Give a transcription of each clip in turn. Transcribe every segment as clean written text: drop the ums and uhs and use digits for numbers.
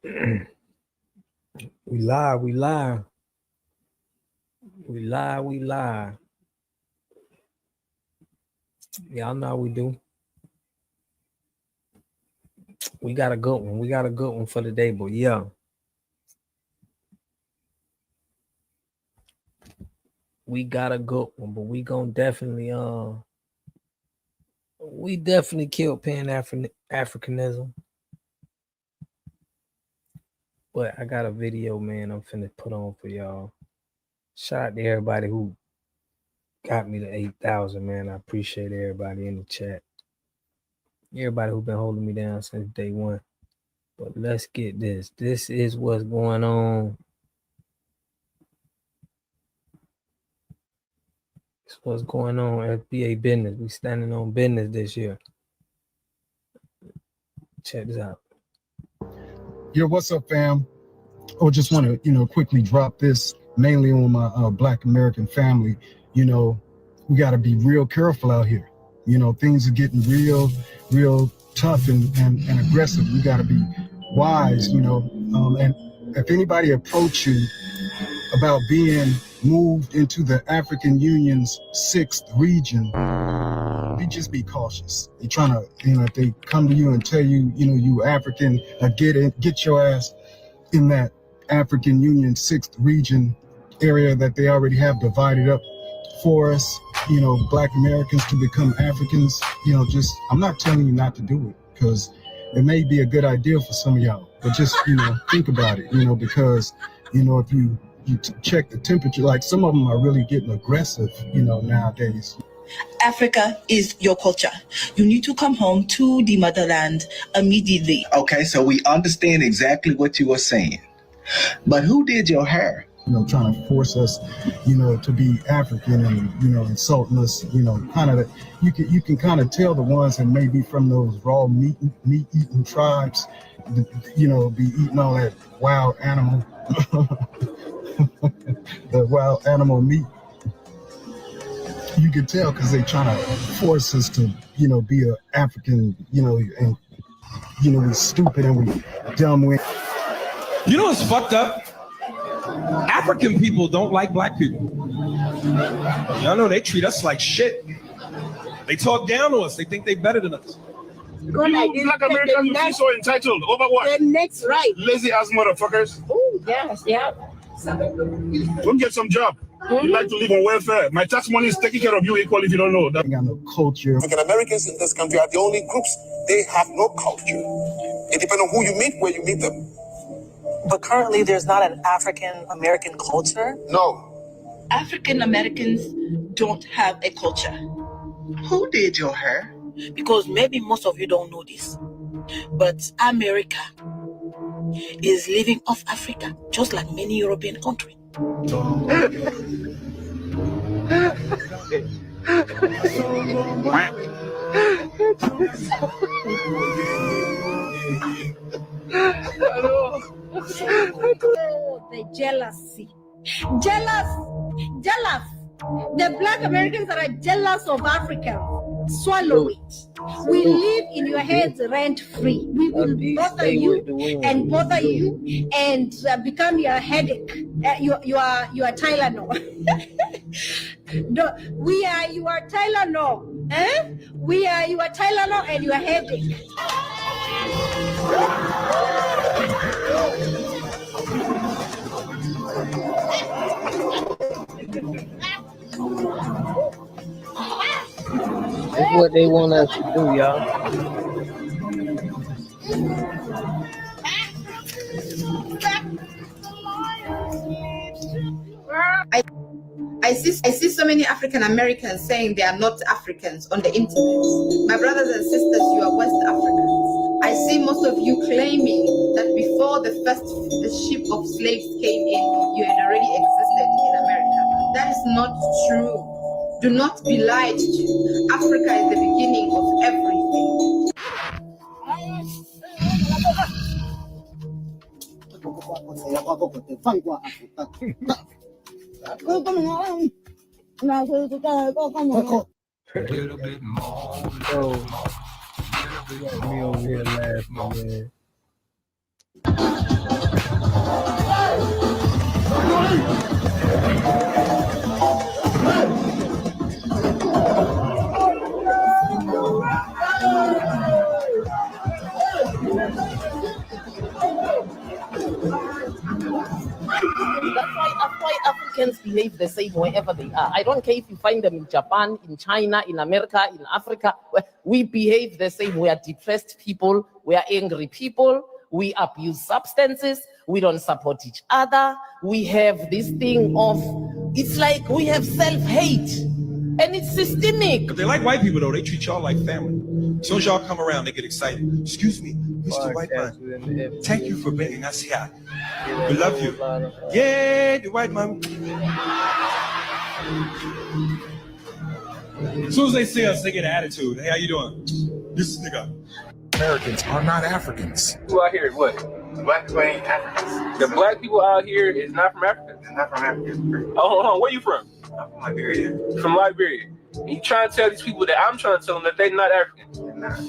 We live. We live. We live. We live. Y'all know how we do. We got a good one. We got a good one for the day, but yeah. We got a good one, but we gonna definitely we definitely killed Pan-Africanism. But I got a video, man, I'm finna put on for y'all. Shout out to everybody who got me to 8,000, man. I appreciate everybody in the chat. Everybody who been holding me down since day one. But let's get this. This is what's going on. This is what's going on, FBA business. We standing on business this year. Check this out. Yo, what's up, fam? I just want to, quickly drop this mainly on my Black American family. We got to be real careful out here. Things are getting real tough and aggressive. We got to be wise, and if anybody approach you about being moved into the African Union's 6th region, just be cautious. They're trying to, if they come to you and tell you, you African, get your ass in that African Union 6th region area that they already have divided up for us, Black Americans to become Africans. I'm not telling you not to do it, because it may be a good idea for some of y'all, but just, think about it, because, if you check the temperature, like some of them are really getting aggressive, nowadays. Africa is your culture. You need to come home to the motherland immediately. Okay, so we understand exactly what you are saying. But who did your hair? Trying to force us, to be African and, insulting us, kind of, you can kind of tell the ones that may be from those raw meat eating tribes, be eating all that wild animal, the wild animal meat. You can tell because they're trying to force us to, be an African, and, we're stupid and we dumb. You know what's fucked up? African people don't like black people. Y'all know they treat us like shit. They talk down to us. They think they better than us. You Black Americans, you feel so entitled over what? The next right. Lazy ass motherfuckers. Oh, yes, yeah. Don't get some job. You like to live on welfare. My tax money is taking care of you equally if you don't know. They got no culture. African Americans in this country are the only groups, they have no culture. It depends on who you meet, where you meet them. But currently there's not an African American culture? No. African Americans don't have a culture. Who did your hair? Because maybe most of you don't know this, but America is living off Africa, just like many European countries. The jealousy. Jealous. The Black Americans are jealous of Africa. Swallow it. We live in your heads rent free. We will bother you and bother you and become your headache. You are Tylenol. No, we are your Tylenol. We are your Tylenol and your headache. That's what they want us to do, y'all. I see so many African Americans saying they are not Africans on the internet. My brothers and sisters, you are West Africans. I see most of you claiming that before the first ship of slaves came in, you had already existed in America. That is not true. Do not be lied to. Africa is the beginning of everything. A little bit more. Me over here laughing, man. That's why Africans behave the same wherever they are. I don't care if you find them in Japan, in China, in America, in Africa. We behave the same. We are depressed people. We are angry people. We abuse substances. We don't support each other. We have this thing of, it's like we have self-hate. And it's systemic. But they like white people, though. They treat y'all like family. As soon as y'all come around, they get excited. Excuse me, Mr. White Man. Thank you for bringing us here. We love you. Yeah, the white man. As soon as they see us, they get an attitude. Hey, how you doing? This is nigga. Americans are not Africans. Who out here is what? Black people ain't Africans. The black people out here is not from Africa? It's not from Africa. Oh, hold on. Where you from? I'm from Liberia. From Liberia. And you trying to tell these people that I'm trying to tell them that they're not African. They're not.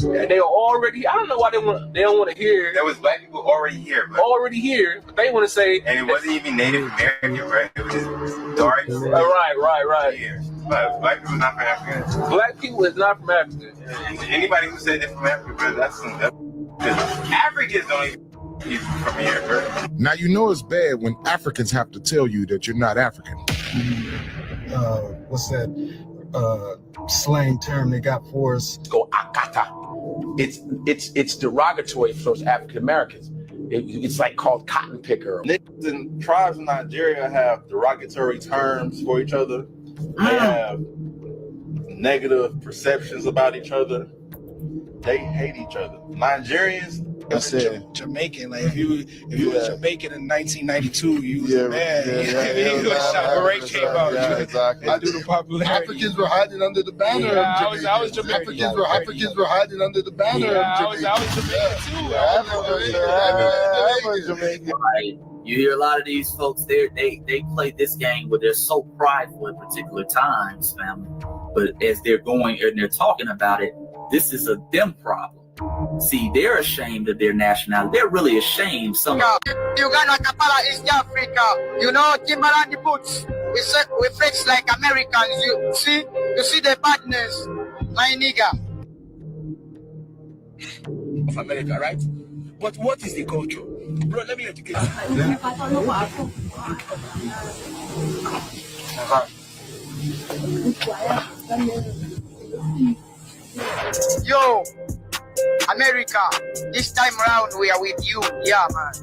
And they already, I don't know why they don't want to hear. There was black people already here, but already here, but they want to say. And it wasn't even Native American, right? It was just dark. Right. Yeah. But black people is not from Africa. Black people is not from Africa. And anybody who said they're from Africa, bro, that's Africans don't even from here, bro. Now you know it's bad when Africans have to tell you that you're not African. What's that slang term they got for us? Go akata. It's derogatory for those African Americans. It's like called cotton picker. Niggas and tribes in Nigeria have derogatory terms for each other. They have negative perceptions about each other. They hate each other. Nigerians. I said Jamaican. Like if you were Jamaican in 1992, you was a man. You was shot. Beret came out. Exactly. I do the popularity. Africans were hiding under the banner of Jamaica. I was Jamaican. Africans were hiding under the banner of Jamaica. I was Jamaican too. Right. You hear a lot of these folks there, they play this game where they're so prideful at particular times, family. But as they're going and they're talking about it, this is a them problem. See, they're ashamed of their nationality. They're really ashamed. Uganda, Kampala, East Africa. You know, Timberland boots. We flex like Americans. You see the badness, my nigga. Of America, right? But what is the culture? Bro, let me educate you. Yo, America, this time around we are with you. Yeah, man.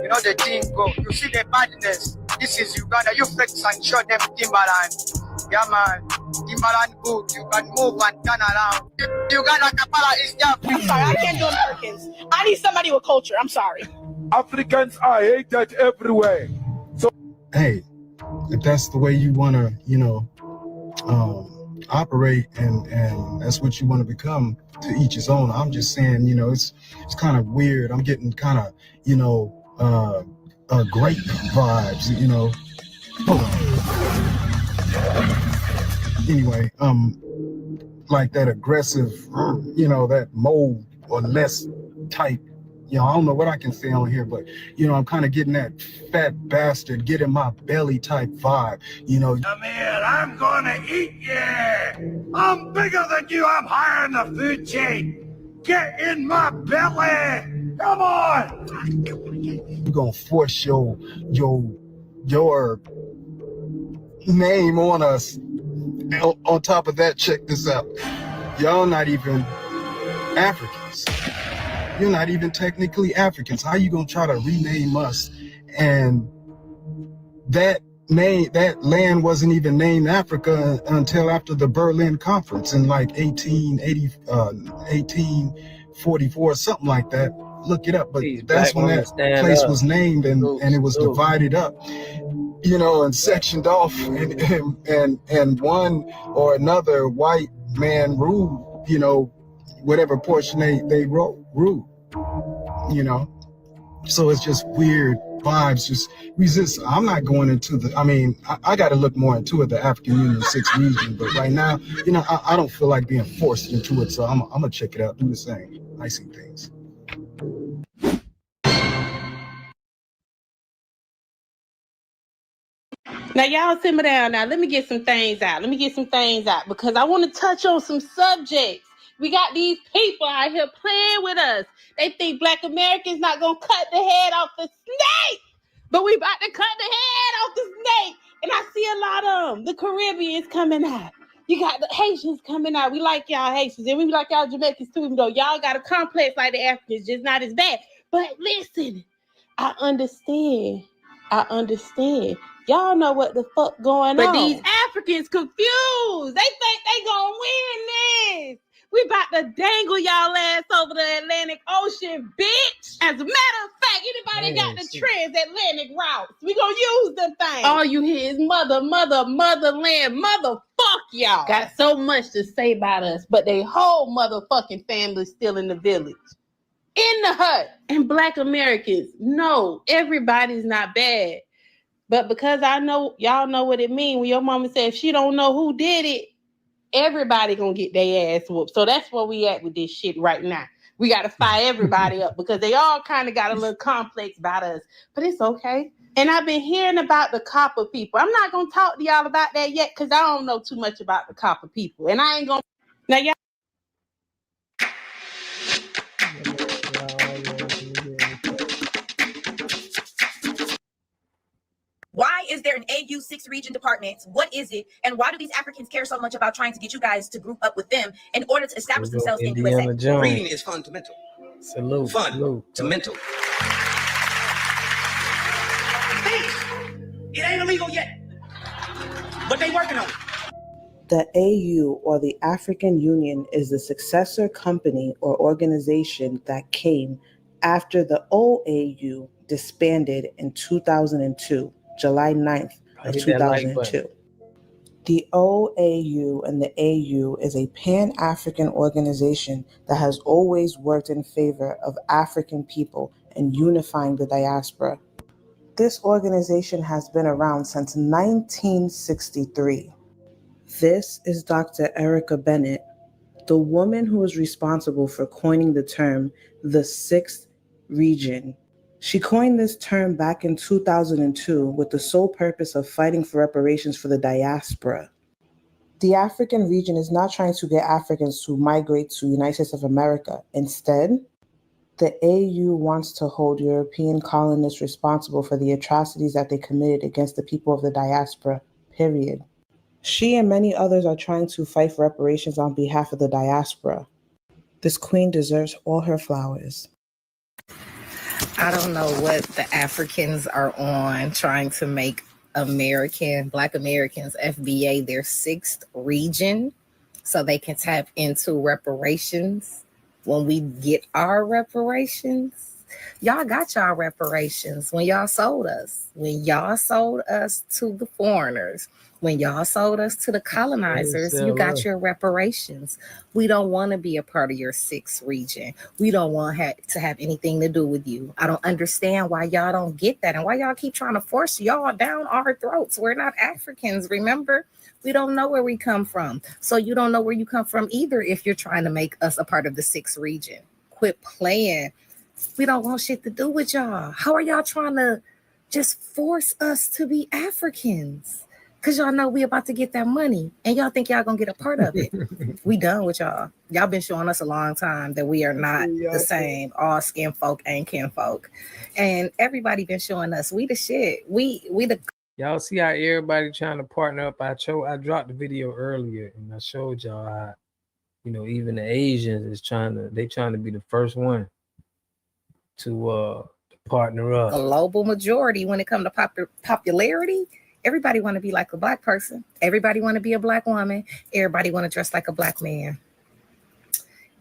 You know the thing go. You see the badness. This is Uganda. You flex and show them Timberland. Yeah, man. Timberland boot. You can move and turn around. Uganda, Kampala, East Africa. I'm sorry, I can't do Americans. I need somebody with culture. I'm sorry. Africans are hated everywhere. So, hey, if that's the way you want to, operate and that's what you want to become, to each his own. I'm just saying, it's kind of weird. I'm getting kind of, great vibes, Anyway, like that aggressive, that mold or less type. I don't know what I can say on here, but I'm kind of getting that fat bastard, get in my belly type vibe. Come here, I'm gonna eat you. I'm bigger than you. I'm higher in the food chain. Get in my belly. Come on. You're gonna force your name on us. On top of that, check this out. Y'all not even Africans. You're not even technically Africans. How you gonna try to rename us? And that land wasn't even named Africa until after the Berlin Conference in like 1844, something like that. Look it up. But that's when that place was named, and it was divided up, and sectioned off, and one or another white man ruled, whatever portion they ruled, so it's just weird vibes, just resist. I'm not going into I got to look more into it, the African Union 6 region, but right now, I don't feel like being forced into it, so I'm gonna check it out, do the same. I see things. Now, y'all simmer down now. Let me get some things out. Because I want to touch on some subjects. We got these people out here playing with us. They think Black Americans not going to cut the head off the snake. But we about to cut the head off the snake. And I see a lot of them. The Caribbeans coming out. You got the Haitians coming out. We like y'all Haitians. And we like y'all Jamaicans too, even though y'all got a complex like the Africans, just not as bad. But listen, I understand. Y'all know what the fuck going on. But these Africans confused. They think they gonna win this. We about to dangle y'all ass over the Atlantic Ocean, bitch. As a matter of fact, anybody got the transatlantic routes, we gonna use them things. All you hear is motherland, motherfuck y'all. Got so much to say about us, but they whole motherfucking family still in the village. In the hut. And Black Americans, no, everybody's not bad. But because I know, y'all know what it means when your mama said if she don't know who did it, everybody gonna get their ass whooped. So that's where we at with this shit right now. We gotta fire everybody up because they all kind of got a little complex about us. But it's okay. And I've been hearing about the copper people. I'm not gonna talk to y'all about that yet because I don't know too much about the copper people. And I ain't gonna... Now, y'all... Why is there an AU 6 region department? What is it? And why do these Africans care so much about trying to get you guys to group up with them in order to establish themselves in USA? Jones. Reading is fundamental. Salute. Fundamental. It ain't illegal yet, but they working on it. The AU, or the African Union, is the successor company or organization that came after the OAU disbanded in 2002, July 9th of 2002. The OAU and the AU is a pan-African organization that has always worked in favor of African people and unifying the diaspora. This organization has been around since 1963. This is Dr. Erica Bennett, the woman who is responsible for coining the term the Sixth Region. She coined this term back in 2002 with the sole purpose of fighting for reparations for the diaspora. The African region is not trying to get Africans to migrate to the United States of America. Instead, the AU wants to hold European colonists responsible for the atrocities that they committed against the people of the diaspora, period. She and many others are trying to fight for reparations on behalf of the diaspora. This queen deserves all her flowers. I don't know what the Africans are on trying to make Black Americans, FBA, their sixth region so they can tap into reparations when we get our reparations. Y'all got y'all reparations when y'all sold us. When y'all sold us to the foreigners. When y'all sold us to the colonizers, you got your reparations. We don't want to be a part of your sixth region. We don't want to have anything to do with you. I don't understand why y'all don't get that and why y'all keep trying to force y'all down our throats. We're not Africans, remember? We don't know where we come from. So you don't know where you come from either if you're trying to make us a part of the sixth region. Quit playing. We don't want shit to do with y'all. How are y'all trying to just force us to be Africans? Because y'all know we about to get that money and y'all think y'all gonna get a part of it. We done with y'all. Y'all been showing us a long time that we are not the same. All skin folk ain't kin folk. And everybody been showing us we the shit. We the... Y'all see how everybody trying to partner up. I dropped the video earlier and I showed y'all how, even the Asians is trying to be the first one to partner up. Global majority when it comes to popularity. Everybody want to be like a Black person. Everybody want to be a Black woman. Everybody want to dress like a Black man.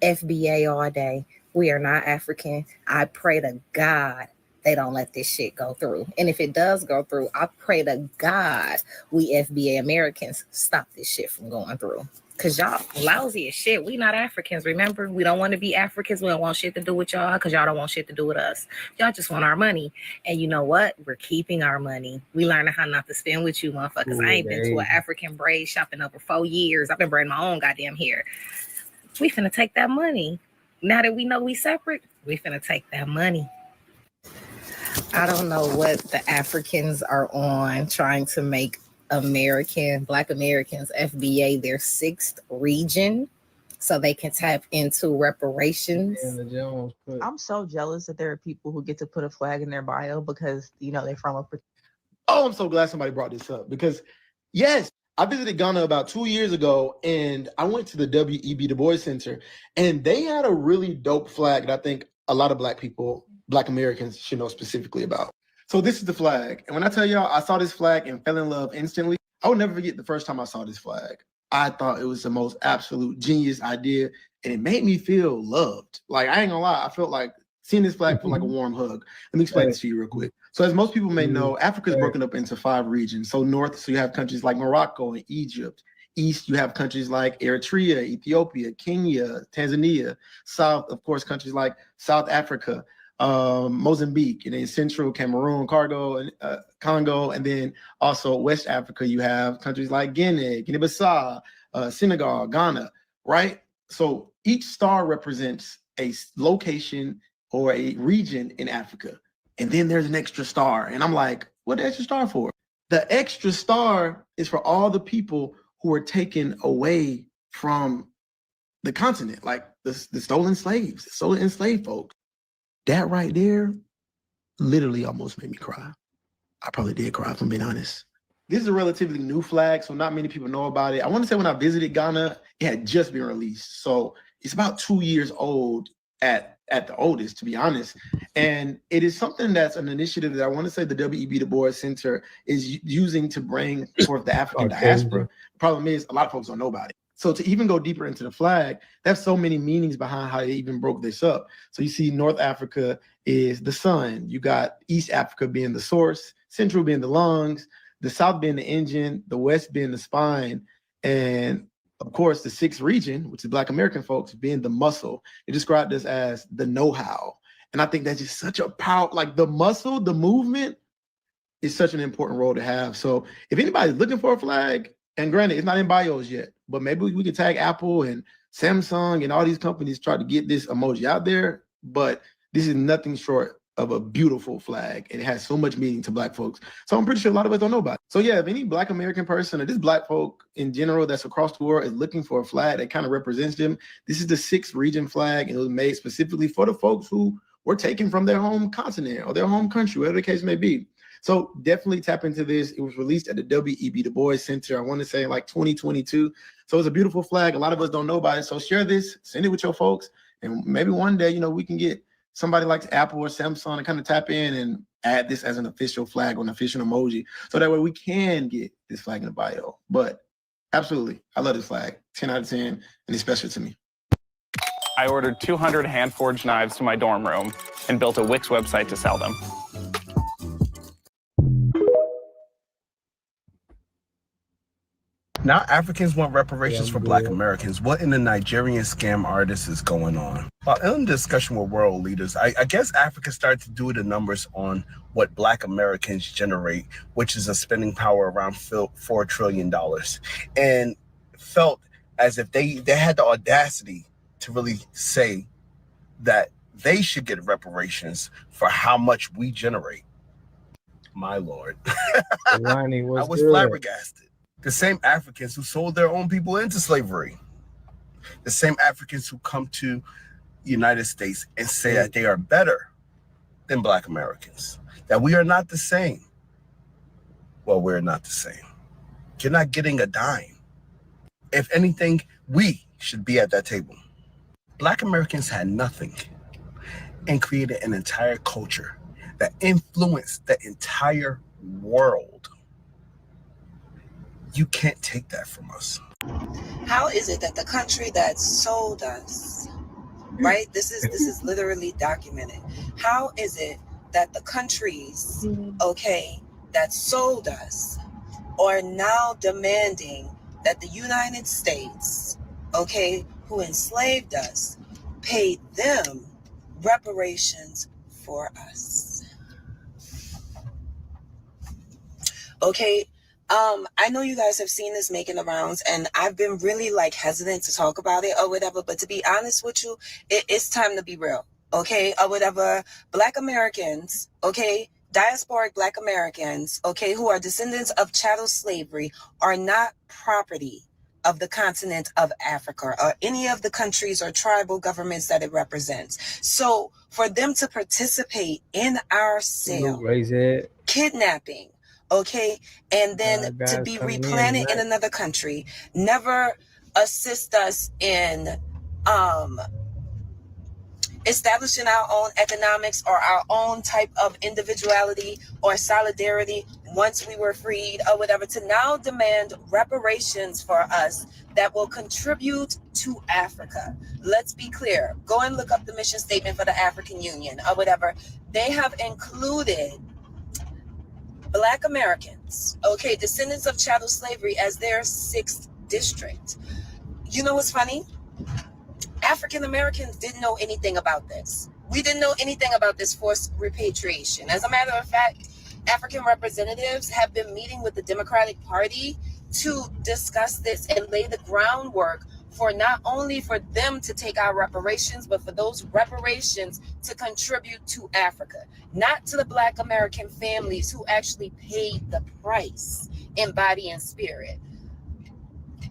FBA all day. We are not African. I pray to God they don't let this shit go through. And if it does go through, I pray to God we FBA Americans stop this shit from going through. Because y'all lousy as shit. We not Africans, remember? We don't want to be Africans. We don't want shit to do with y'all because y'all don't want shit to do with us. Y'all just want our money. And you know what? We're keeping our money. We learning how not to spend with you motherfuckers. I ain't been to an African braid shop in over 4 years. I've been braiding my own goddamn hair. We finna take that money. Now that we know we separate, we finna take that money. I don't know what the Africans are on trying to make Black Americans, FBA, their 6th region, so they can tap into reparations. I'm so jealous that there are people who get to put a flag in their bio because, you know, they're from a... Oh, I'm so glad somebody brought this up because, yes, I visited Ghana about 2 years ago, and I went to the W.E.B. Du Bois Center, and they had a really dope flag that I think a lot of Black Americans should know specifically about. So this is the flag. And when I tell y'all, I saw this flag and fell in love instantly. I will never forget the first time I saw this flag. I thought it was the most absolute genius idea, and it made me feel loved. Like, I ain't gonna lie, I felt like seeing this flag felt like a warm hug. Let me explain this to you real quick. So as most people may know, Africa is broken up into 5 regions. So north, so you have countries like Morocco and Egypt. East, you have countries like Eritrea, Ethiopia, Kenya, Tanzania. South, of course, countries like South Africa, Mozambique, and then Central, Cameroon, Congo, and then also West Africa, you have countries like Guinea-Bissau, Senegal, Ghana, right? So each star represents a location or a region in Africa. And then there's an extra star. And I'm like, what the extra star for? The extra star is for all the people who were taken away from the continent, like the stolen slaves, stolen enslaved folks. That right there literally almost made me cry. I probably did cry, if I'm being honest. This is a relatively new flag, so not many people know about it. I want to say when I visited Ghana, it had just been released. So it's about 2 years old at the oldest, to be honest. And it is something that's an initiative that I want to say the W.E.B. Du Bois Center is using to bring forth the African diaspora. The problem is a lot of folks don't know about it. So to even go deeper into the flag, there's so many meanings behind how they even broke this up. So you see North Africa is the sun. You got East Africa being the source, Central being the lungs, the South being the engine, the West being the spine, and of course the 6th region, which is Black American folks, being the muscle. It described this as the know-how. And I think that's just such a power, like the muscle, the movement is such an important role to have. So if anybody's looking for a flag, and granted, it's not in bios yet, but maybe we could tag Apple and Samsung and all these companies try to get this emoji out there. But this is nothing short of a beautiful flag. And it has so much meaning to Black folks. So I'm pretty sure a lot of us don't know about it. So yeah, if any Black American person or just Black folk in general that's across the world is looking for a flag that kind of represents them, this is the 6th region flag. And it was made specifically for the folks who were taken from their home continent or their home country, whatever the case may be. So definitely tap into this. It was released at the W.E.B. Du Bois Center, I want to say like 2022. So it's a beautiful flag. A lot of us don't know about it. So share this, send it with your folks. And maybe one day, you know, we can get somebody like Apple or Samsung to kind of tap in and add this as an official flag or an official emoji. So that way we can get this flag in the bio. But absolutely, I love this flag. 10 out of 10, and it's special to me. I ordered 200 hand-forged knives to my dorm room and built a Wix website to sell them. Now Africans want reparations for Black Americans. What in the Nigerian scam artist is going on? Well, in discussion with world leaders, I guess Africa started to do the numbers on what Black Americans generate, which is a spending power around $4 trillion, and felt as if they had the audacity to really say that they should get reparations for how much we generate. My Lord. Ronnie, I was flabbergasted. The same Africans who sold their own people into slavery. The same Africans who come to the United States and say that they are better than Black Americans, that we are not the same. Well, we're not the same. You're not getting a dime. If anything, we should be at that table. Black Americans had nothing and created an entire culture that influenced the entire world. You can't take that from us. How is it that the country that sold us, right? This is literally documented. How is it that the countries, okay, that sold us are now demanding that the United States, okay, who enslaved us, pay them reparations for us? Okay. I know you guys have seen this making the rounds, and I've been really like hesitant to talk about it or whatever, but to be honest with you, it's time to be real, okay, or whatever. Black Americans, okay, diasporic Black Americans, okay, who are descendants of chattel slavery, are not property of the continent of Africa or any of the countries or tribal governments that it represents. So for them to participate in our sale, kidnapping, okay, and then to be replanted in another country, never assist us in establishing our own economics or our own type of individuality or solidarity once we were freed or whatever, to now demand reparations for us that will contribute to Africa. Let's be clear. Go and look up the mission statement for the African Union or whatever. They have included Black Americans, okay, descendants of chattel slavery, as their 6th district. You know what's funny? African Americans didn't know anything about this. We didn't know anything about this forced repatriation. As a matter of fact, African representatives have been meeting with the Democratic Party to discuss this and lay the groundwork for not only for them to take our reparations, but for those reparations to contribute to Africa, not to the Black American families who actually paid the price in body and spirit.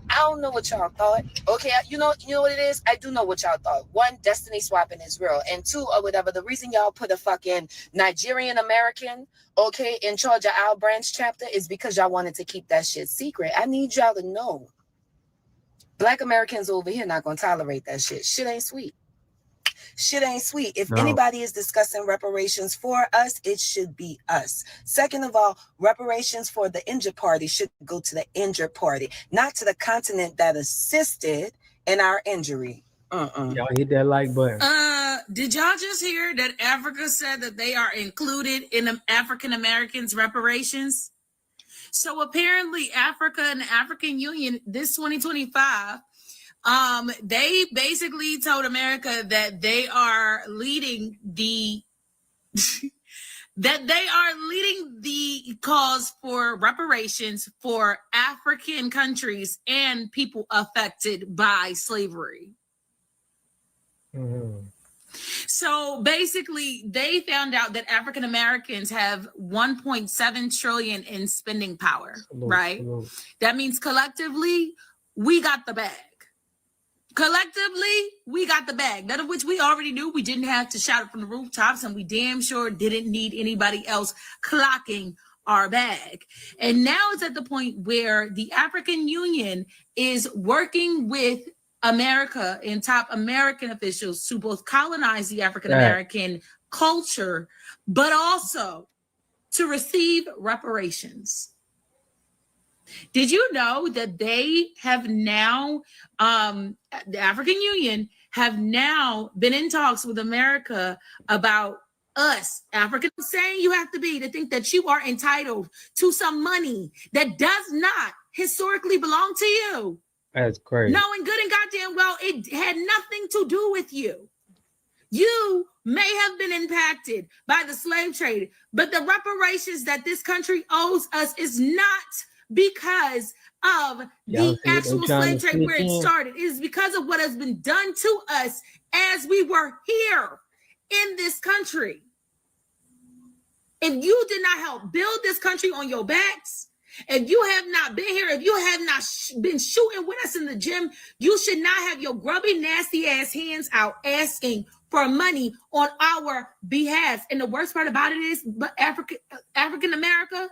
I don't know what y'all thought. Okay, you know what it is? I do know what y'all thought. 1, destiny swapping is real. And 2, or whatever, the reason y'all put a fucking Nigerian American, okay, in charge of our branch chapter is because y'all wanted to keep that shit secret. I need y'all to know. Black Americans over here not gonna tolerate that shit. Shit ain't sweet. Shit ain't sweet. If anybody is discussing reparations for us, it should be us. Second of all, reparations for the injured party should go to the injured party, not to the continent that assisted in our injury. Y'all hit that like button. Did y'all just hear that Africa said that they are included in the African Americans reparations? So apparently Africa and the African Union, this 2025, they basically told America that they are leading the cause for reparations for African countries and people affected by slavery. Mm-hmm. So basically, they found out that African Americans have 1.7 trillion in spending power, right? That means collectively, we got the bag. Collectively, we got the bag. None of which we already knew. We didn't have to shout it from the rooftops, and we damn sure didn't need anybody else clocking our bag. And now it's at the point where the African Union is working with America and top American officials to both colonize the African American culture, but also to receive reparations. Did you know that they have now, the African Union have now been in talks with America about us, Africans, saying you have to be to think that you are entitled to some money that does not historically belong to you. That's crazy. Knowing good and goddamn well it had nothing to do with you. You may have been impacted by the slave trade, but the reparations that this country owes us is not because of the actual slave trade where it started. It is because of what has been done to us as we were here in this country. If you did not help build this country on your backs, if you have not been here, if you have not been shooting with us in the gym, you should not have your grubby, nasty ass hands out asking for money on our behalf. And the worst part about it is, but African America,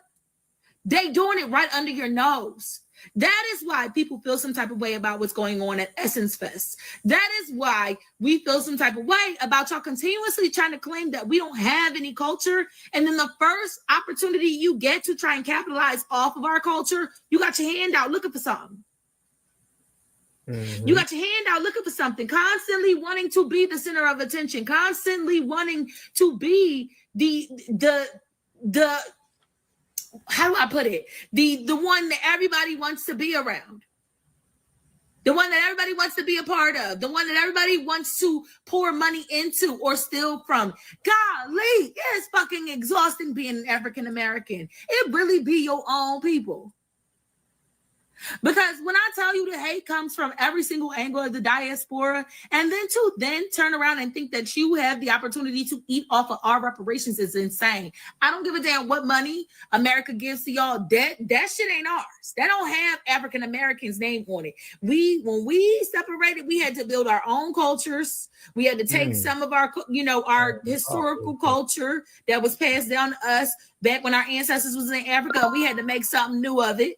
they doing it right under your nose. That is why people feel some type of way about what's going on at Essence Fest. That is why we feel some type of way about y'all continuously trying to claim that we don't have any culture. And then the first opportunity you get to try and capitalize off of our culture, you got your hand out looking for something. Mm-hmm. You got your hand out looking for something, constantly wanting to be the center of attention, constantly wanting to be the how do I put it? The one that everybody wants to be around. The one that everybody wants to be a part of. The one that everybody wants to pour money into or steal from. Golly, it's fucking exhausting being an African American. It really be your own people. Because when I tell you the hate comes from every single angle of the diaspora, and then to then turn around and think that you have the opportunity to eat off of our reparations is insane. I don't give a damn what money America gives to y'all. That shit ain't ours. That don't have African Americans' name on it. When we separated, we had to build our own cultures. We had to take some of our, our historical culture that was passed down to us back when our ancestors was in Africa. We had to make something new of it.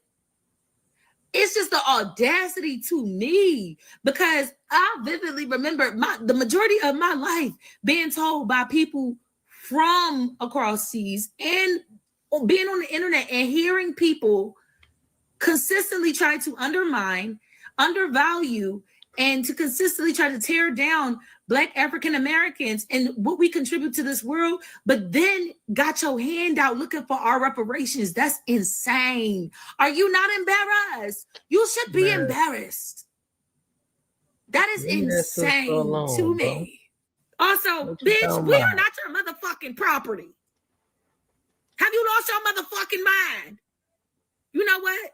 It's just the audacity to me, because I vividly remember the majority of my life being told by people from across seas and being on the internet and hearing people consistently try to undermine, undervalue, and to consistently try to tear down Black African Americans and what we contribute to this world, but then got your hand out looking for our reparations. That's insane. Are you not embarrassed? You should be embarrassed. That is insane to me. Also, bitch, we are not your motherfucking property. Have you lost your motherfucking mind? You know what?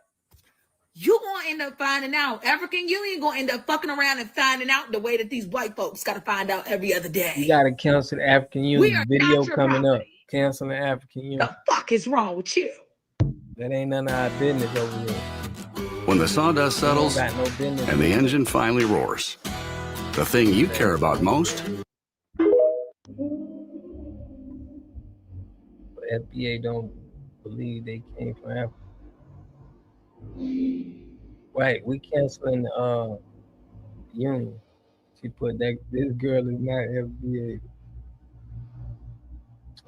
You gonna end up finding out. African Union gonna end up fucking around and finding out the way that these white folks gotta find out every other day. You gotta cancel the African Union video coming up. Cancel the African Union. The fuck is wrong with you? That ain't none of our business over here. When the sawdust settles and the engine finally roars, the thing you care about most. FBA don't believe they came from Africa. Right, we canceling the union. She put that this girl is not FBA.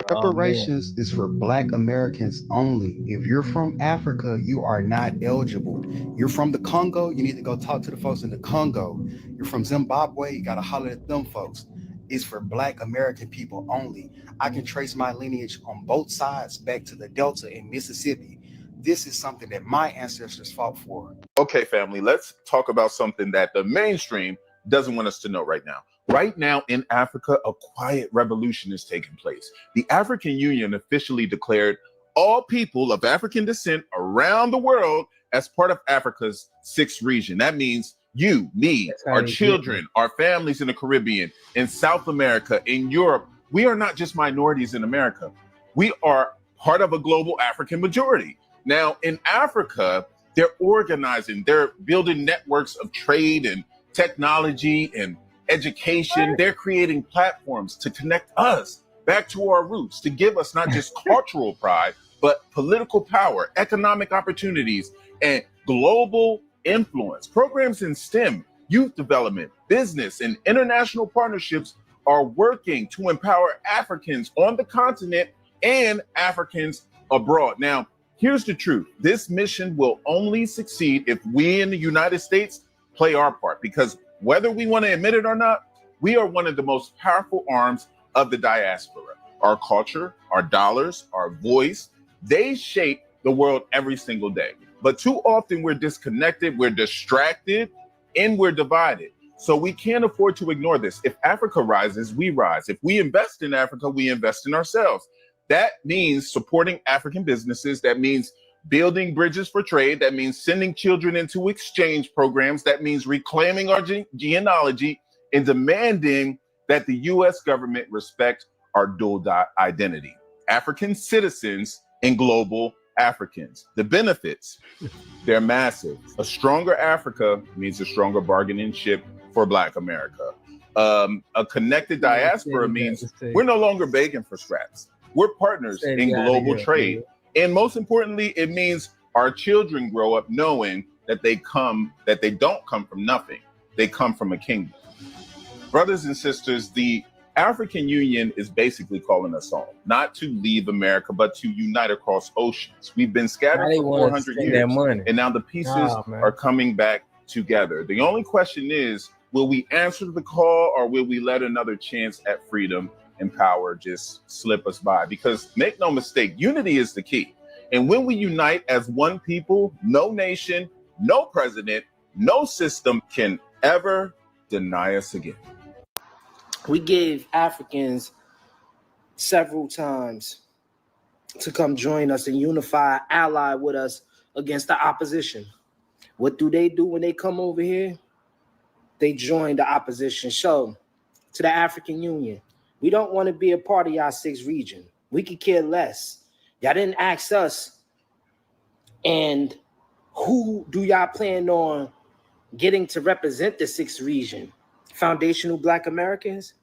Reparations is for Black Americans only. If you're from Africa, you are not eligible. You're from the Congo, you need to go talk to the folks in the Congo. You're from Zimbabwe, you gotta holler at them folks. It's for Black American people only. I can trace my lineage on both sides back to the Delta in Mississippi. This is something that my ancestors fought for. Okay, family, let's talk about something that the mainstream doesn't want us to know right now. Right now in Africa, a quiet revolution is taking place. The African Union officially declared all people of African descent around the world as part of Africa's 6th region. That means you, me, our children, our families in the Caribbean, in South America, in Europe. We are not just minorities in America. We are part of a global African majority. Now, in Africa, they're organizing, they're building networks of trade and technology and education. They're creating platforms to connect us back to our roots, to give us not just cultural pride, but political power, economic opportunities, and global influence. Programs in STEM, youth development, business, and international partnerships are working to empower Africans on the continent and Africans abroad. Now, here's the truth. This mission will only succeed if we in the United States play our part, because whether we want to admit it or not, we are one of the most powerful arms of the diaspora. Our culture, our dollars, our voice, they shape the world every single day. But too often we're disconnected, we're distracted, and we're divided. So we can't afford to ignore this. If Africa rises, we rise. If we invest in Africa, we invest in ourselves. That means supporting African businesses. That means building bridges for trade. That means sending children into exchange programs. That means reclaiming our genealogy and demanding that the U.S. government respect our dual identity. African citizens and global Africans. The benefits, they're massive. A stronger Africa means a stronger bargaining chip for Black America. A connected diaspora means we're no longer begging for scraps. We're partners in global trade. And most importantly, it means our children grow up knowing that they don't come from nothing. They come from a kingdom. Brothers and sisters, the African Union is basically calling us home, not to leave America, but to unite across oceans. We've been scattered for 400 years, and now the pieces are coming back together. The only question is, will we answer the call, or will we let another chance at freedom and power just slip us by? Because make no mistake, unity is the key. And when we unite as one people, no nation, no president, no system can ever deny us again. We gave Africans several times to come join us and unify, ally with us against the opposition. What do they do when they come over here? They join the opposition show to the African Union. We don't want to be a part of y'all 6th region. We could care less. Y'all didn't ask us. And who do y'all plan on getting to represent the 6th region? Foundational Black Americans?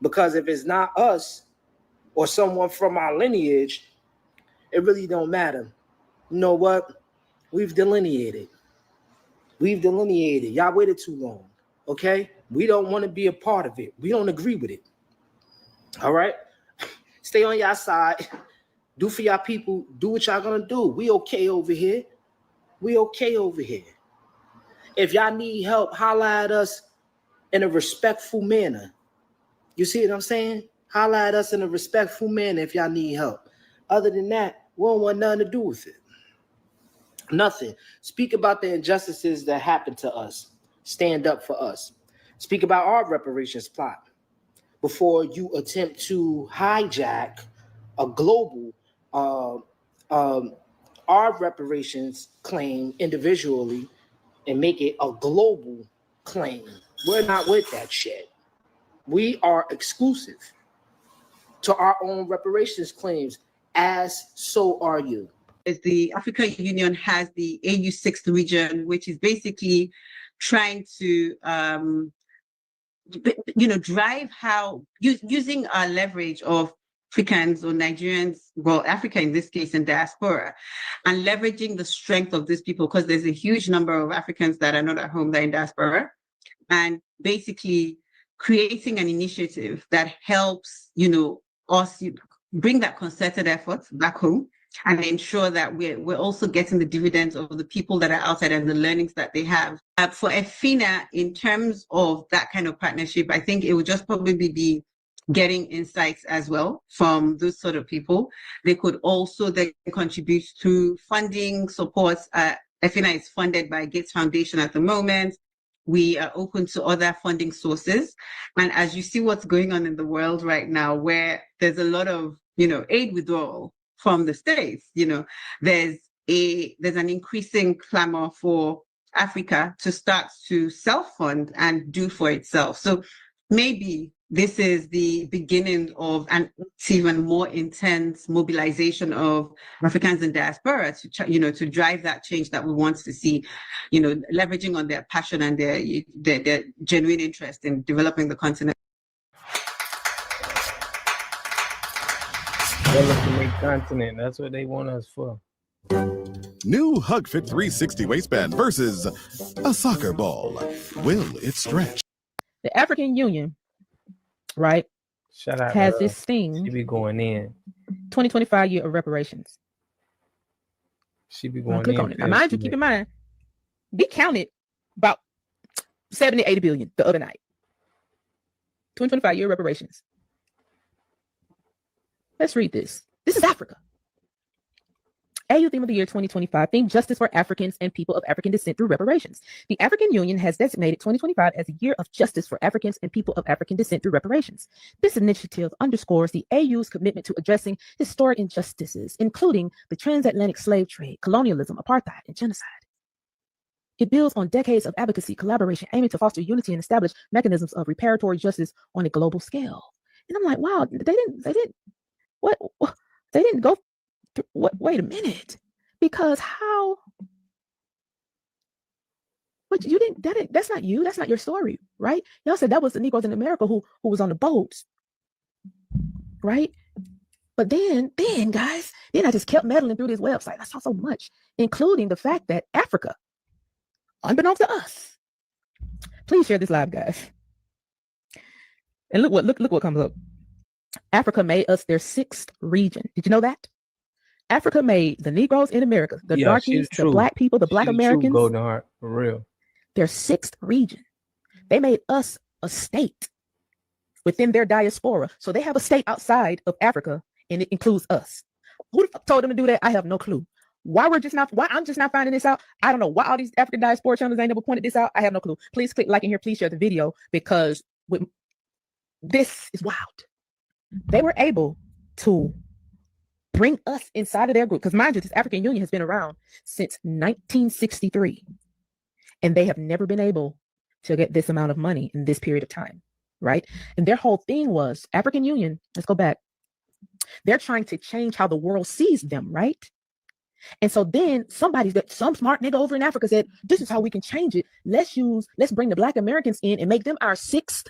Because if it's not us or someone from our lineage, it really don't matter. You know what? We've delineated. Y'all waited too long, okay? We don't want to be a part of it. We don't agree with it. All right? Stay on y'all side. Do for y'all people. Do what y'all gonna do. We okay over here. If y'all need help, holla at us in a respectful manner. You see what I'm saying? Holla at us in a respectful manner if y'all need help. Other than that, we don't want nothing to do with it. Nothing. Speak about the injustices that happen to us. Stand up for us. Speak about our reparations plot before you attempt to hijack a global our reparations claim individually and make it a global claim. We're not with that shit. We are exclusive to our own reparations claims, as so are you. The African Union has the AU 6th region, which is basically trying to drive how using our leverage of Africans or Nigerians, well, Africa in this case, and diaspora, and leveraging the strength of these people, because there's a huge number of Africans that are not at home, that are in diaspora, and basically creating an initiative that helps, us bring that concerted effort back home and ensure that we're also getting the dividends of the people that are outside and the learnings that they have. For FINA, in terms of that kind of partnership, I think it would just probably be getting insights as well from those sort of people. They could also then contribute to funding supports. FINA is funded by Gates Foundation at the moment. We are open to other funding sources. And as you see what's going on in the world right now, where there's a lot of, aid withdrawal from the States, there's an increasing clamor for Africa to start to self-fund and do for itself. So maybe this is the beginning of an even more intense mobilization of Africans in diaspora to drive that change that we want to see, leveraging on their passion and their genuine interest in developing the continent. Developing the continent, that's what they want us for. New HugFit 360 waistband versus a soccer ball. Will it stretch? The African Union, right, Shout out has to this thing. She be going in. 2025 year of reparations. She be going click in. on it. Now, mind you, keep in mind, we counted about 70, 80 billion the other night. 2025 year reparations. Let's read this. This is Africa. AU theme of the year 2025, theme justice for Africans and people of African descent through reparations. The African Union has designated 2025 as a year of justice for Africans and people of African descent through reparations. This initiative underscores the AU's commitment to addressing historic injustices, including the transatlantic slave trade, colonialism, apartheid, and genocide. It builds on decades of advocacy, collaboration, aiming to foster unity and establish mechanisms of reparatory justice on a global scale. And I'm like, wow, they didn't go. Wait a minute, because how? But you didn't. That's not you. That's not your story, right? Y'all said that was the Negroes in America who was on the boats, right? But then guys, I just kept meddling through this website. I saw so much, including the fact that Africa, unbeknownst to us, please share this live, guys. And look what comes up. Africa made us their 6th region. Did you know that? Africa made the Negroes in America, the darkies, the Black people, the Black Americans, Golden Heart, for real. Their 6th region. They made us a state within their diaspora. So they have a state outside of Africa, and it includes us. Who the fuck told them to do that? I have no clue. Why I'm just not finding this out? I don't know why all these African diaspora channels ain't never pointed this out. I have no clue. Please click like in here. Please share the video, because this is wild. They were able to bring us inside of their group. Because mind you, this African Union has been around since 1963. And they have never been able to get this amount of money in this period of time, right? And their whole thing was African Union. Let's go back. They're trying to change how the world sees them, right? And so then some smart nigga over in Africa said, this is how we can change it. Let's bring the Black Americans in and make them our sixth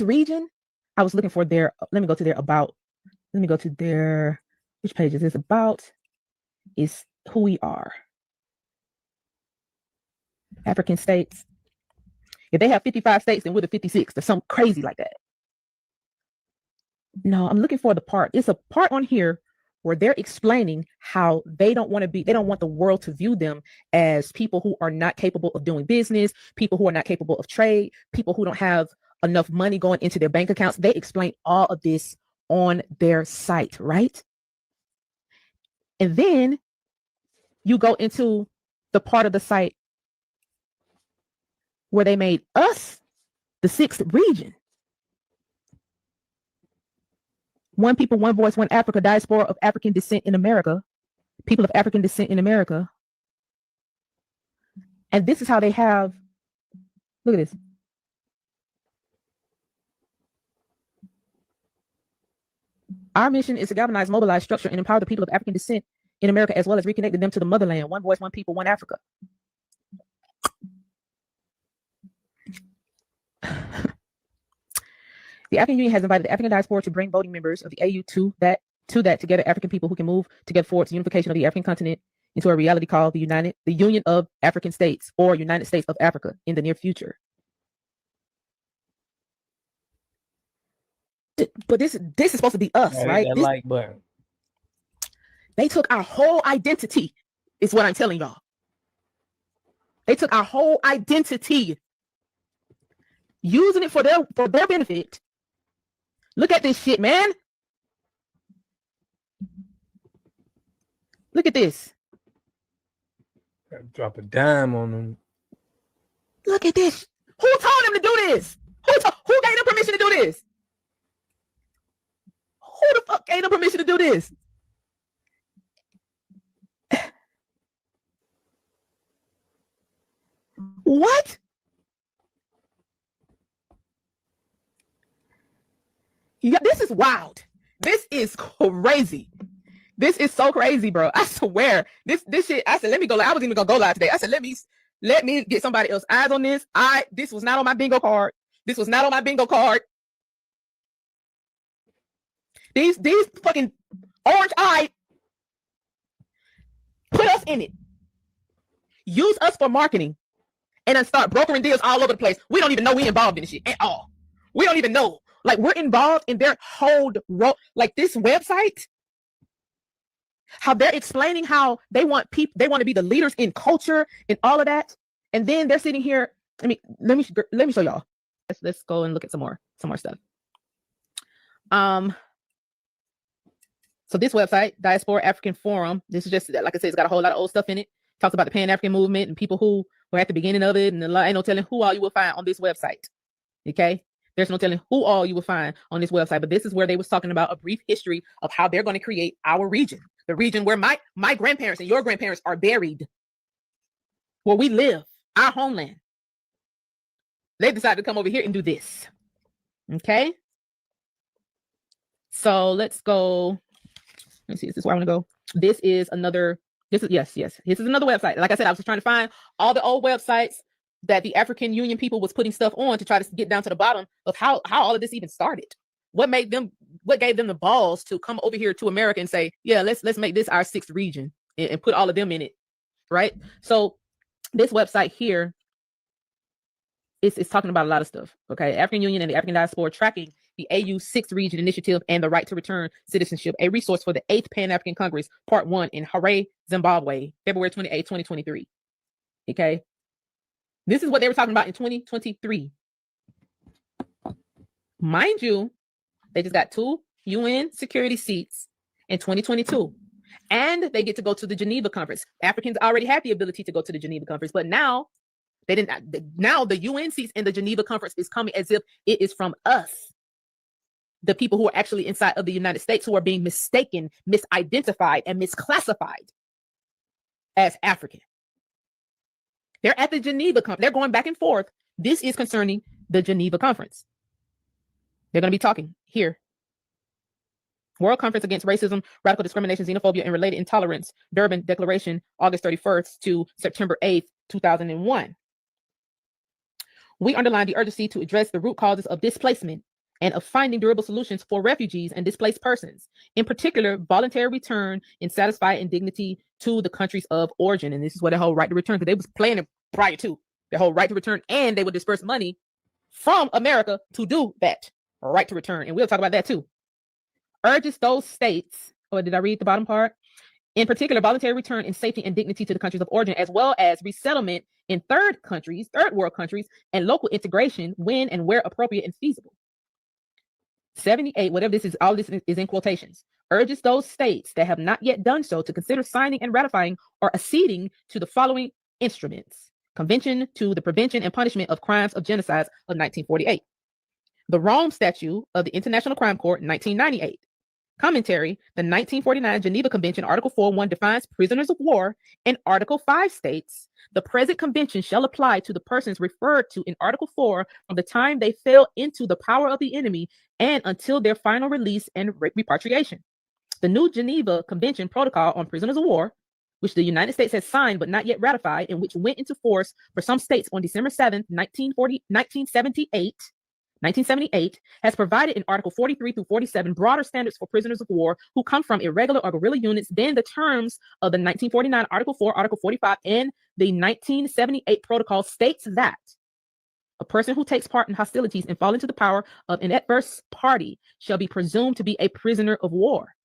region. I was looking for let me go to their, which page is this about? Is who we are. African states. If they have 55 states, then we're the 56. There's something crazy like that. No, I'm looking for the part. It's a part on here where they're explaining how they don't want the world to view them as people who are not capable of doing business, people who are not capable of trade, people who don't have enough money going into their bank accounts. They explain all of this on their site, right? And then you go into the part of the site where they made us the sixth region. One people, one voice, one Africa, diaspora of African descent in America, people of African descent in America. And this is how they have, look at this. Our mission is to galvanize, mobilize, structure, and empower the people of African descent in America, as well as reconnecting them to the motherland. One voice, one people, one Africa. The African Union has invited the African diaspora to bring voting members of the AU to that together African people who can move together towards the unification of the African continent into a reality called the Union of African States, or United States of Africa, in the near future. But this is supposed to be us, right? That like button. They took our whole identity, is what I'm telling y'all. They took our whole identity, using it for their benefit. Look at this shit, man. Look at this. Drop a dime on them. Look at this. Who told them to do this? Who gave them permission to do this? Who the fuck gave them permission to do this? What? Yeah, this is wild. This is crazy. This is so crazy, bro. I swear. This shit, I said, let me go. I wasn't even gonna go live today. I said, let me get somebody else eyes on this. This was not on my bingo card. This was not on my bingo card. These fucking orange eyed put us in it. Use us for marketing and then start brokering deals all over the place. We don't even know we involved in this shit at all. We don't even know. Like, we're involved in their whole role. Like, this website, how they're explaining how they want to be the leaders in culture and all of that. And then they're sitting here. Let me show y'all. Let's go and look at some more stuff. So this website, Diaspora African Forum, this is just, like I said, it's got a whole lot of old stuff in it. Talks about the Pan-African movement and people who were at the beginning of it, and ain't no telling who all you will find on this website. Okay? There's no telling who all you will find on this website, but this is where they was talking about a brief history of how they're going to create our region, the region where my grandparents and your grandparents are buried, where we live, our homeland. They decided to come over here and do this. Okay? So let's go. Let me see. Is this where I want to go? This is another website. Like I said, I was just trying to find all the old websites that the African Union people was putting stuff on to try to get down to the bottom of how all of this even started. What gave them the balls to come over here to America and say, yeah, let's make this our sixth region and put all of them in it, right? So this website here is talking about a lot of stuff, okay? African Union and the African Diaspora tracking the AU Sixth Region Initiative and the Right to Return Citizenship, a resource for the 8th Pan-African Congress, Part 1 in Harare, Zimbabwe, February 28, 2023, okay? This is what they were talking about in 2023. Mind you, they just got 2 UN security seats in 2022. And they get to go to the Geneva Conference. Africans already had the ability to go to the Geneva Conference, but now they didn't. Now the UN seats in the Geneva Conference is coming as if it is from us, the people who are actually inside of the United States, who are being mistaken, misidentified, and misclassified as African. They're at the Geneva Conference. They're going back and forth. This is concerning the Geneva Conference. They're going to be talking here. World Conference Against Racism, Radical Discrimination, Xenophobia, and Related Intolerance, Durban Declaration, August 31st to September 8th, 2001. We underline the urgency to address the root causes of displacement and of finding durable solutions for refugees and displaced persons, in particular, voluntary return and satisfied in dignity to the countries of origin. And this is where the whole right to return, because they was playing it prior to the whole right to return, and they would disperse money from America to do that right to return. And we'll talk about that too. Urges those states, or did I read the bottom part? In particular, voluntary return in safety and dignity to the countries of origin, as well as resettlement in third world countries, and local integration when and where appropriate and feasible. 78, whatever this is, all this is in quotations, urges those states that have not yet done so to consider signing and ratifying or acceding to the following instruments. Convention to the Prevention and Punishment of Crimes of Genocide of 1948. The Rome Statute of the International Crime Court, 1998. Commentary, the 1949 Geneva Convention, Article 4.1 defines prisoners of war, and Article 5 states, the present convention shall apply to the persons referred to in Article 4 from the time they fell into the power of the enemy and until their final release and repatriation. The new Geneva Convention Protocol on Prisoners of War, which the United States has signed but not yet ratified, and which went into force for some states on December 7th, 1978, has provided in Article 43 through 47 broader standards for prisoners of war who come from irregular or guerrilla units than the terms of the 1949 Article 4, Article 45, and the 1978 Protocol states that a person who takes part in hostilities and fall into the power of an adverse party shall be presumed to be a prisoner of war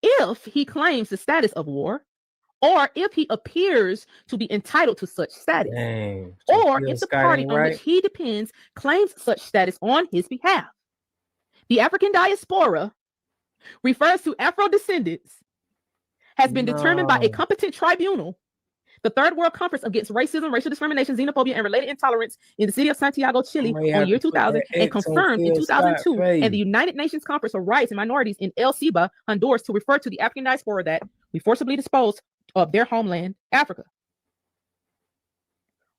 if he claims the status of war, or if he appears to be entitled to such status, or if the party on which he depends claims such status on his behalf. The African diaspora refers to Afro-descendants, has been determined by a competent tribunal, the Third World Conference Against Racism, Racial Discrimination, Xenophobia, and Related Intolerance in the city of Santiago, Chile on year 2000, and confirmed in 2002, and the United Nations Conference for Rights and Minorities in El Ceiba, Honduras, to refer to the African diaspora that we forcibly disposed of their homeland, Africa.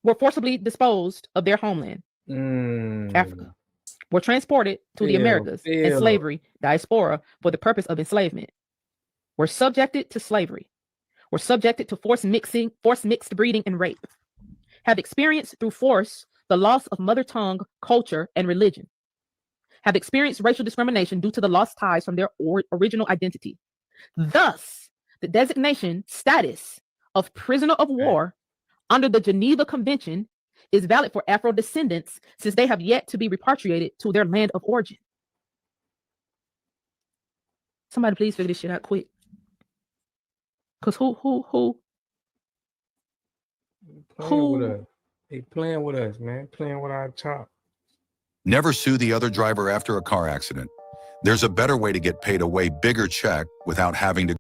Were forcibly disposed of their homeland, Africa. Were transported to the Americas and slavery, diaspora, for the purpose of enslavement. Were subjected to slavery. Were subjected to forced mixed breeding and rape. Have experienced through force the loss of mother tongue, culture, and religion. Have experienced racial discrimination due to the lost ties from their original identity. Thus, the designation status of prisoner of war under the Geneva Convention is valid for Afro-descendants since they have yet to be repatriated to their land of origin. Somebody please figure this shit out quick. Cause who? They playing with us, man. Playing with our top. Never sue the other driver after a car accident. There's a better way to get paid a way bigger check without having to.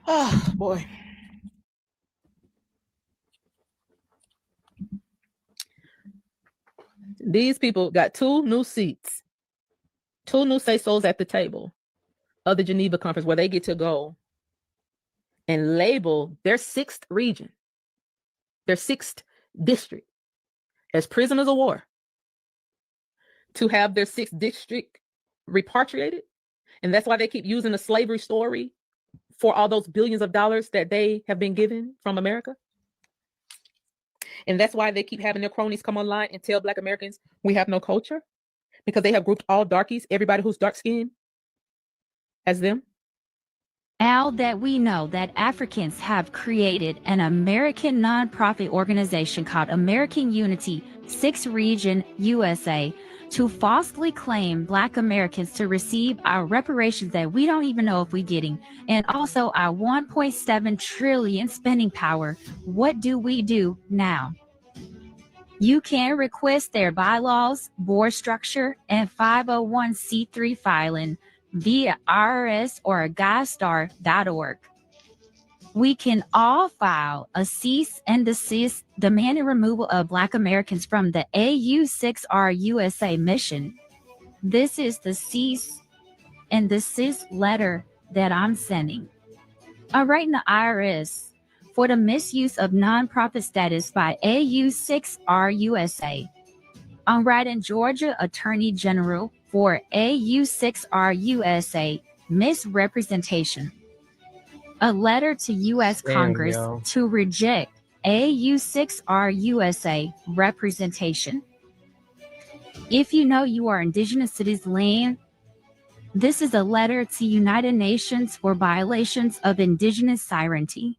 Oh boy. These people got two new seats. Two new say-sos at the table of the Geneva Conference where they get to go and label their sixth region, their sixth district as prisoners of war, to have their sixth district repatriated. And that's why they keep using the slavery story for all those billions of dollars that they have been given from America. And that's why they keep having their cronies come online and tell Black Americans we have no culture. Because they have grouped all darkies, everybody who's dark-skinned, as them. Now that we know that Africans have created an American nonprofit organization called American Unity 6th Region USA to falsely claim Black Americans to receive our reparations that we don't even know if we're getting, and also our 1.7 trillion spending power, what do we do now? You can request their bylaws, board structure, and 501c3 filing via IRS or GuideStar.org. We can all file a cease and desist demanding removal of Black Americans from the AU6R USA mission. This is the cease and desist letter that I'm sending. All right, in the IRS for the misuse of nonprofit status by AU6RUSA. On right in Georgia Attorney General for AU6RUSA misrepresentation. A letter to U.S. Damn, Congress y'all. to reject AU6RUSA representation. If you know you are indigenous to this land, this is a letter to United Nations for violations of indigenous sovereignty.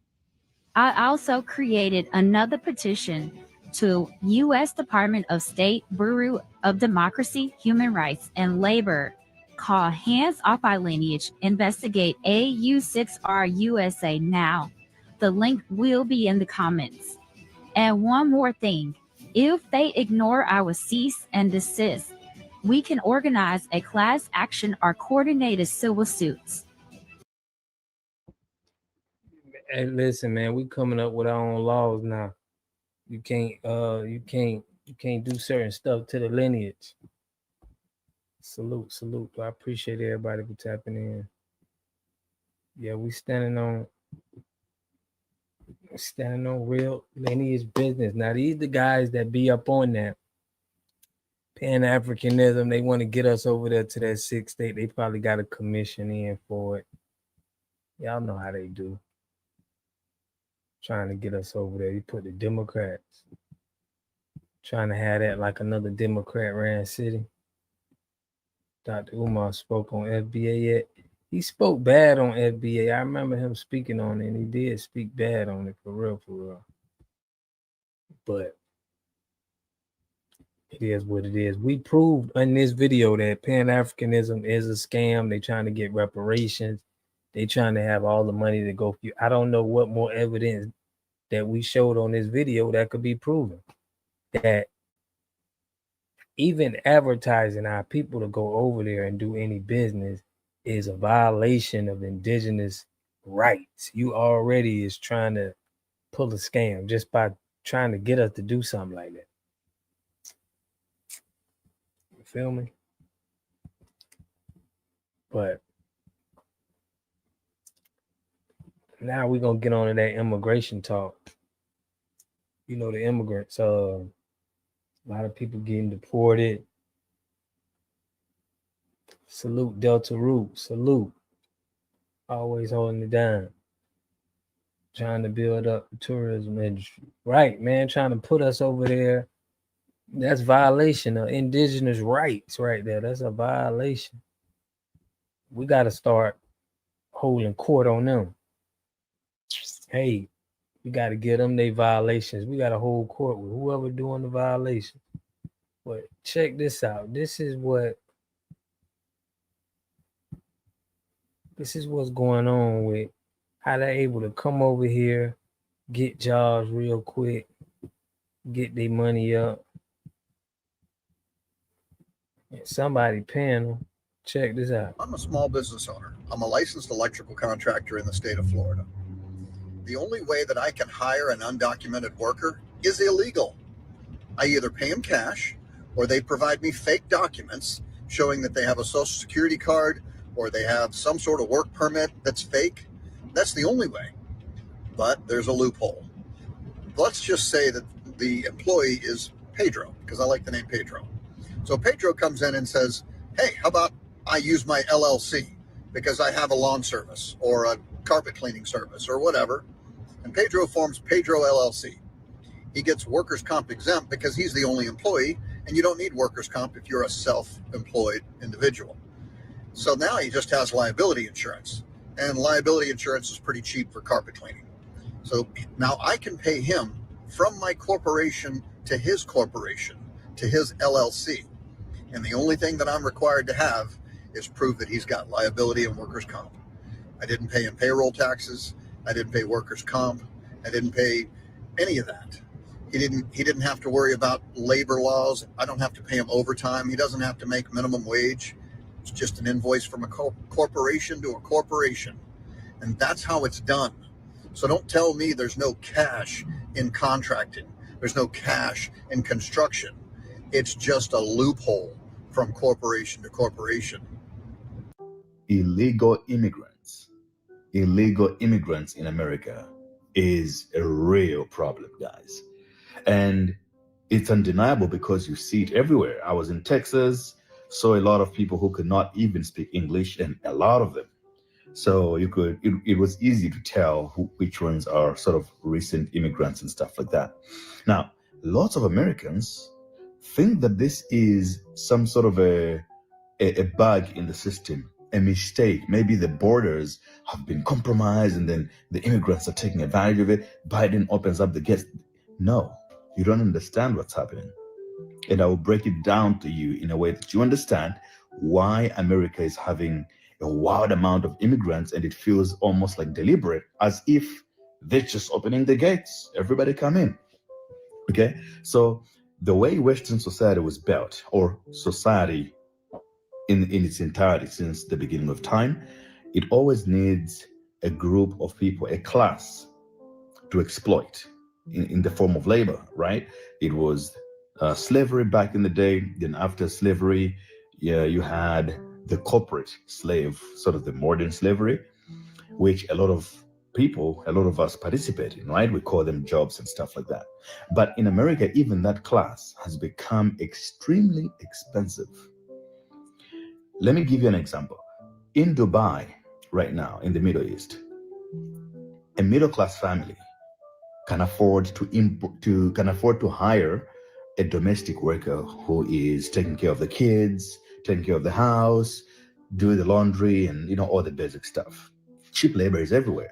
I also created another petition to U.S. Department of State Bureau of Democracy, Human Rights, and Labor called Hands Off Our Lineage, Investigate AU6RUSA now. The link will be in the comments. And one more thing, if they ignore our cease and desist, we can organize a class action or coordinated civil suits. Hey, listen, man, we coming up with our own laws now. You can't do certain stuff to the lineage. Salute. I appreciate everybody for tapping in. Yeah, we standing on real lineage business. Now these the guys that be up on that Pan-Africanism. They want to get us over there to that 6th state. They probably got a commission in for it. Y'all know how they do. Trying to get us over there. You put the Democrats. Trying to have that like another Democrat ran city. Dr. Umar spoke on FBA yet. He spoke bad on FBA. I remember him speaking on it, and he did speak bad on it for real. But it is what it is. We proved in this video that Pan-Africanism is a scam. They trying to get reparations. They trying to have all the money to go for you. I don't know what more evidence that we showed on this video that could be proven. That even advertising our people to go over there and do any business is a violation of indigenous rights. You already is trying to pull a scam just by trying to get us to do something like that. You feel me? But now we're gonna get on to that immigration talk. You know, the immigrants, a lot of people getting deported. Salute Delta Root. Salute. Always holding it down. Trying to build up the tourism industry. Right, man. Trying to put us over there. That's violation of indigenous rights right there. That's a violation. We got to start holding court on them. Hey, we got to give them their violations. We got to hold court with whoever doing the violation. But check this out. This is what's going on with how they're able to come over here, get jobs real quick, get their money up. And somebody paying them. Check this out. I'm a small business owner. I'm a licensed electrical contractor in the state of Florida. The only way that I can hire an undocumented worker is illegal. I either pay them cash or they provide me fake documents showing that they have a social security card or they have some sort of work permit that's fake. That's the only way. But there's a loophole. Let's just say that the employee is Pedro, because I like the name Pedro. So Pedro comes in and says, hey, how about I use my LLC because I have a lawn service or a carpet cleaning service or whatever. And Pedro forms Pedro LLC. He gets workers' comp exempt because he's the only employee, and you don't need workers' comp if you're a self-employed individual. So now he just has liability insurance, and liability insurance is pretty cheap for carpet cleaning. So now I can pay him from my corporation to his corporation, to his LLC. And the only thing that I'm required to have is proof that he's got liability and workers' comp. I didn't pay him payroll taxes. I didn't pay workers' comp. I didn't pay any of that. He didn't have to worry about labor laws. I don't have to pay him overtime. He doesn't have to make minimum wage. It's just an invoice from a corporation to a corporation. And that's how it's done. So don't tell me there's no cash in contracting. There's no cash in construction. It's just a loophole from corporation to corporation. Illegal immigrants. illegal immigrants in America is a real problem, guys. And it's undeniable because you see it everywhere. I was in Texas, saw a lot of people who could not even speak English, and a lot of them. So it was easy to tell which ones are sort of recent immigrants and stuff like that. Now, lots of Americans think that this is some sort of a bug in the system, a mistake. Maybe the borders have been compromised and then the immigrants are taking advantage of it. Biden opens up the gates. No, you don't understand what's happening. And I will break it down to you in a way that you understand why America is having a wild amount of immigrants, and it feels almost like deliberate, as if they're just opening the gates. Everybody come in. Okay? So the way Western society was built, or society in its entirety since the beginning of time, it always needs a group of people, a class, to exploit in the form of labor, right? It was slavery back in the day. Then after slavery, you had the corporate slave, sort of the modern slavery, which a lot of people, a lot of us participate in, right? We call them jobs and stuff like that. But in America, even that class has become extremely expensive. Let me give you an example. In Dubai right now, in the Middle East, a middle-class family can afford to hire a domestic worker who is taking care of the kids, taking care of the house, do the laundry, and all the basic stuff. Cheap labor is everywhere.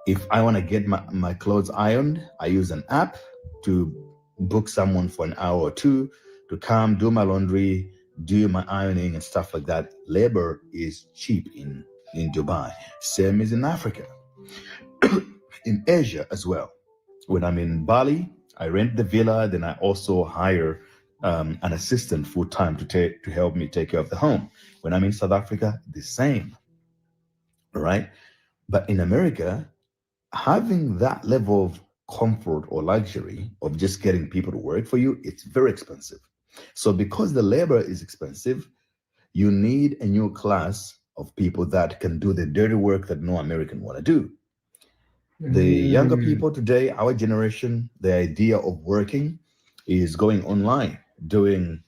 If I want to get my clothes ironed, I use an app to book someone for an hour or two to come do my laundry, do my ironing and stuff like that. Labor is cheap in Dubai. Same as in Africa. In Asia as well. When I'm in Bali, I rent the villa, then I also hire an assistant full-time to help me take care of the home. When I'm in South Africa, the same, right? But in America, having that level of comfort or luxury of just getting people to work for you, it's very expensive. So because the labor is expensive, you need a new class of people that can do the dirty work that no American want to do. The younger people today, our generation, the idea of working is going online, doing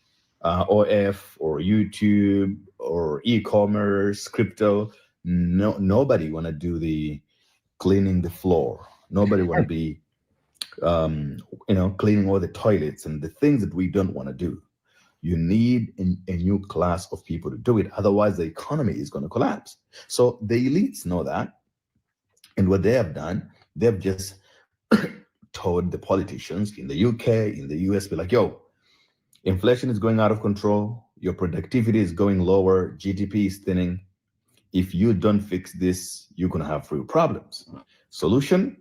OF or YouTube or e-commerce, crypto. Nobody want to do the cleaning the floor. Nobody want to be, cleaning all the toilets and the things that we don't want to do. You need a new class of people to do it. Otherwise, the economy is going to collapse. So the elites know that. And what they have done, they've just told the politicians in the UK, in the US, be like, yo, inflation is going out of control. Your productivity is going lower. GDP is thinning. If you don't fix this, you're going to have real problems. Solution,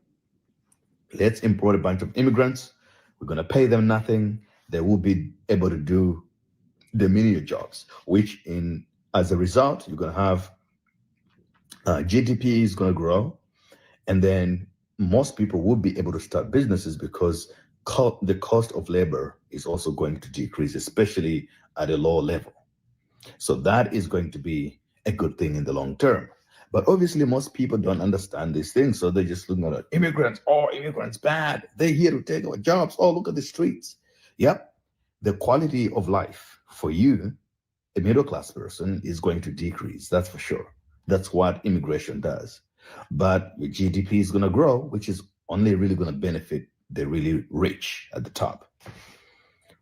let's import a bunch of immigrants. We're going to pay them nothing. They will be able to do the menial jobs, which as a result, you're going to have GDP is going to grow. And then most people will be able to start businesses because the cost of labor is also going to decrease, especially at a lower level. So that is going to be a good thing in the long term. But obviously, most people don't understand these things. So they're just looking at immigrants. Oh, immigrants bad. They're here to take our jobs. Oh, look at the streets. Yep. The quality of life for you, a middle-class person, is going to decrease. That's for sure. That's what immigration does. But your GDP is going to grow, which is only really going to benefit the really rich at the top.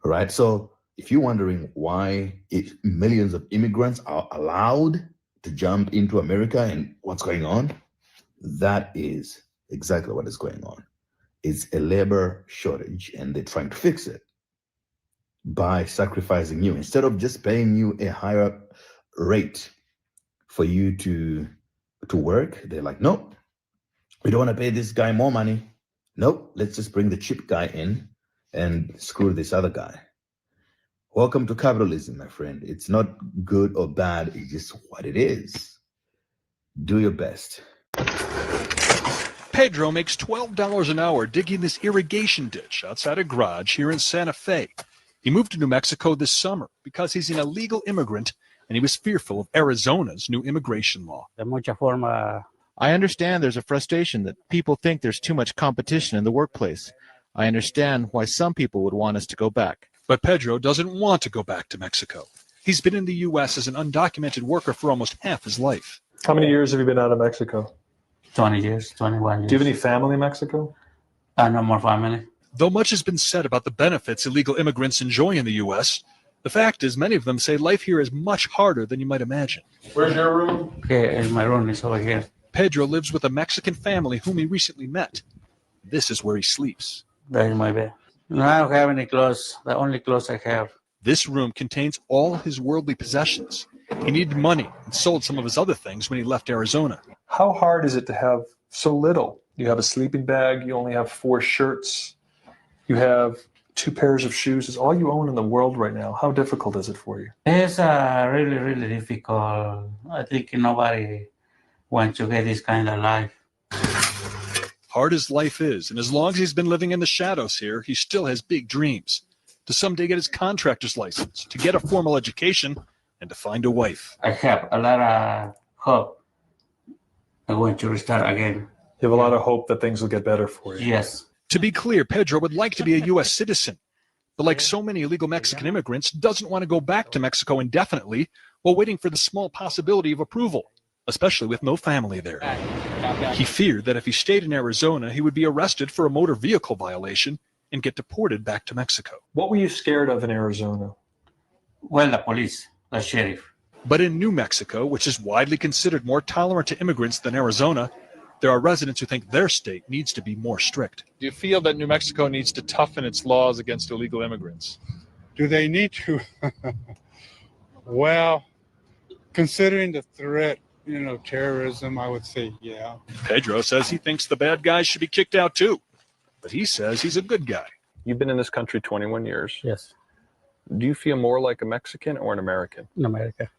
All right. So if you're wondering why millions of immigrants are allowed to jump into America and what's going on, that is exactly what is going on. It's a labor shortage, and they're trying to fix it by sacrificing you. Instead of just paying you a higher rate for you to work, they're like, nope, we don't want to pay this guy more money. Nope, let's just bring the cheap guy in and screw this other guy. Welcome to capitalism, my friend. It's not good or bad, it's just what it is. Do your best. Pedro makes $12 an hour digging this irrigation ditch outside a garage here in Santa Fe. He moved to New Mexico this summer because he's an illegal immigrant and he was fearful of Arizona's new immigration law. De muchas formas I understand there's a frustration that people think there's too much competition in the workplace. I understand why some people would want us to go back. But Pedro doesn't want to go back to Mexico. He's been in the U.S. as an undocumented worker for almost half his life. How many years have you been out of Mexico? 20 years, 21 years. Do you have any family in Mexico? No more family. Though much has been said about the benefits illegal immigrants enjoy in the U.S., the fact is many of them say life here is much harder than you might imagine. Where's your room? Okay, my room is over here. Pedro lives with a Mexican family whom he recently met. This is where he sleeps. That is my bed. No, I don't have any clothes. The only clothes I have. This room contains all his worldly possessions. He needed money and sold some of his other things when he left Arizona. How hard is it to have so little? You have a sleeping bag, you only have 4 shirts, you have 2 pairs of shoes. It's all you own in the world right now. How difficult is it for you? It's really, really difficult. I think nobody wants to get this kind of life. Hard as life is, and as long as he's been living in the shadows here, he still has big dreams. To someday get his contractor's license, to get a formal education, and to find a wife. I have a lot of hope. I want to restart again. You have a lot of hope that things will get better for you. Yes. To be clear, Pedro would like to be a U.S. citizen, but like so many illegal Mexican immigrants, doesn't want to go back to Mexico indefinitely while waiting for the small possibility of approval, especially with no family there. He feared that if he stayed in Arizona, he would be arrested for a motor vehicle violation and get deported back to Mexico. What were you scared of in Arizona? Well, the police, the sheriff. But in New Mexico, which is widely considered more tolerant to immigrants than Arizona, there are residents who think their state needs to be more strict. Do you feel that New Mexico needs to toughen its laws against illegal immigrants? Do they need to? Well, considering the threat, terrorism, I would say, yeah. Pedro says he thinks the bad guys should be kicked out too, but he says he's a good guy. You've been in this country 21 years. Yes. Do you feel more like a Mexican or an American? In America.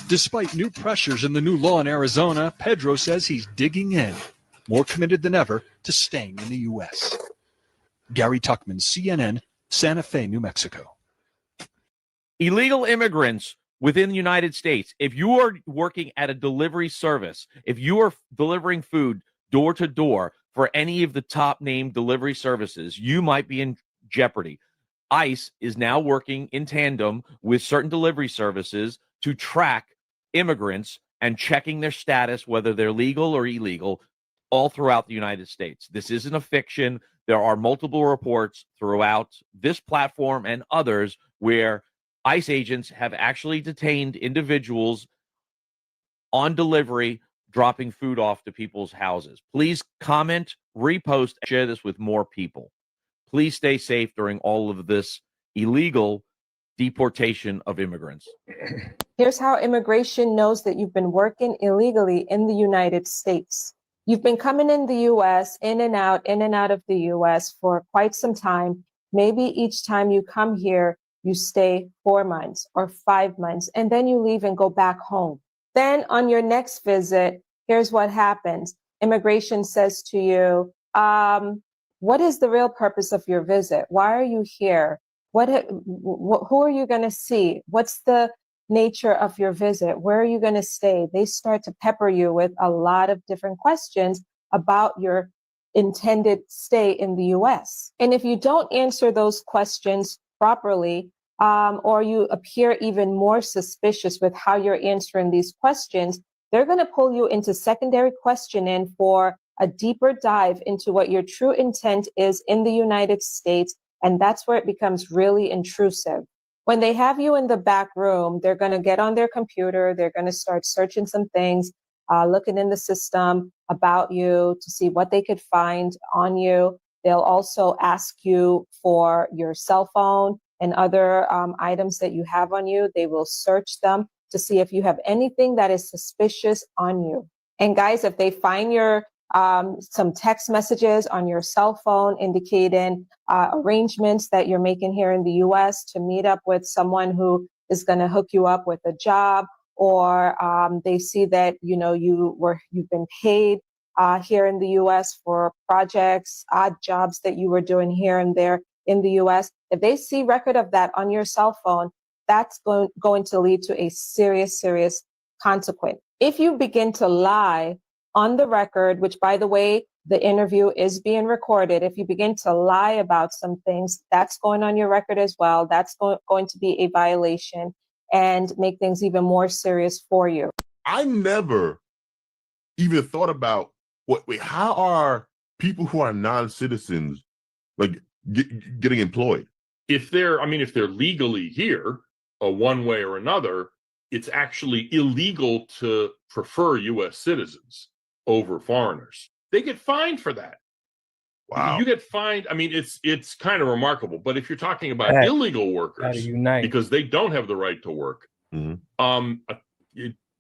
Despite new pressures in the new law in Arizona, Pedro says he's digging in, more committed than ever to staying in the U.S. Gary Tuckman, CNN, Santa Fe, New Mexico. Illegal immigrants within the United States, if you are working at a delivery service, if you are delivering food door to door for any of the top named delivery services, you might be in jeopardy. ICE is now working in tandem with certain delivery services to track immigrants and checking their status, whether they're legal or illegal, all throughout the United States. This isn't a fiction. There are multiple reports throughout this platform and others where ICE agents have actually detained individuals on delivery, dropping food off to people's houses. Please comment, repost, share this with more people. Please stay safe during all of this illegal deportation of immigrants. Here's how immigration knows that you've been working illegally in the United States. You've been coming in the U.S., in and out of the U.S. for quite some time. Maybe each time you come here, you stay 4 months or 5 months, and then you leave and go back home. Then on your next visit, here's what happens. Immigration says to you, what is the real purpose of your visit? Why are you here? Who are you going to see? What's the nature of your visit? Where are you going to stay? They start to pepper you with a lot of different questions about your intended stay in the U.S. And if you don't answer those questions properly, or you appear even more suspicious with how you're answering these questions, they're going to pull you into secondary questioning for a deeper dive into what your true intent is in the United States. And that's where it becomes really intrusive. When they have you in the back room, they're going to get on their computer. They're going to start searching some things, looking in the system about you to see what they could find on you. They'll also ask you for your cell phone and other items that you have on you. They will search them to see if you have anything that is suspicious on you. And guys, if they find your some text messages on your cell phone indicating arrangements that you're making here in the U.S. to meet up with someone who is going to hook you up with a job, or they see that you've been paid here in the U.S. for projects, odd jobs that you were doing here and there in the U.S. If they see record of that on your cell phone, that's going to lead to a serious consequence. If you begin to lie on the record, which by the way, the interview is being recorded. If you begin to lie about some things, that's going on your record as well. That's going to be a violation and make things even more serious for you. I never even thought about how are people who are non-citizens like getting employed? If they're legally here, one way or another, it's actually illegal to prefer U.S. citizens over foreigners. They get fined for that. Wow. You get fined. I mean, it's kind of remarkable. But if you're talking about illegal workers, because they don't have the right to work,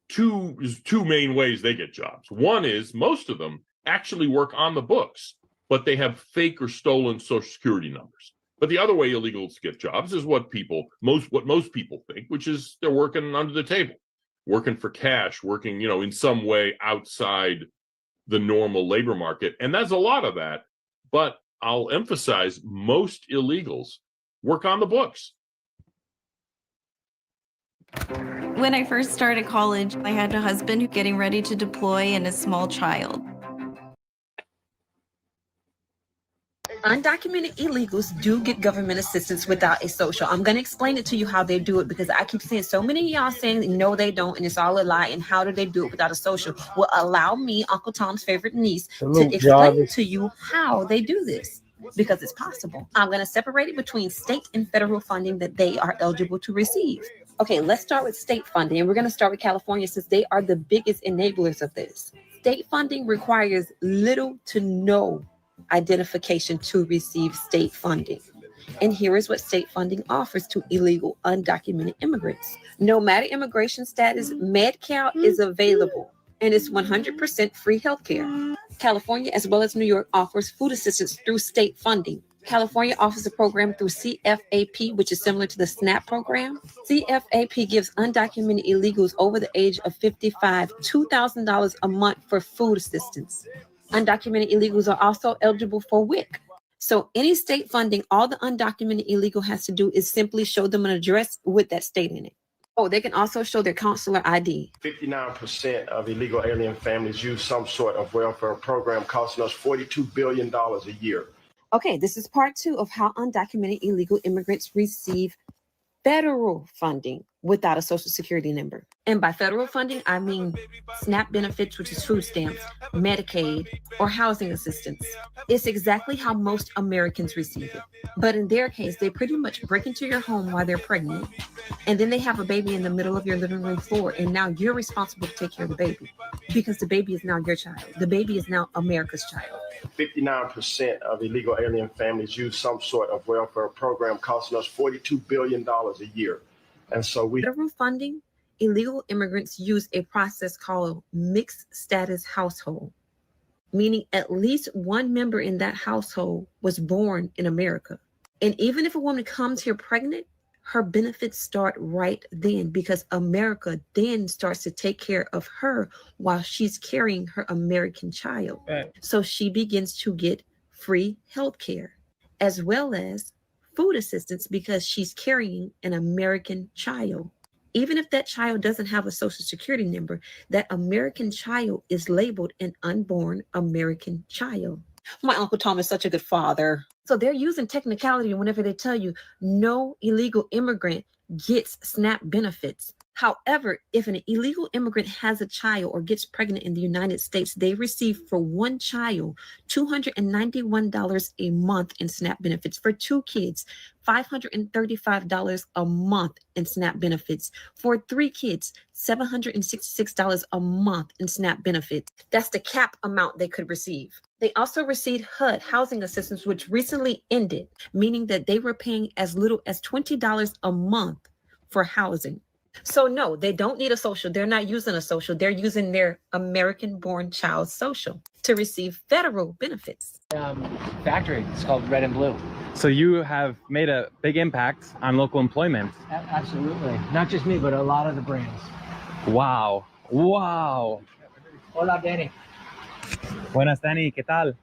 two main ways they get jobs. One is most of them actually work on the books, but they have fake or stolen Social Security numbers. But the other way illegals get jobs is what most people think, which is they're working under the table, working for cash, working, in some way outside the normal labor market. And there's a lot of that. But I'll emphasize most illegals work on the books. When I first started college, I had a husband getting ready to deploy and a small child. Undocumented illegals do get government assistance without a social. I'm going to explain it to you how they do it, because I keep seeing so many of y'all saying no they don't and it's all a lie. And how do they do it without a social? Well, allow me, Uncle Tom's favorite niece, to explain to you how they do this, because it's possible. I'm going to separate it between state and federal funding that they are eligible to receive. Okay, let's start with state funding, and we're going to start with California since they are the biggest enablers of this. State funding requires little to no identification to receive state funding. And here is what state funding offers to illegal undocumented immigrants. No matter immigration status, Med-Cal is available, and it's 100% free healthcare. California, as well as New York, offers food assistance through state funding. California offers a program through CFAP, which is similar to the SNAP program. CFAP gives undocumented illegals over the age of 55 $2,000 a month for food assistance. Undocumented illegals are also eligible for WIC. So any state funding, all the undocumented illegal has to do is simply show them an address with that state in it. Oh, they can also show their consular ID. 59% of illegal alien families use some sort of welfare program costing us $42 billion a year. Okay, this is part 2 of how undocumented illegal immigrants receive federal funding without a social security number. And by federal funding, I mean SNAP benefits, which is food stamps, Medicaid, or housing assistance. It's exactly how most Americans receive it. But in their case, they pretty much break into your home while they're pregnant, and then they have a baby in the middle of your living room floor, and now you're responsible to take care of the baby, because the baby is now your child. The baby is now America's child. 59% of illegal alien families use some sort of welfare program costing us $42 billion a year. And so federal funding, illegal immigrants use a process called mixed status household, meaning at least one member in that household was born in America. And even if a woman comes here pregnant, her benefits start right then, because America then starts to take care of her while she's carrying her American child. Right. So she begins to get free health care as well as food assistance because she's carrying an American child. Even if that child doesn't have a social security number, that American child is labeled an unborn American child. My Uncle Tom is such a good father. So they're using technicality whenever they tell you no illegal immigrant gets SNAP benefits. However, if an illegal immigrant has a child or gets pregnant in the United States, they receive for one child $291 a month in SNAP benefits. For 2 kids, $535 a month in SNAP benefits. For 3 kids, $766 a month in SNAP benefits. That's the cap amount they could receive. They also received HUD, housing assistance, which recently ended, meaning that they were paying as little as $20 a month for housing. So no, they don't need a social. They're not using a social. They're using their American-born child's social to receive federal benefits. Factory. It's called Red and Blue. So you have made a big impact on local employment. Absolutely. Not just me, but a lot of the brands. Wow. Wow. Hola, Danny. Buenas, Danny. ¿Qué tal?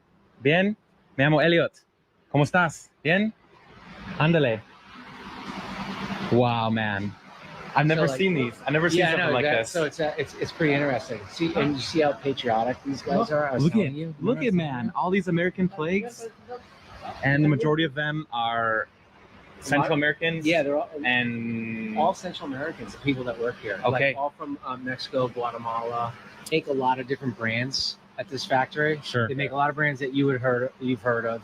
Bien? Me llamo Elliot. ¿Cómo estás? Bien? Ándale. Wow, man. I've never seen these. I've never seen something like this. So it's pretty interesting. See, and you see how patriotic these guys are. I was telling you. Look at man, all these American flags, and the majority of them are Central Americans. Yeah, they're all Central Americans. The people that work here. Okay. Like all from Mexico, Guatemala. Make a lot of different brands at this factory. Sure. They make a lot of brands that you've heard of.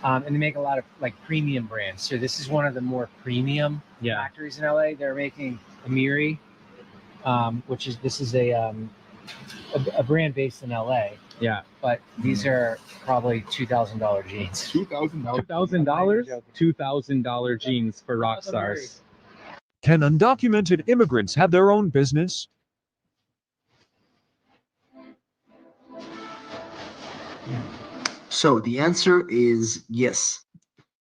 And they make a lot of like premium brands. So this is one of the more premium factories in LA. They're making Amiri, which is a brand based in LA. Yeah. But these are probably $2,000 jeans. $2,000? $2,000 jeans for rock stars. Can undocumented immigrants have their own business? So the answer is yes.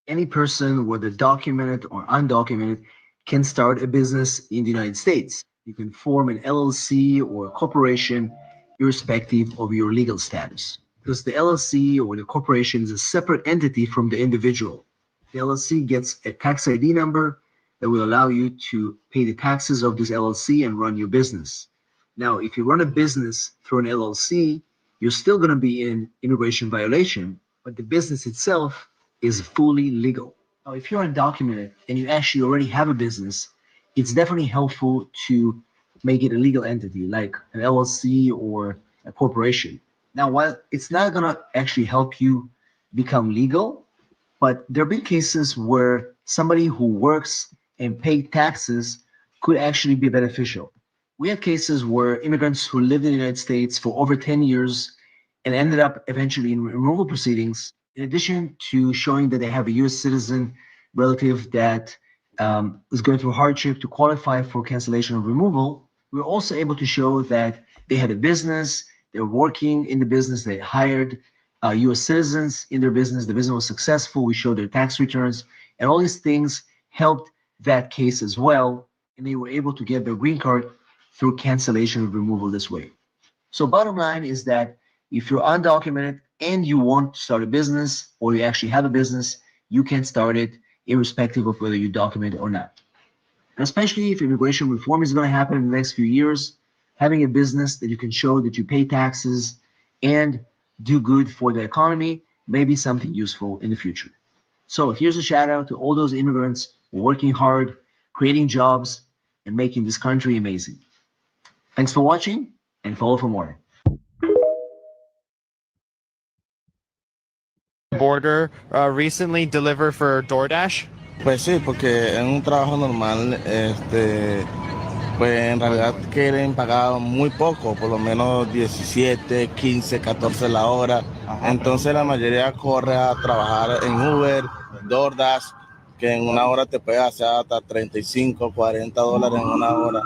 Any person, whether documented or undocumented, can start a business in the United States. You can form an LLC or a corporation irrespective of your legal status. Because the LLC or the corporation is a separate entity from the individual. The LLC gets a tax ID number that will allow you to pay the taxes of this LLC and run your business. Now, if you run a business through an LLC, you're still going to be in immigration violation, but the business itself is fully legal. Now, if you're undocumented and you actually already have a business, it's definitely helpful to make it a legal entity like an LLC or a corporation. Now, while it's not going to actually help you become legal, but there have been cases where somebody who works and pays taxes could actually be beneficial. We have cases where immigrants who lived in the United States for over 10 years and ended up eventually in removal proceedings, in addition to showing that they have a U.S. citizen relative that is going through hardship to qualify for cancellation of removal, we were also able to show that they had a business, they were working in the business, they hired U.S. citizens in their business, the business was successful, we showed their tax returns, and all these things helped that case as well, and they were able to get their green card through cancellation of removal this way. So bottom line is that if you're undocumented and you want to start a business or you actually have a business, you can start it irrespective of whether you're documented or not. And especially if immigration reform is going to happen in the next few years, having a business that you can show that you pay taxes and do good for the economy may be something useful in the future. So here's a shout out to all those immigrants working hard, creating jobs, and making this country amazing. Thanks for watching and follow for more. Border recently deliver for DoorDash? Pues sí, porque en un trabajo normal, pues en realidad quieren pagar muy poco, por lo menos 17, 15, 14 la hora. Entonces la mayoría corre a trabajar en Uber, DoorDash, que en una hora te puede hacer hasta 35, 40 dólares en una hora.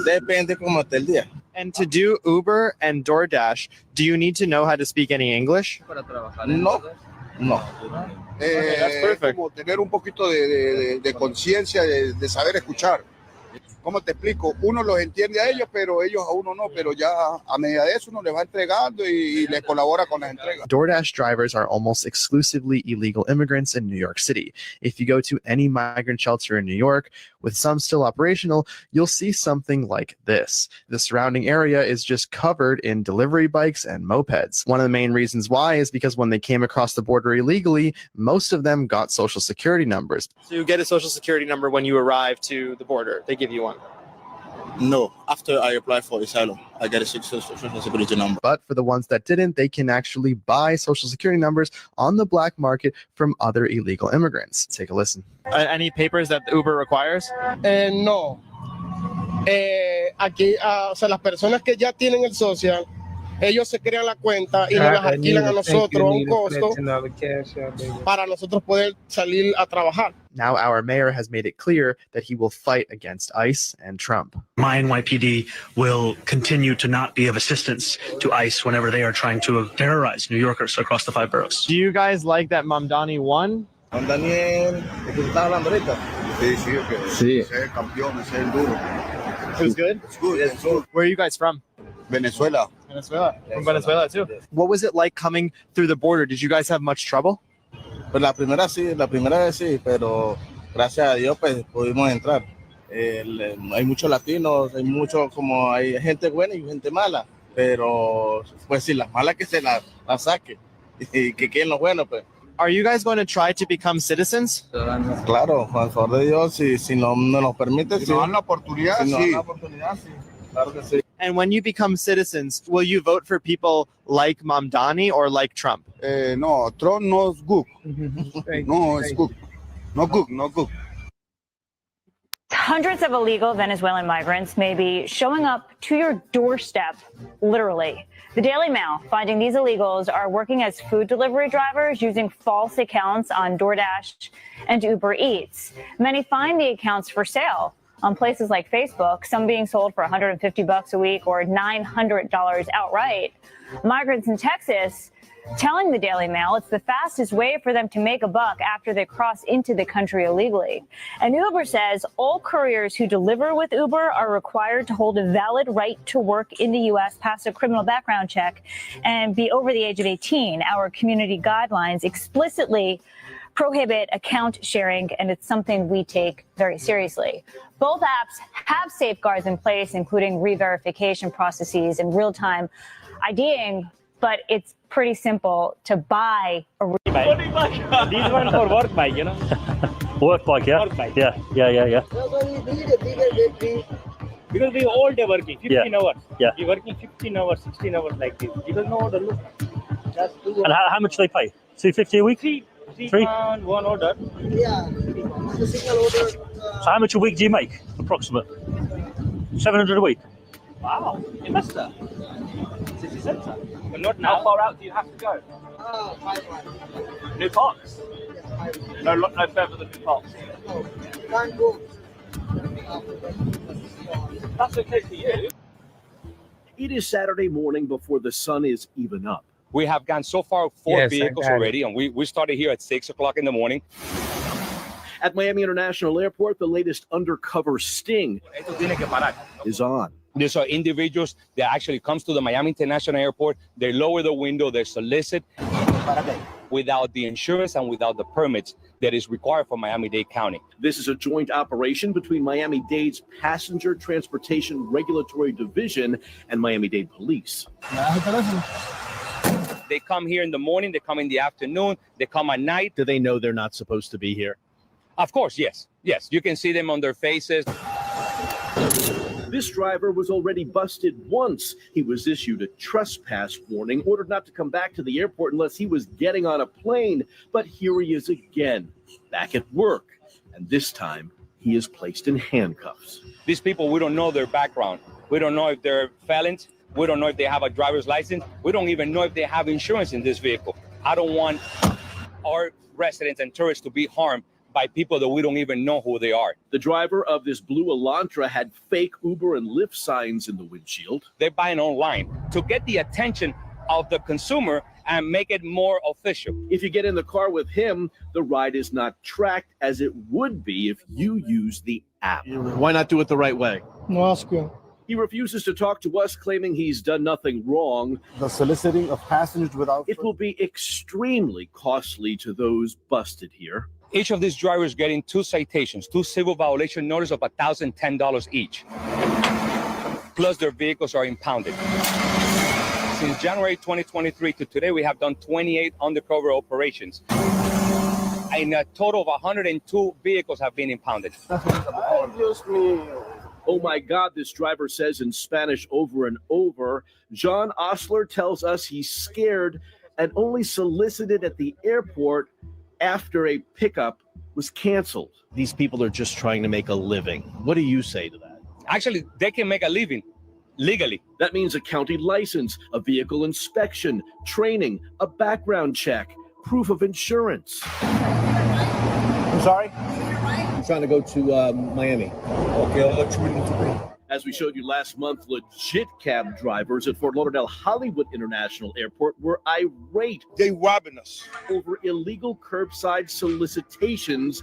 Depende cómo esté el día. And to do Uber and DoorDash, do you need to know how to speak any English? No. Okay, that's perfect. Como tener un poquito de conciencia, de saber escuchar. ¿Cómo te explico? Uno los entiende a ellos, pero ellos a uno no. Pero ya a medida de eso uno les va entregando y les colabora con las entregas. DoorDash drivers are almost exclusively illegal immigrants in New York City. If you go to any migrant shelter in New York, with some still operational, you'll see something like this. The surrounding area is just covered in delivery bikes and mopeds. One of the main reasons why is because when they came across the border illegally, most of them got social security numbers. So you get a social security number when you arrive to the border. They give you one. No, after I apply for asylum, I get a social security number. But for the ones that didn't, they can actually buy social security numbers on the black market from other illegal immigrants. Take a listen. Any papers that Uber requires? No. Aquí, o sea, las personas que ya tienen el social, ellos se crean la cuenta y nos las alquilan a nosotros a un costo para nosotros poder salir a trabajar. Now our mayor has made it clear that he will fight against ICE and Trump. My NYPD will continue to not be of assistance to ICE whenever they are trying to terrorize New Yorkers across the 5 boroughs. Do you guys like that Mamdani won? Daniel, ¿de qué estás hablando ahorita? Sí. Es el campeón, es el duro. It was good? It's good, it's good. Where are you guys from? Venezuela. Venezuela. From Venezuela too. What was it like coming through the border? Did you guys have much trouble? Pues la primera vez sí, pero gracias a Dios pues pudimos entrar. Hay muchos latinos, hay gente buena y gente mala, pero pues si las malas que se la saque y que queden los buenos, pues. Are you guys going to try to become citizens? Claro, a favor de Dios, si no nos permite, Si nos dan la oportunidad, si nos sí. dan la oportunidad, sí. Claro que sí. And when you become citizens, will you vote for people like Mamdani or like Trump? No, Trump no es good. No es good. No good, no good. Hundreds of illegal Venezuelan migrants may be showing up to your doorstep, literally. The Daily Mail finding these illegals are working as food delivery drivers using false accounts on DoorDash and Uber Eats. Many find the accounts for sale on places like Facebook, some being sold for $150 a week or $900 outright. Migrants in Texas telling the Daily Mail it's the fastest way for them to make a buck after they cross into the country illegally. And Uber says all couriers who deliver with Uber are required to hold a valid right to work in the U.S., pass a criminal background check, and be over the age of 18. Our community guidelines explicitly prohibit account sharing, and it's something we take very seriously. Both apps have safeguards in place, including re-verification processes and real-time IDing, but it's pretty simple to buy a bike. These ones for work bike, you know. Work bike, yeah. Work bike. Yeah. Because we all day working 15 hours. Yeah. We working 15 hours, 16 hours like this. Because no order, look. That's two. And how much they pay? $250 a week? Three pound, one order. Yeah. So how much a week do you make, approximate? 700 a week. Wow, investor. 60 cents. But not now. How far out do you have to go? 5 miles. New Parks? Yeah, no further than New Parks. No, can't go. That's okay for you. It is Saturday morning before the sun is even up. We have gone so far 4 vehicles already, and we started here at 6 o'clock in the morning. At Miami International Airport, the latest undercover sting is on. These are individuals that actually comes to the Miami International Airport. They lower the window, they solicit without the insurance and without the permits that is required for Miami-Dade County. This is a joint operation between Miami-Dade's Passenger Transportation Regulatory Division and Miami-Dade Police. They come here in the morning, they come in the afternoon, they come at night. Do they know they're not supposed to be here? Of course, yes. Yes, you can see them on their faces. This driver was already busted once. He was issued a trespass warning, ordered not to come back to the airport unless he was getting on a plane. But here he is again, back at work. And this time, he is placed in handcuffs. These people, we don't know their background. We don't know if they're felons. We don't know if they have a driver's license. We don't even know if they have insurance in this vehicle. I don't want our residents and tourists to be harmed by people that we don't even know who they are. The driver of this blue Elantra had fake Uber and Lyft signs in the windshield. They're buying online to get the attention of the consumer and make it more official. If you get in the car with him, the ride is not tracked as it would be if you use the app. Why not do it the right way? No, ask you. He refuses to talk to us, claiming he's done nothing wrong. The soliciting of passengers without... It will be extremely costly to those busted here. Each of these drivers getting 2 citations, 2 civil violation notice of $1,010 each. Plus their vehicles are impounded. Since January 2023 to today, we have done 28 undercover operations. And a total of 102 vehicles have been impounded. Oh my God, this driver says in Spanish over and over. John Osler tells us he's scared and only solicited at the airport after a pickup was canceled. These people are just trying to make a living. What do you say to that? Actually, they can make a living legally. That means a county license, a vehicle inspection, training, a background check, proof of insurance. I'm sorry? I'm trying to go to Miami. Okay, how much would you pay? As we showed you last month, legit cab drivers at Fort Lauderdale Hollywood International Airport were irate. They robbing us over illegal curbside solicitations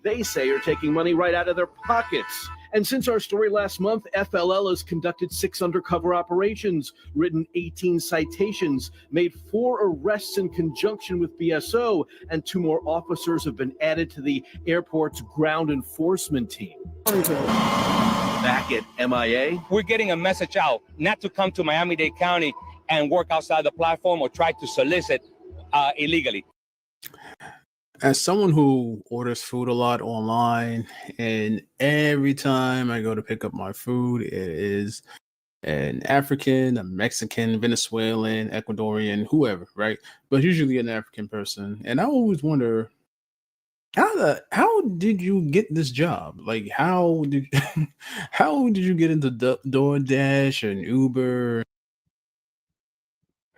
they say are taking money right out of their pockets. And since our story last month, FLL has conducted 6 undercover operations, written 18 citations, made 4 arrests in conjunction with BSO, and 2 more officers have been added to the airport's ground enforcement team. Back at MIA, We're getting a message out not to come to Miami-Dade County and work outside the platform or try to solicit illegally. As someone who orders food a lot online, and every time I go to pick up my food, it is an African, a Mexican, Venezuelan, Ecuadorian, whoever, right? But usually an African person. And I always wonder, how did you get this job? Like, how did how did you get into DoorDash and Uber?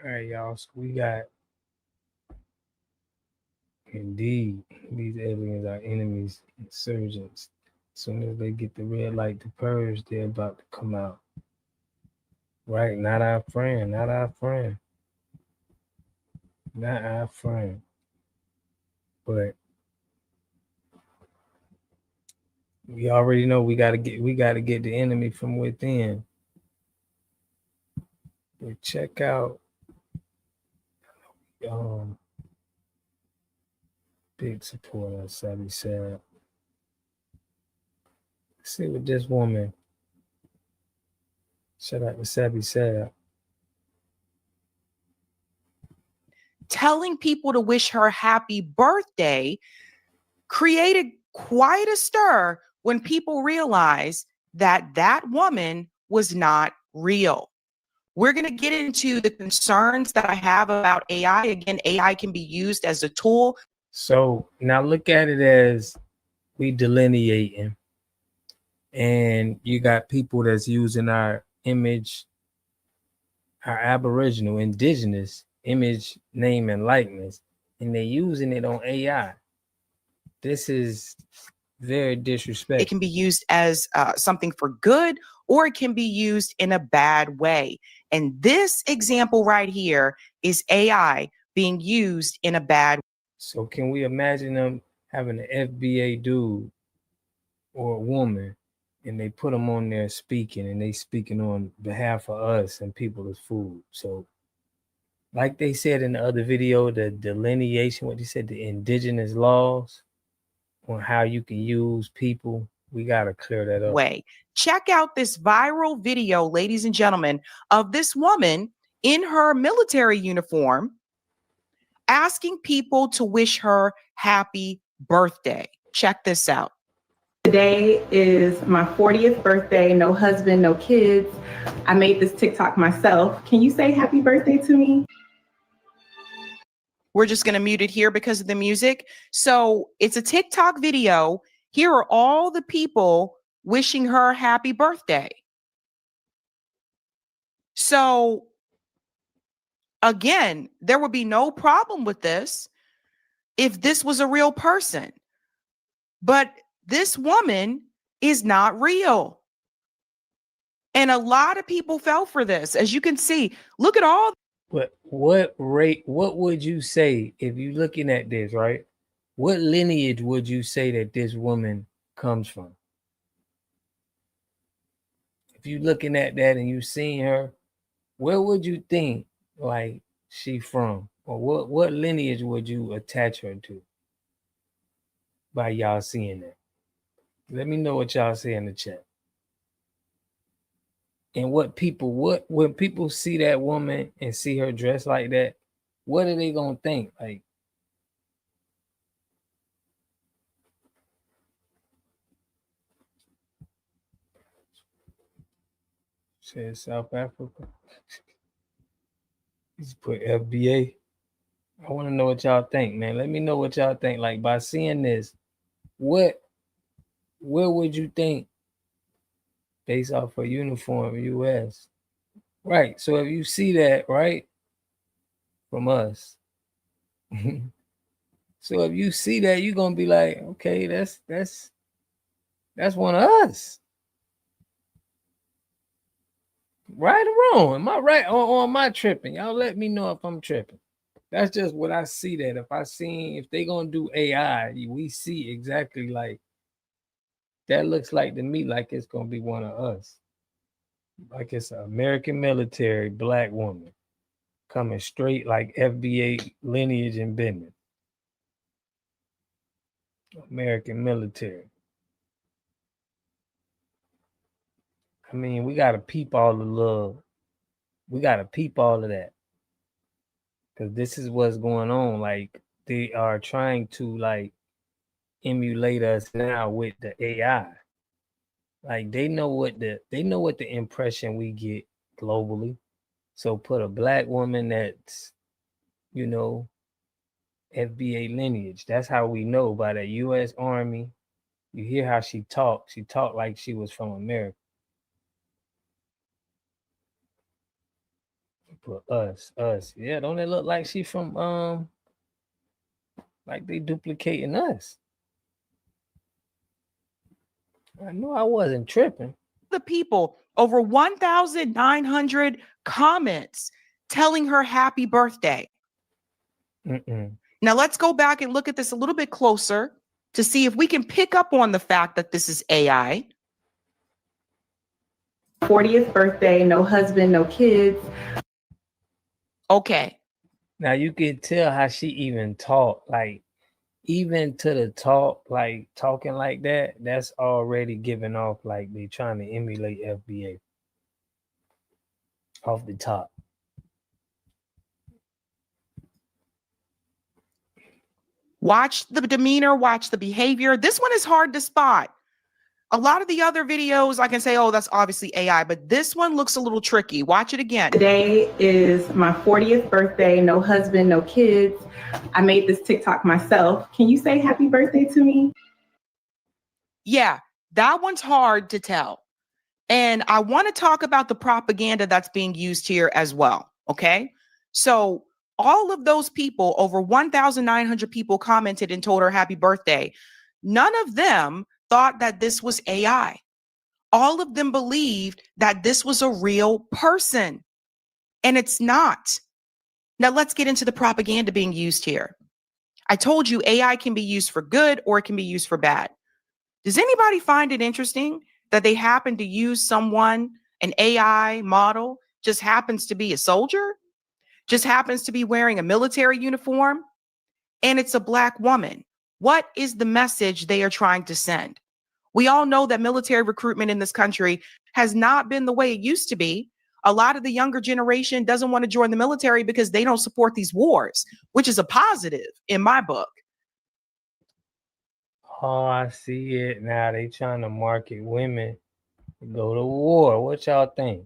All right, y'all. So we got, indeed, these aliens are enemies, insurgents. As soon as they get the red light to purge, they're about to come out. Right? Not our friend. Not our friend. Not our friend. But we already know we gotta get the enemy from within. But check out big supporter of Savvy Sad. Let's see what this woman. Shout out to Savvy Sad. Telling people to wish her happy birthday created quite a stir when people realized that that woman was not real. We're going to get into the concerns that I have about AI. Again, AI can be used as a tool. So now look at it as we delineating, and you got people that's using our image, our Aboriginal, indigenous image, name, and likeness, and they're using it on AI. This is very disrespectful. It can be used as something for good, or it can be used in a bad way. And this example right here is AI being used in a bad way. So can we imagine them having an FBA dude or a woman, and they put them on there speaking, and they speaking on behalf of us and people as food. So like they said in the other video, the delineation, what they said, the indigenous laws on how you can use people, we got to clear that up. Way. Check out this viral video, ladies and gentlemen, of this woman in her military uniform asking people to wish her happy birthday. Check this out. Today is my 40th birthday, no husband, no kids. I made this TikTok myself. Can you say happy birthday to me? We're just going to mute it here because of the music. So it's a TikTok video. Here are all the people wishing her happy birthday. So again, there would be no problem with this if this was a real person. But this woman is not real. And a lot of people fell for this. As you can see, look at all. But what would you say if you're looking at this, right? What lineage would you say that this woman comes from? If you're looking at that and you seen her, where would you think like she from? Or what lineage would you attach her to by y'all seeing that? Let me know what y'all say in the chat. And when people see that woman and see her dressed like that, what are they gonna think? Like, says South Africa. He's put FBA. I want to know what y'all think, man. Let me know what y'all think. Like, by seeing this, where would you think based off a uniform US? Right. So if you see that, right, from us. So if you see that, you're gonna be like, okay, that's one of us. Right or wrong? Am I right or am I tripping? Y'all let me know if I'm tripping. That's just what I see. That if they gonna do AI, we see exactly like That looks like to me like it's gonna be one of us. Like it's an American military black woman coming straight like FBA lineage and business. American military. I mean, we gotta peep all the love. We gotta peep all of that. Cause this is what's going on. Like they are trying to like emulate us now with the AI. Like they know what the impression we get globally. So put a black woman that's, you know, FBA lineage. That's how we know by the US Army. You hear how she talked. She talked like she was from America. Put us. Yeah, don't it look like she from like they duplicating us? I knew I wasn't tripping. The people, over 1,900 comments telling her happy birthday. Now let's go back and look at this a little bit closer to see if we can pick up on the fact that this is AI. 40th birthday, no husband, no kids. Okay. Now you can tell how she even talked, like even to the talk, like talking like that, that's already giving off like they trying to emulate FBA off the top. Watch the demeanor, watch the behavior. This one is hard to spot. A lot of the other videos, I can say, oh, that's obviously AI, but this one looks a little tricky. Watch it again. Today is my 40th birthday, no husband, no kids. I made this TikTok myself. Can you say happy birthday to me? Yeah, that one's hard to tell. And I want to talk about the propaganda that's being used here as well. Okay. So all of those people, over 1,900 people commented and told her happy birthday. None of them thought that this was AI. All of them believed that this was a real person, and it's not. Now let's get into the propaganda being used here. I told you AI can be used for good or it can be used for bad. Does anybody find it interesting that they happen to use someone, an AI model, just happens to be a soldier, just happens to be wearing a military uniform, and it's a black woman? What is the message they are trying to send? We all know that military recruitment in this country has not been the way it used to be. A lot of the younger generation doesn't want to join the military because they don't support these wars, which is a positive in my book. Oh, I see it now. They trying to market women to go to war. What y'all think?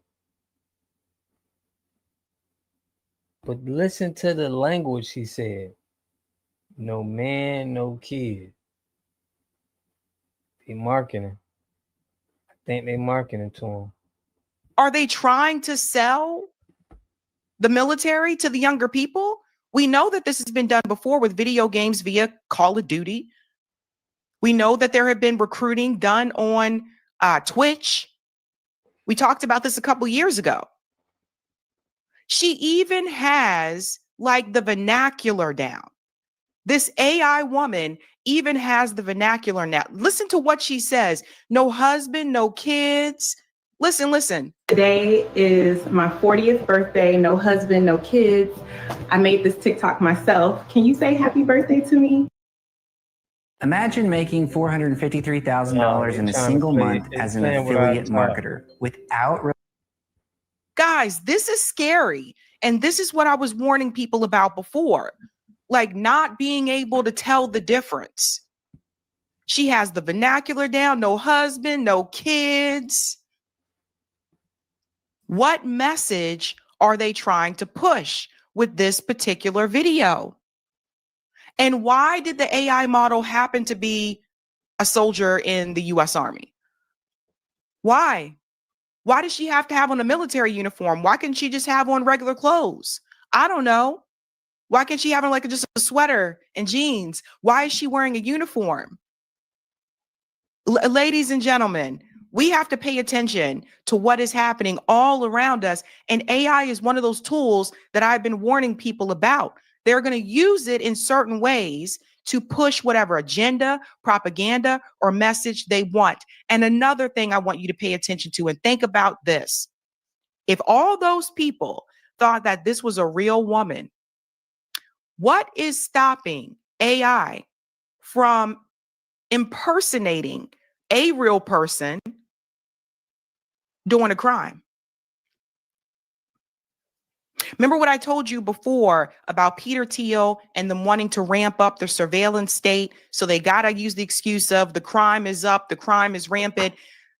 But listen to the language she said. No man, no kid. They marketing. I think they marketing to them. Are they trying to sell the military to the younger people? We know that this has been done before with video games via Call of Duty. We know that there have been recruiting done on Twitch. We talked about this a couple years ago. She even has like the vernacular down. This AI woman even has the vernacular now. Listen to what she says. No husband, no kids. Listen. Today is my 40th birthday, no husband, no kids. I made this TikTok myself. Can you say happy birthday to me? Imagine making $453,000 in a single month as an affiliate marketer without. Guys, this is scary. And this is what I was warning people about before, like not being able to tell the difference. She has the vernacular down, no husband, no kids. What message are they trying to push with this particular video? And why did the AI model happen to be a soldier in the US Army? Why? Why does she have to have on a military uniform? Why can't she just have on regular clothes? I don't know. Why can't she have on like just a sweater and jeans? Why is she wearing a uniform? Ladies and gentlemen, we have to pay attention to what is happening all around us. And AI is one of those tools that I've been warning people about. They're going to use it in certain ways to push whatever agenda, propaganda, or message they want. And another thing I want you to pay attention to and think about this. If all those people thought that this was a real woman, what is stopping AI from impersonating a real person doing a crime? Remember what I told you before about Peter Thiel and them wanting to ramp up their surveillance state? So they got to use the excuse of the crime is up, the crime is rampant,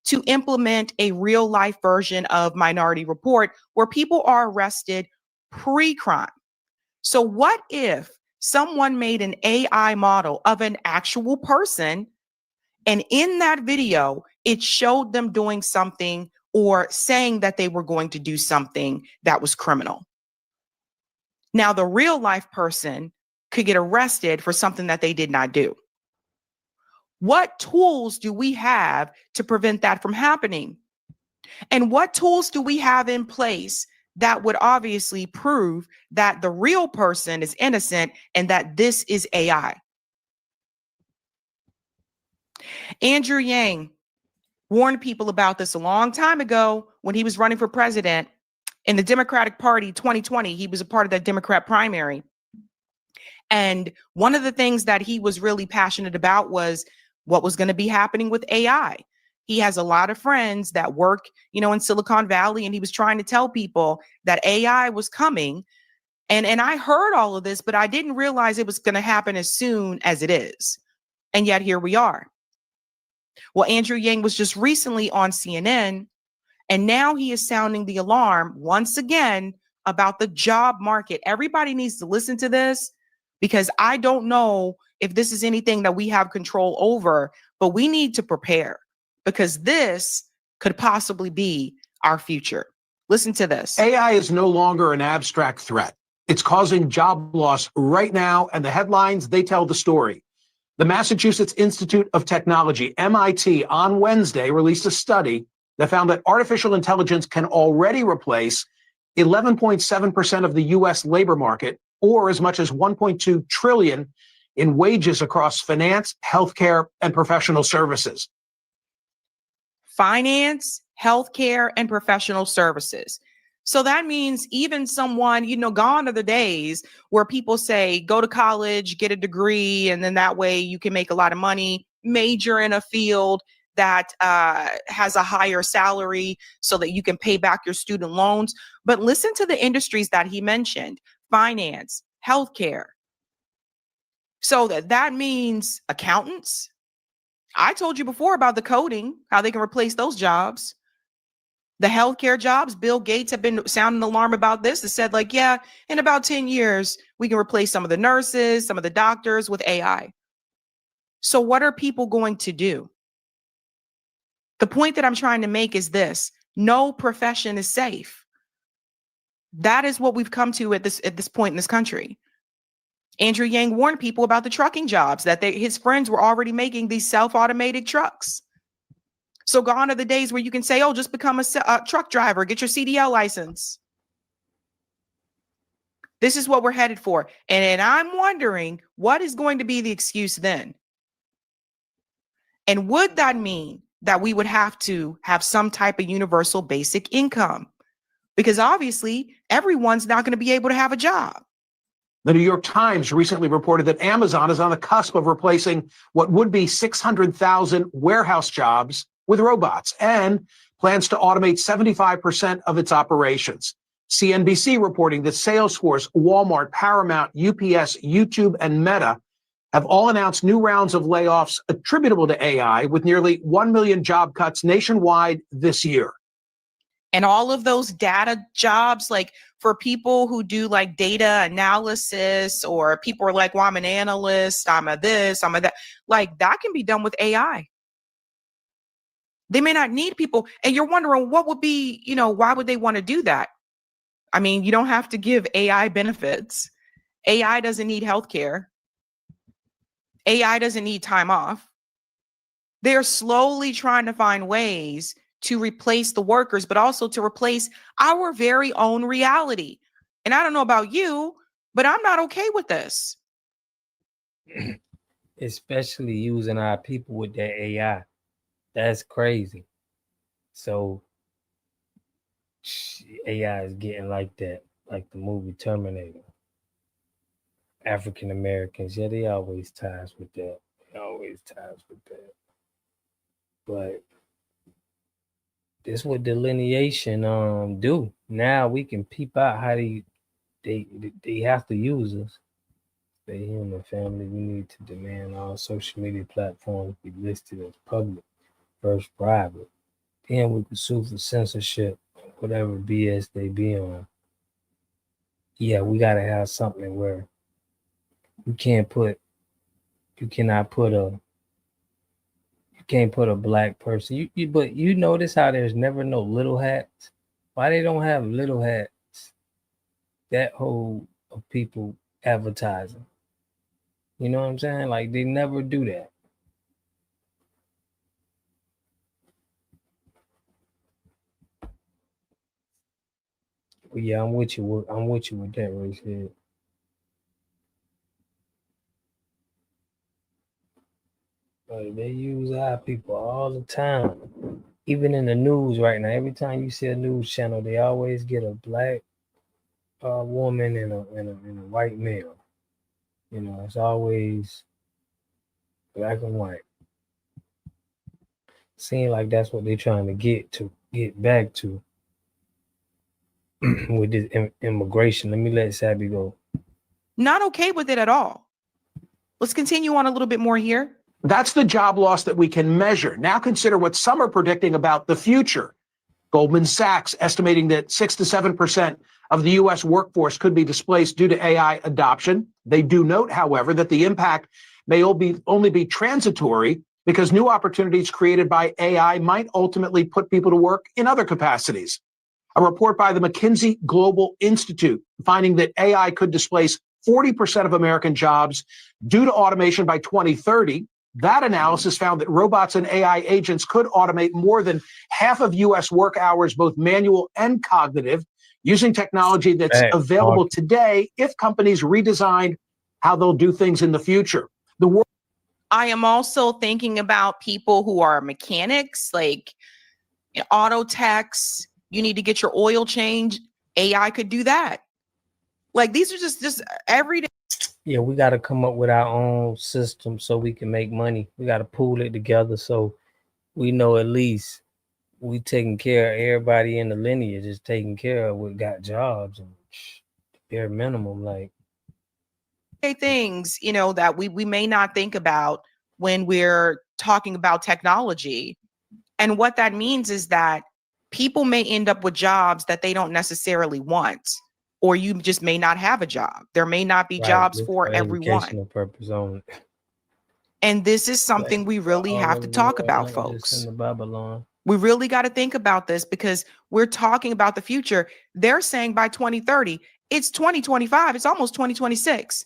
to implement a real life version of Minority Report where people are arrested pre-crime. So what if someone made an AI model of an actual person, and in that video, it showed them doing something or saying that they were going to do something that was criminal? Now, the real life person could get arrested for something that they did not do. What tools do we have to prevent that from happening? And what tools do we have in place that would obviously prove that the real person is innocent and that this is AI? Andrew Yang warned people about this a long time ago when he was running for president in the Democratic Party 2020. He was a part of that Democrat primary. And one of the things that he was really passionate about was what was going to be happening with AI. He has a lot of friends that work, in Silicon Valley, and he was trying to tell people that AI was coming. And I heard all of this, but I didn't realize it was going to happen as soon as it is. And yet here we are. Well, Andrew Yang was just recently on CNN, and now he is sounding the alarm once again about the job market. Everybody needs to listen to this, because I don't know if this is anything that we have control over, but we need to prepare, because this could possibly be our future. Listen to this. AI is no longer an abstract threat. It's causing job loss right now, and the headlines, they tell the story. The Massachusetts Institute of Technology, MIT, on Wednesday released a study that found that artificial intelligence can already replace 11.7% of the U.S. labor market, or as much as 1.2 trillion in wages across finance, healthcare, and professional services. Finance, healthcare, and professional services. So that means even someone, gone are the days where people say, go to college, get a degree, and then that way you can make a lot of money, major in a field that has a higher salary so that you can pay back your student loans. But listen to the industries that he mentioned: finance, healthcare. So that means accountants. I told you before about the coding, how they can replace those jobs. The healthcare jobs, Bill Gates have been sounding an alarm about this. It said, in about 10 years, we can replace some of the nurses, some of the doctors with AI. So what are people going to do? The point that I'm trying to make is this: no profession is safe. That is what we've come to at this point in this country. Andrew Yang warned people about the trucking jobs, that his friends were already making these self-automated trucks. So gone are the days where you can say, just become a truck driver, get your CDL license. This is what we're headed for. And I'm wondering, what is going to be the excuse then? And would that mean that we would have to have some type of universal basic income? Because obviously, everyone's not going to be able to have a job. The New York Times recently reported that Amazon is on the cusp of replacing what would be 600,000 warehouse jobs with robots, and plans to automate 75% of its operations. CNBC reporting that Salesforce, Walmart, Paramount, UPS, YouTube, and Meta have all announced new rounds of layoffs attributable to AI, with nearly 1 million job cuts nationwide this year. And all of those data jobs, for people who do data analysis, or people are like, well, I'm an analyst, I'm a this, I'm a that, that can be done with AI. They may not need people. And you're wondering what would be, why would they want to do that? I mean, you don't have to give AI benefits. AI doesn't need healthcare. AI doesn't need time off. They're slowly trying to find ways to replace the workers, but also to replace our very own reality. And I don't know about you, but I'm not okay with this. especially using our people with that AI. That's crazy. So AI is getting like that, like the movie Terminator. African Americans, yeah, they always ties with that. They always ties with that. But this what delineation do. Now we can peep out how they have to use us. Stay human, family. We need to demand all social media platforms be listed as public, first private. Then we can sue for censorship, whatever BS they be on. Yeah, we gotta have something where you can't put a black person. But you notice how there's never no little hats? Why they don't have little hats? That whole of people advertising. You know what I'm saying? Like they never do that. But yeah, I'm with you with that right here. But they use our people all the time. Even in the news right now, every time you see a news channel, they always get a black woman and a white male. You know, it's always black and white. Seems like that's what they're trying to get back to with this immigration. Let me let Sabby go. Not okay with it at all. Let's continue on a little bit more here. That's the job loss that we can measure. Now consider what some are predicting about the future. Goldman Sachs estimating that 6 to 7% of the U.S. workforce could be displaced due to AI adoption. They do note, however, that the impact may only be transitory because new opportunities created by AI might ultimately put people to work in other capacities. A report by the McKinsey Global Institute finding that AI could displace 40% of American jobs due to automation by 2030. That analysis found that robots and AI agents could automate more than half of U.S. work hours, both manual and cognitive, using technology that's available today if companies redesigned how they'll do things in the future. I am also thinking about people who are mechanics, like auto techs. You need to get your oil changed. AI could do that. Like these are just everyday. Yeah, we got to come up with our own system so we can make money. We got to pool it together so we know at least we taking care of everybody in the lineage is taken care of. We got jobs and bare minimum, like things, that we may not think about when we're talking about technology. And what that means is that people may end up with jobs that they don't necessarily want, or you just may not have a job. There may not be jobs for everyone. Educational purpose only. And this is something we really have to talk about, folks. We really got to think about this because we're talking about the future. They're saying by 2030, it's 2025, it's almost 2026.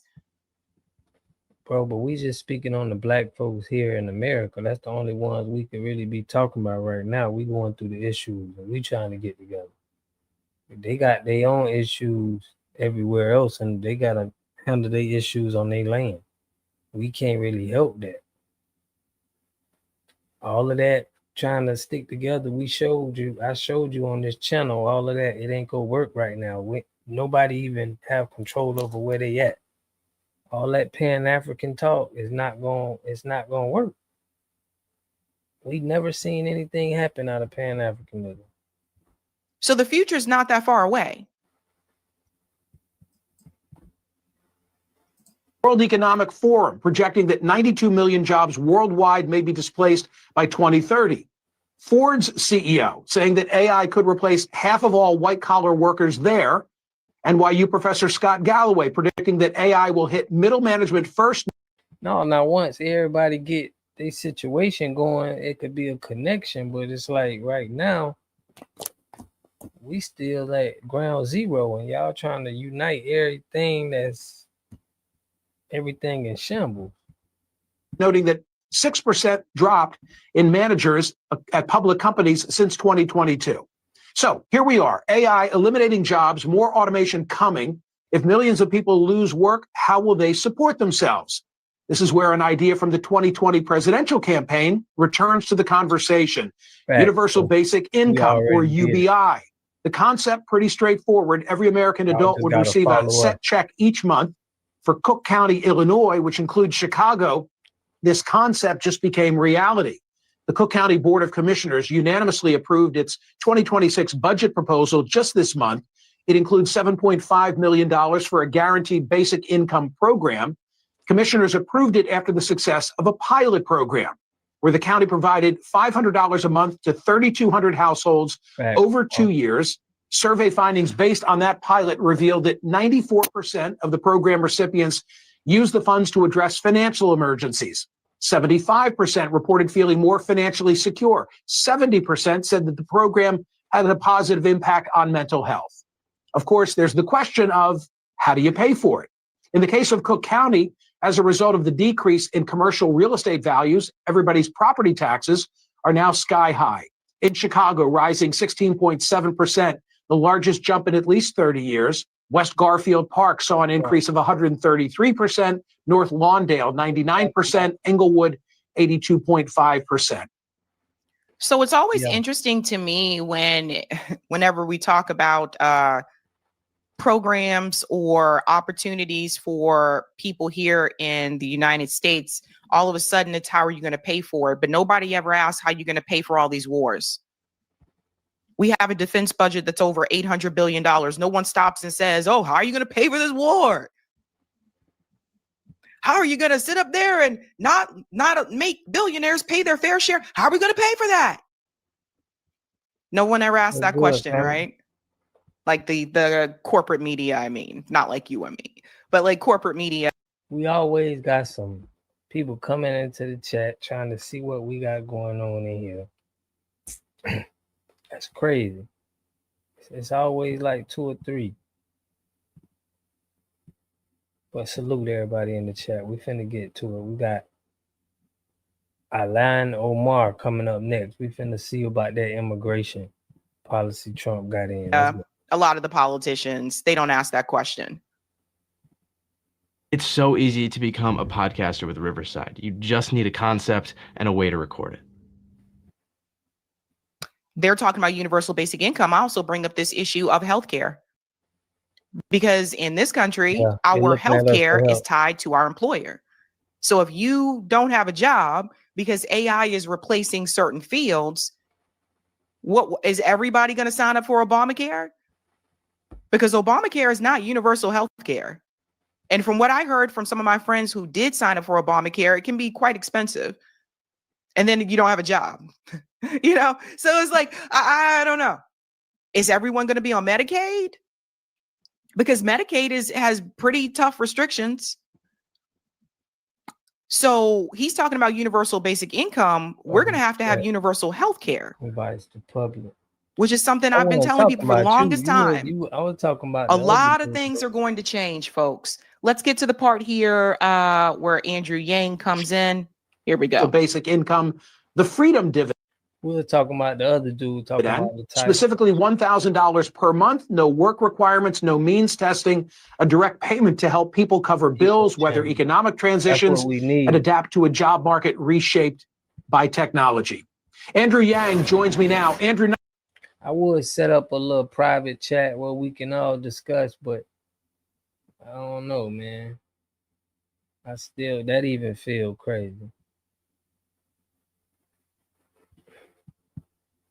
Bro, but we just speaking on the black folks here in America. That's the only ones we can really be talking about right now. We going through the issues and we trying to get together. They got their own issues everywhere else and they got to handle their issues on their land. We can't really help that. All of that trying to stick together, I showed you on this channel, all of that, it ain't gonna work right now. Nobody even have control over where they at. All that Pan-African talk it's not gonna work. We never seen anything happen out of Pan-Africanism. So the future is not that far away. World Economic Forum projecting that 92 million jobs worldwide may be displaced by 2030. Ford's CEO saying that AI could replace half of all white-collar workers there. NYU professor Scott Galloway predicting that AI will hit middle management first. No, now once everybody get their situation going, it could be a connection, but it's like right now, we still at ground zero and y'all trying to unite everything in shambles. Noting that 6% dropped in managers at public companies since 2022. So here we are, AI eliminating jobs, more automation coming. If millions of people lose work, how will they support themselves? This is where an idea from the 2020 presidential campaign returns to the conversation. Right. Universal Basic Income, or already did it. UBI. The concept, pretty straightforward. Every American adult just would gotta receive a follow set up. check each month. For Cook County, Illinois, which includes Chicago, this concept just became reality. The Cook County Board of Commissioners unanimously approved its 2026 budget proposal just this month. It includes $7.5 million for a guaranteed basic income program. Commissioners approved it after the success of a pilot program where the county provided $500 a month to 3,200 households over 2 years. Survey findings based on that pilot revealed that 94% of the program recipients used the funds to address financial emergencies. 75% reported feeling more financially secure. 70% said that the program had a positive impact on mental health. Of course, there's the question of how do you pay for it? In the case of Cook County, as a result of the decrease in commercial real estate values, everybody's property taxes are now sky high. In Chicago, rising 16.7%, the largest jump in at least 30 years. West Garfield Park saw an increase of 133%, North Lawndale 99%, Englewood 82.5%. So it's always interesting to me whenever we talk about programs or opportunities for people here in the United States. All of a sudden, it's how are you going to pay for it? But nobody ever asks how you're going to pay for all these wars. We have a defense budget that's over $800 billion. No one stops and says, oh, how are you going to pay for this war? How are you going to sit up there and not make billionaires pay their fair share? How are we going to pay for that? No one ever asks that question, right? Like the corporate media, I mean, not like you and me, but like corporate media. We always got some people coming into the chat trying to see what we got going on in here. That's crazy. It's always like 2 or 3. But salute everybody in the chat. We finna get to it. We got Alain Omar coming up next. We finna see about that immigration policy Trump got in. A lot of the politicians, they don't ask that question. It's so easy to become a podcaster with Riverside. You just need a concept and a way to record it. They're talking about universal basic income. I also bring up this issue of healthcare. Because in this country, our healthcare is tied to our employer. So if you don't have a job because AI is replacing certain fields, what is everybody going to sign up for Obamacare? Because Obamacare is not universal health care. And from what I heard from some of my friends who did sign up for Obamacare, it can be quite expensive. And then you don't have a job, you know? So it's like, I don't know. Is everyone going to be on Medicaid? Because Medicaid has pretty tough restrictions. So he's talking about universal basic income. We're going to have universal health care. Everybody's the public. Which is something I've been telling people for the longest time. I was talking about a lot of things are going to change, folks. Let's get to the part here where Andrew Yang comes in. Here we go. So basic income, the freedom dividend. We were talking about the other dude talking about the type. Specifically $1,000 per month, no work requirements, no means testing, a direct payment to help people cover bills, weather economic transitions, and adapt to a job market reshaped by technology. Andrew Yang joins me now. Andrew, I would set up a little private chat where we can all discuss, but I don't know, man. That even feel crazy.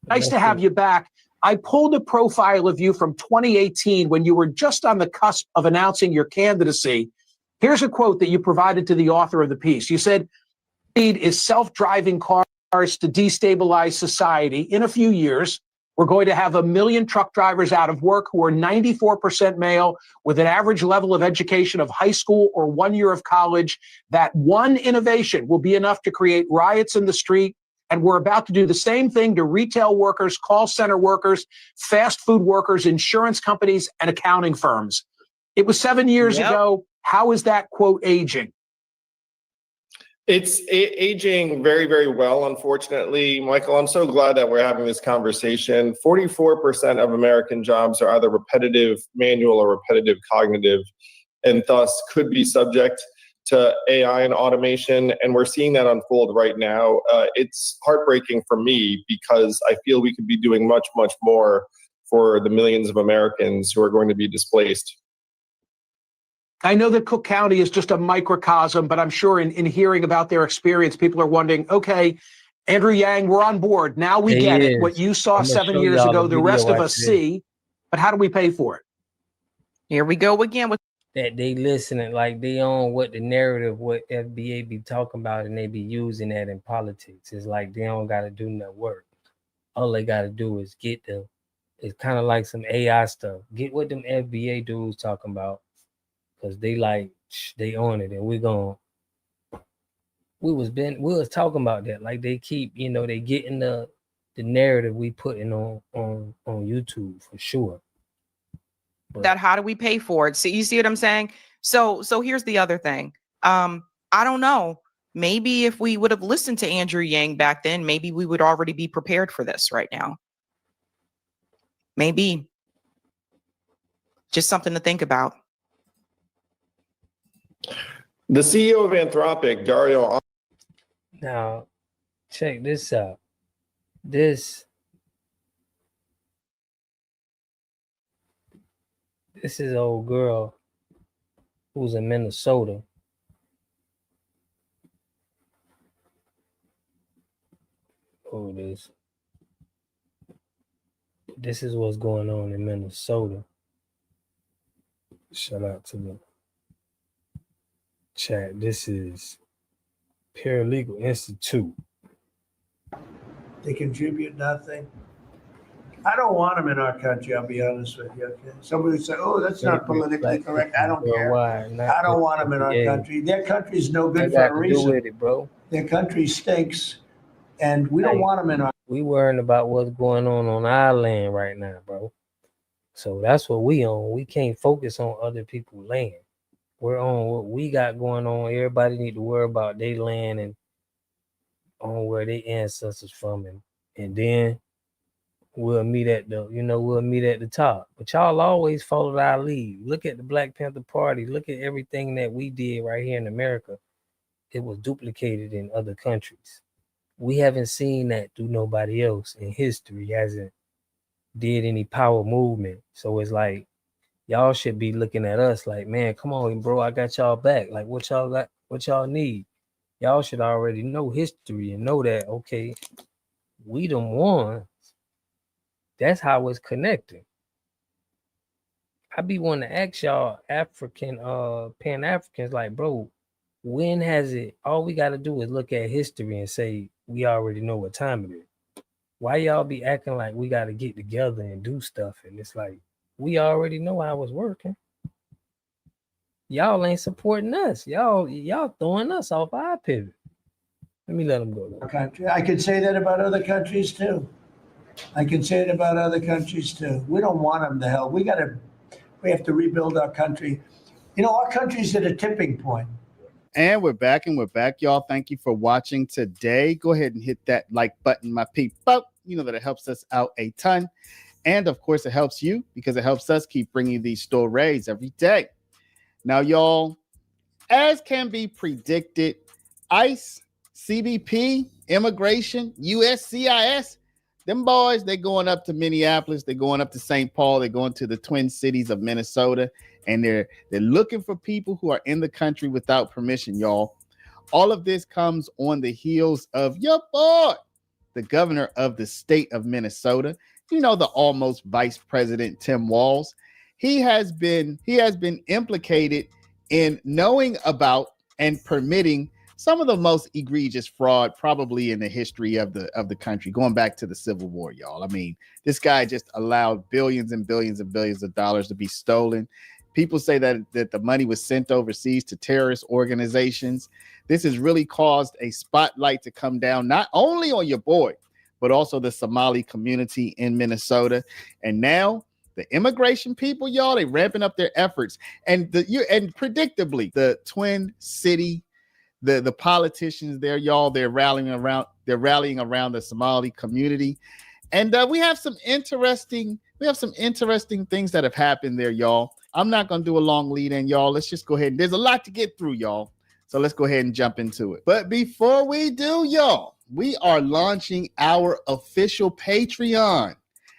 Nice to have you back. I pulled a profile of you from 2018 when you were just on the cusp of announcing your candidacy. Here's a quote that you provided to the author of the piece. You said, "Need is self-driving cars to destabilize society. In a few years, we're going to have 1 million truck drivers out of work who are 94% male with an average level of education of high school or 1 year of college. That one innovation will be enough to create riots in the street. And we're about to do the same thing to retail workers, call center workers, fast food workers, insurance companies, and accounting firms." It was 7 years ago. How is that quote aging? It's aging very, very well, unfortunately. Michael, I'm so glad that we're having this conversation. 44% of American jobs are either repetitive manual or repetitive cognitive, and thus could be subject to AI and automation, and we're seeing that unfold right now. It's heartbreaking for me because I feel we could be doing much, much more for the millions of Americans who are going to be displaced. I know that Cook County is just a microcosm, but I'm sure in hearing about their experience, people are wondering, okay, Andrew Yang, we're on board. Now we get it. What you saw 7 years ago, the rest of us see, but how do we pay for it? Here we go again with that they listening, like they on what the narrative, what FBA be talking about, and they be using that in politics. It's like they don't got to do no work. All they got to do is get them. It's kind of like some AI stuff. Get what them FBA dudes talking about, because they like, they on it, and we was talking about that. Like they keep, they getting the narrative we putting on YouTube for sure. that. How do we pay for it? So you see what I'm saying? So here's the other thing. I don't know. Maybe if we would have listened to Andrew Yang back then, maybe we would already be prepared for this right now. Maybe. Just something to think about. The CEO of Anthropic, Dario. Now, check this out. This is an old girl who's in Minnesota. Oh, this is what's going on in Minnesota. Shout out to the chat. This is Paralegal Institute. They contribute nothing. I don't want them in our country, I'll be honest with you. Okay? Somebody say, oh, that's not politically correct. I don't care. I don't want them in our country. Their country's no good for a reason. With it, bro. Their country stinks, and we don't want them in our. We worrying about what's going on our land right now, bro. So that's what we on. We can't focus on other people's land. We're on what we got going on. Everybody need to worry about their land and on where their ancestors from, and then we'll meet at the top. But y'all always followed our lead. Look at the Black Panther Party. Look at everything that we did right here in America. It was duplicated in other countries. We haven't seen that through nobody else in history. Hasn't did any power movement. So it's like y'all should be looking at us like, man, come on, bro, I got y'all back. Like, what y'all got? What y'all need? Y'all should already know history and know that, okay, we them ones. That's how it's connected. I be wanting to ask y'all African, Pan-Africans, like, bro, when has it, all we got to do is look at history and say, we already know what time it is. Why y'all be acting like we got to get together and do stuff? And it's like, we already know how it's working. Y'all ain't supporting us. Y'all throwing us off our pivot. Let me let them go. Country. I could say that about other countries too. We don't want them to hell. We have to rebuild our country. Our country's at a tipping point. And we're back, y'all. Thank you for watching today. Go ahead and hit that like button, my people. You know that it helps us out a ton. And of course, it helps you because it helps us keep bringing these stories every day. Now, y'all, as can be predicted, ICE, CBP, immigration, USCIS, them boys, they're going up to Minneapolis, they're going up to St. Paul, they're going to the Twin Cities of Minnesota, and they're looking for people who are in the country without permission, y'all. All of this comes on the heels of your boy, the governor of the state of Minnesota, the almost vice president, Tim Walz. He has been implicated in knowing about and permitting some of the most egregious fraud probably in the history of the country, going back to the Civil War, y'all. I mean, this guy just allowed billions and billions and billions of dollars to be stolen. People say that the money was sent overseas to terrorist organizations. This has really caused a spotlight to come down, not only on your boy, but also the Somali community in Minnesota. And now the immigration people, y'all, they ramping up their efforts. And predictably, the Twin City, the politicians there, y'all, they're rallying around the Somali community. And we have some interesting things that have happened there, y'all. I'm not going to do a long lead in, y'all. Let's just go ahead. There's a lot to get through, y'all. So let's go ahead and jump into it. But before we do, y'all, we are launching our official Patreon.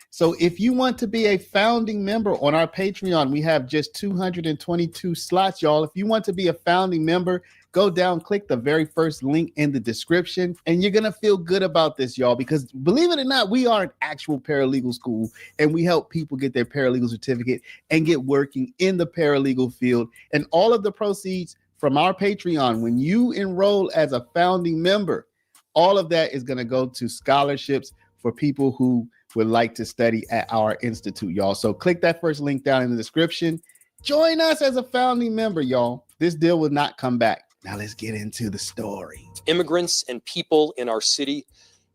So if you want to be a founding member on our Patreon, we have just 222 slots, y'all. If you want to be a founding member, go down, click the very first link in the description, and you're going to feel good about this, y'all, because believe it or not, we are an actual paralegal school, and we help people get their paralegal certificate and get working in the paralegal field. And all of the proceeds from our Patreon, when you enroll as a founding member, all of that is going to go to scholarships for people who would like to study at our institute, y'all. So click that first link down in the description. Join us as a founding member, y'all. This deal will not come back. Now let's get into the story. Immigrants and people in our city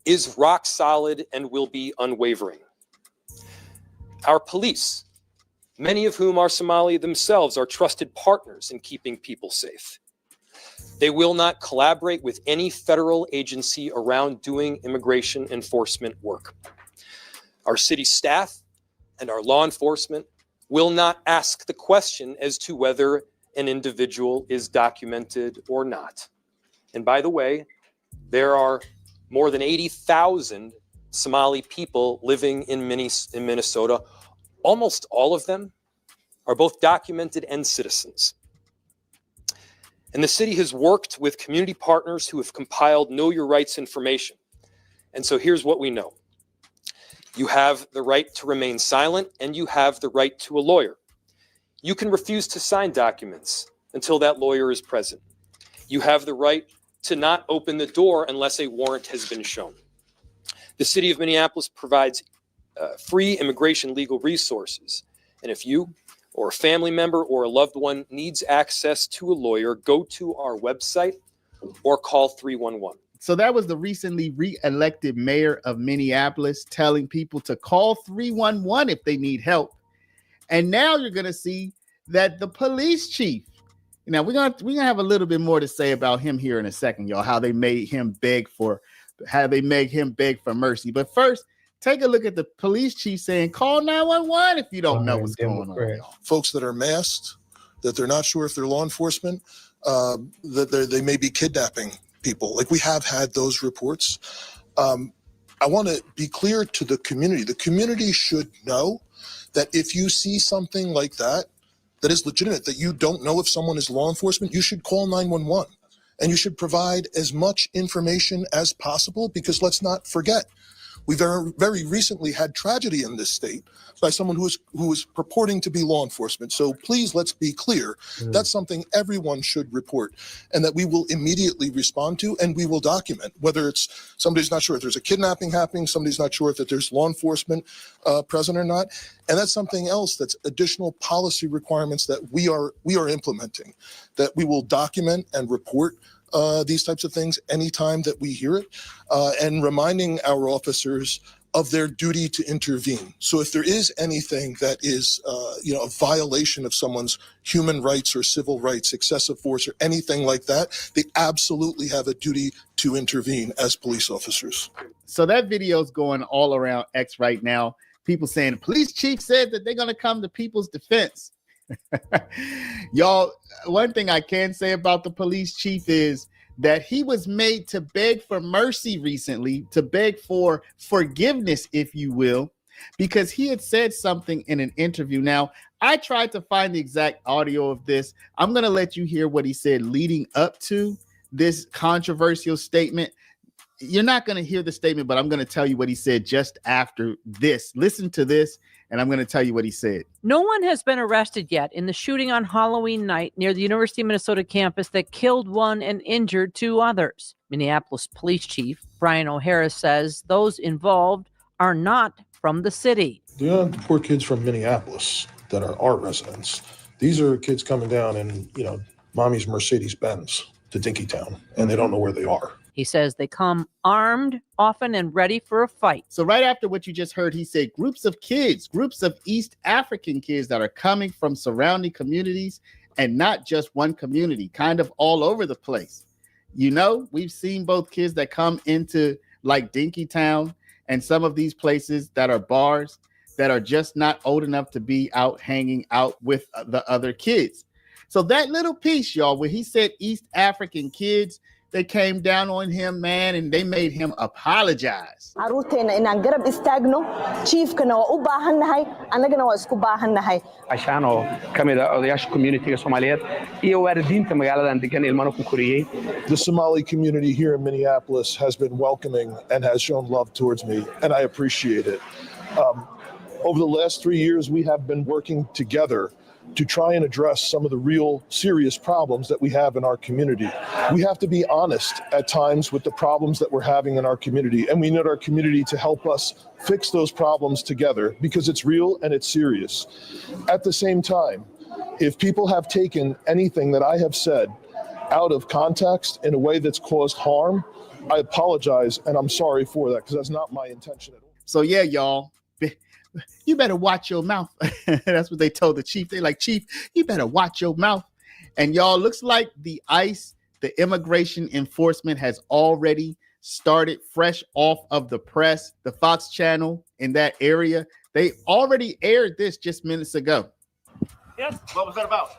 is rock solid and will be unwavering. Our police, many of whom are Somali themselves, are trusted partners in keeping people safe. They will not collaborate with any federal agency around doing immigration enforcement work. Our city staff and our law enforcement will not ask the question as to whether an individual is documented or not. And by the way, there are more than 80,000 Somali people living in Minnesota. Almost all of them are both documented and citizens. And the city has worked with community partners who have compiled Know Your Rights information. And so here's what we know. You have the right to remain silent, and you have the right to a lawyer. You can refuse to sign documents until that lawyer is present. You have the right to not open the door unless a warrant has been shown. The city of Minneapolis provides free immigration legal resources. And if you or a family member or a loved one needs access to a lawyer, go to our website or call 311. So that was the recently re-elected mayor of Minneapolis telling people to call 311 if they need help. And now you're going to see that the police chief, now we're gonna have a little bit more to say about him here in a second, y'all, how they made him beg for mercy. But first, take a look at the police chief saying, call 911 if you don't know what's going on, y'all. Folks that are masked, that they're not sure if they're law enforcement, that they may be kidnapping people. Like, we have had those reports. I want to be clear to the community. The community should know that if you see something like that, that is legitimate, that you don't know if someone is law enforcement, you should call 911. And you should provide as much information as possible, because let's not forget, we very recently had tragedy in this state by someone who was purporting to be law enforcement. So please, let's be clear. That's something everyone should report, and that we will immediately respond to, and we will document, whether it's somebody's not sure if there's a kidnapping happening, somebody's not sure if that there's law enforcement present or not. And that's something else, that's additional policy requirements that we are implementing, that we will document and report these types of things anytime that we hear it, and reminding our officers of their duty to intervene. So if there is anything that is, a violation of someone's human rights or civil rights, excessive force or anything like that, they absolutely have a duty to intervene as police officers. So that video is going all around X right now. People saying the police chief said that they're going to come to people's defense. Y'all, one thing I can say about the police chief is that he was made to beg for mercy recently, to beg for forgiveness, if you will, because he had said something in an interview. Now, I tried to find the exact audio of this. I'm going to let you hear what he said leading up to this controversial statement. You're not going to hear the statement, but I'm going to tell you what he said just after this. Listen to this, and I'm going to tell you what he said. No one has been arrested yet in the shooting on Halloween night near the University of Minnesota campus that killed one and injured two others. Minneapolis Police Chief Brian O'Hara says those involved are not from the city. They're not poor kids from Minneapolis that are our residents. These are kids coming down in, mommy's Mercedes-Benz to Dinkytown, and they don't know where they are. He says they come armed, often, and ready for a fight. So right after what you just heard, he said groups of kids, groups of East African kids that are coming from surrounding communities, and not just one community, kind of all over the place. We've seen both kids that come into like Dinkytown and some of these places that are bars that are just not old enough to be out hanging out with the other kids. So that little piece, y'all, where he said East African kids, they came down on him, man, and they made him apologize. Ashaanoo ka mid ah odayaasha community-ga Soomaaliyeed iyo waalidiinta magaaladan degan ilmana ku koriyey. The Somali community here in Minneapolis has been welcoming and has shown love towards me, and I appreciate it. Over the last 3 years, we have been working together to try and address some of the real serious problems that we have in our community. We have to be honest at times with the problems that we're having in our community, and we need our community to help us fix those problems together because it's real and it's serious. At the same time, if people have taken anything that I have said out of context in a way that's caused harm, I apologize and I'm sorry for that because that's not my intention at all. So yeah, y'all, you better watch your mouth. That's what they told the chief. They like, Chief, you better watch your mouth. And y'all, looks like the ICE, the immigration enforcement has already started fresh off of the press, the Fox channel in that area. They already aired this just minutes ago. Yes. What was that about?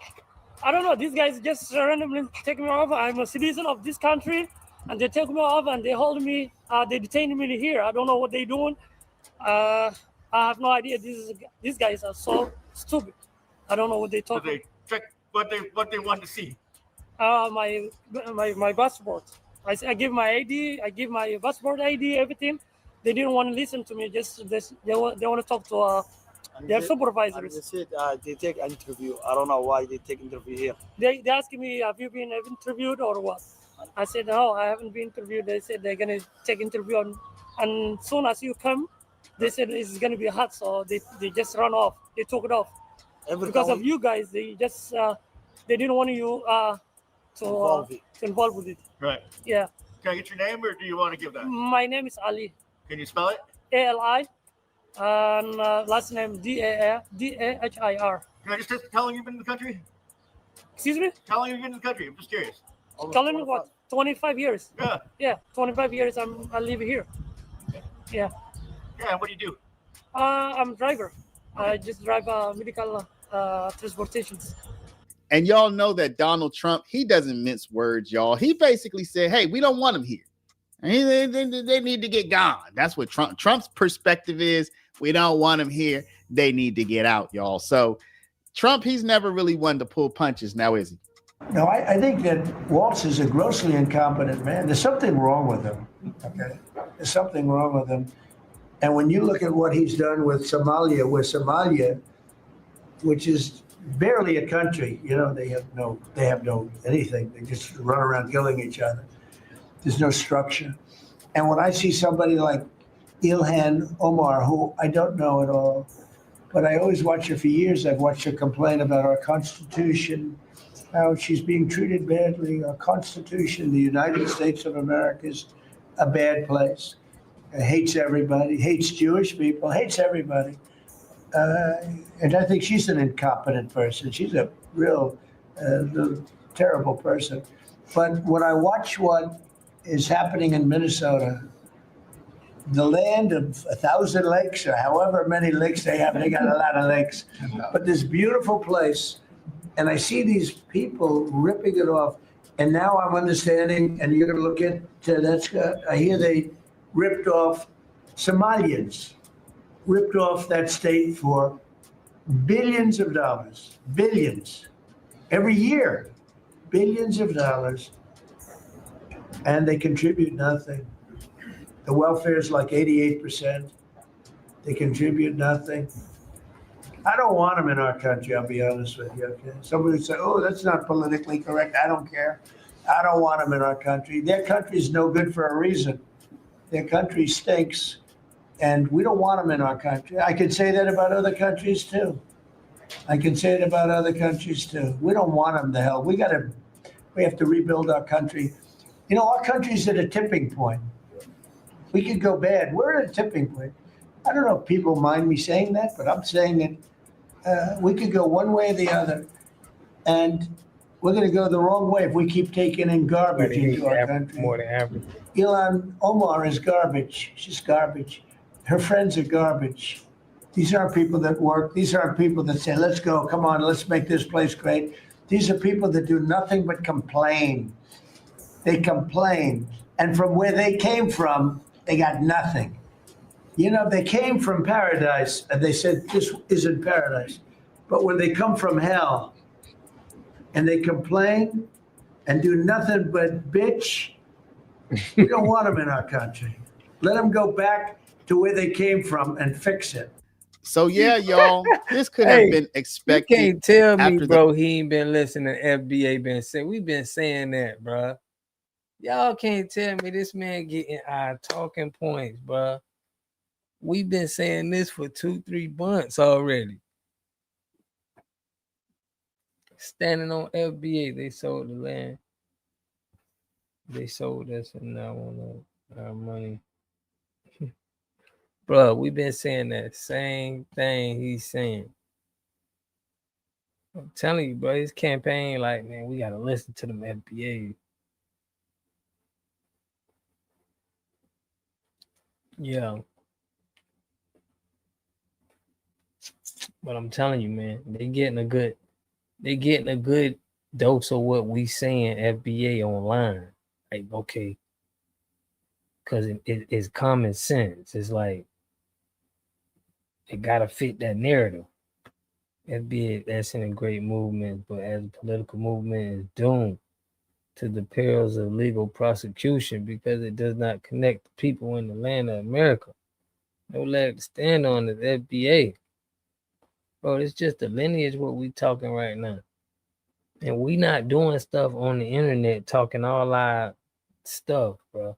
I don't know. These guys just randomly take me off. I'm a citizen of this country, and they take me off and they hold me. They detain me here. I don't know what they're doing. I have no idea. These guys are so stupid. I don't know what they talk. So they check what they want to see. My passport. I give my ID. I give my passport ID. Everything. They didn't want to listen to me. They want to talk to their supervisors. They said they take interview. I don't know why they take interview here. They asked me, have you been interviewed or what? I said, no, I haven't been interviewed. They said they're gonna take interview and soon as you come, they said it's gonna be hot, so they just run off. They took it off because of you guys. They just they didn't want you to involve with it. Right. Yeah. Can I get your name, or do you want to give that? My name is Ali. Can you spell it? Ali, and last name Dahir. Can I just tell him you've been in the country? Excuse me? Tell him you've been in the country. I'm just curious. Telling me what? 25 years. Yeah. Yeah, 25 years. I live here. Yeah. Yeah. What do you do? I'm a driver. I just drive medical transportations. And y'all know that Donald Trump, he doesn't mince words, y'all. He basically said, hey, we don't want him here. And they need to get gone. That's what Trump's perspective is. We don't want him here. They need to get out, y'all. So Trump, he's never really one to pull punches now, is he? No, I think that Waltz is a grossly incompetent man. There's something wrong with him. Okay, there's something wrong with him. And when you look at what he's done with Somalia, which is barely a country, you know, they have no anything. They just run around killing each other. There's no structure. And when I see somebody like Ilhan Omar, who I don't know at all, but I always watch her for years. I've watched her complain about our Constitution, how she's being treated badly. Our Constitution, the United States of America, is a bad place. Hates everybody, hates Jewish people, hates everybody. And I think she's an incompetent person. She's a real terrible person. But when I watch what is happening in Minnesota, the land of 1,000 lakes, or however many lakes they have, they got a lot of lakes, but this beautiful place, and I see these people ripping it off, and now I'm understanding, and you're going to look into I hear they ripped off Somalians, ripped off that state for billions of dollars, billions, every year, billions of dollars, and they contribute nothing. The welfare is like 88%. They contribute nothing. I don't want them in our country, I'll be honest with you. Okay? Somebody would say, oh, that's not politically correct. I don't care. I don't want them in our country. Their country is no good for a reason. Their country stinks, and we don't want them in our country. I can say that about other countries, too. I can say it about other countries, too. We don't want them to hell. We have to rebuild our country. You know, our country's at a tipping point. We could go bad. We're at a tipping point. I don't know if people mind me saying that, but I'm saying it. We could go one way or the other, and we're going to go the wrong way if we keep taking in garbage into our country. More than average. Ilhan Omar is garbage. She's garbage. Her friends are garbage. These aren't people that work. These aren't people that say, let's go, come on, let's make this place great. These are people that do nothing but complain. They complain. And from where they came from, they got nothing. You know, they came from paradise and they said, this isn't paradise. But when they come from hell and they complain and do nothing but bitch, we don't want them in our country. Let them go back to where they came from and fix it. So yeah, y'all, this could have been expected. You can't tell me, after bro, he ain't been listening to FBA been saying. We've been saying that, bro. Y'all can't tell me this man getting our talking points, bro. We've been saying this for 2-3 months already. Standing on FBA, they sold the land. They sold us and now want our money. Bro, we've been saying that same thing he's saying. I'm telling you, bro, his campaign, like, man, we gotta listen to them FBA. Yeah. But I'm telling you, man, they getting a good dose of what we saying FBA online. Like, okay. Cause it's common sense. It's like it gotta fit that narrative. FBA, that's in a great movement, but as a political movement is doomed to the perils of legal prosecution because it does not connect the people in the land of America. No leg to stand on is FBA. Bro, it's just the lineage what we talking right now. And we not doing stuff on the internet talking all our stuff, bro.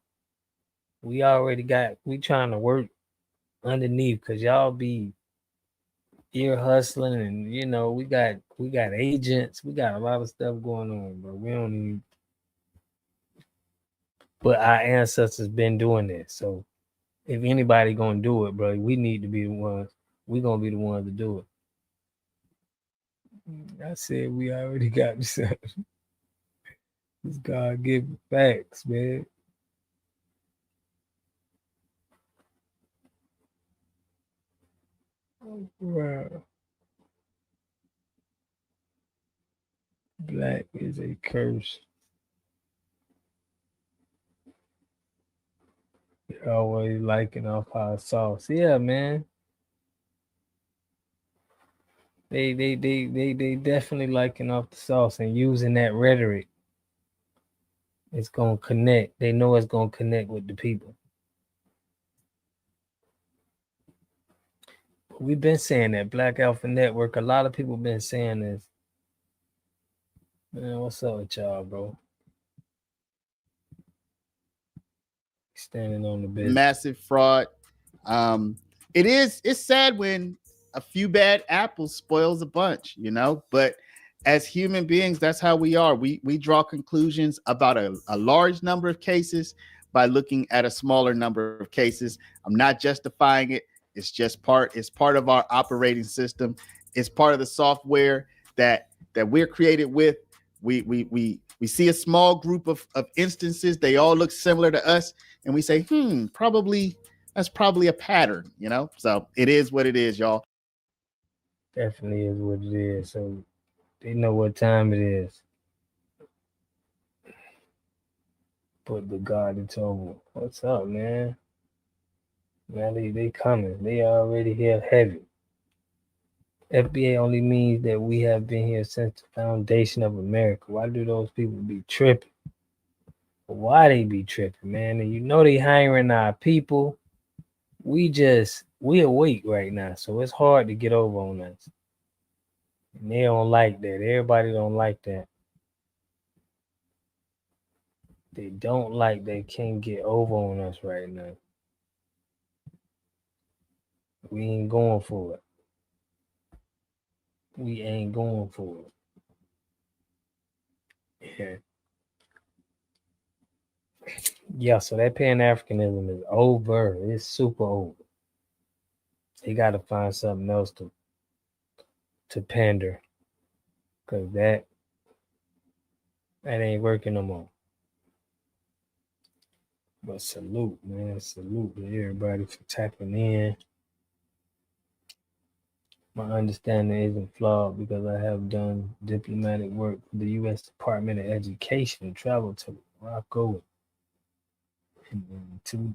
We trying to work underneath because y'all be ear hustling and we got agents, we got a lot of stuff going on, bro. We don't even, but our ancestors been doing this. So if anybody gonna do it, bro, we need to be the ones. We gonna be the ones to do it. I said we already got this. This God give facts, man. Wow. Black is a curse. They're always liking off our sauce. Yeah, man. They definitely liking off the sauce and using that rhetoric. It's gonna connect. They know it's gonna connect with the people. We've been saying that Black Alpha Network. A lot of people been saying this. Man, what's up with y'all, bro? Standing on the business. Massive fraud. It's sad when a few bad apples spoils a bunch, but as human beings, that's how we are. We draw conclusions about a large number of cases by looking at a smaller number of cases. I'm not justifying it. It's part of our operating system. It's part of the software that we're created with. We see a small group of instances. They all look similar to us. And we say, that's probably a pattern, So it is what it is, y'all. Definitely is what it is. So they know what time it is. Put the God into over. What's up, man? Now they coming. They already here heavy. FBA only means that we have been here since the foundation of America. Why do those people be tripping? Why they be tripping, man? And they hiring our people. We awake right now, so it's hard to get over on us. And they don't like that. Everybody don't like that. They don't like they can't get over on us right now. We ain't going for it. We ain't going for it. Yeah. Yeah, so that Pan-Africanism is over. It's super over. They got to find something else to pander, because that ain't working no more. But salute, man. Salute to everybody for tapping in. My understanding isn't flawed because I have done diplomatic work for the U.S. Department of Education and traveled to Morocco and to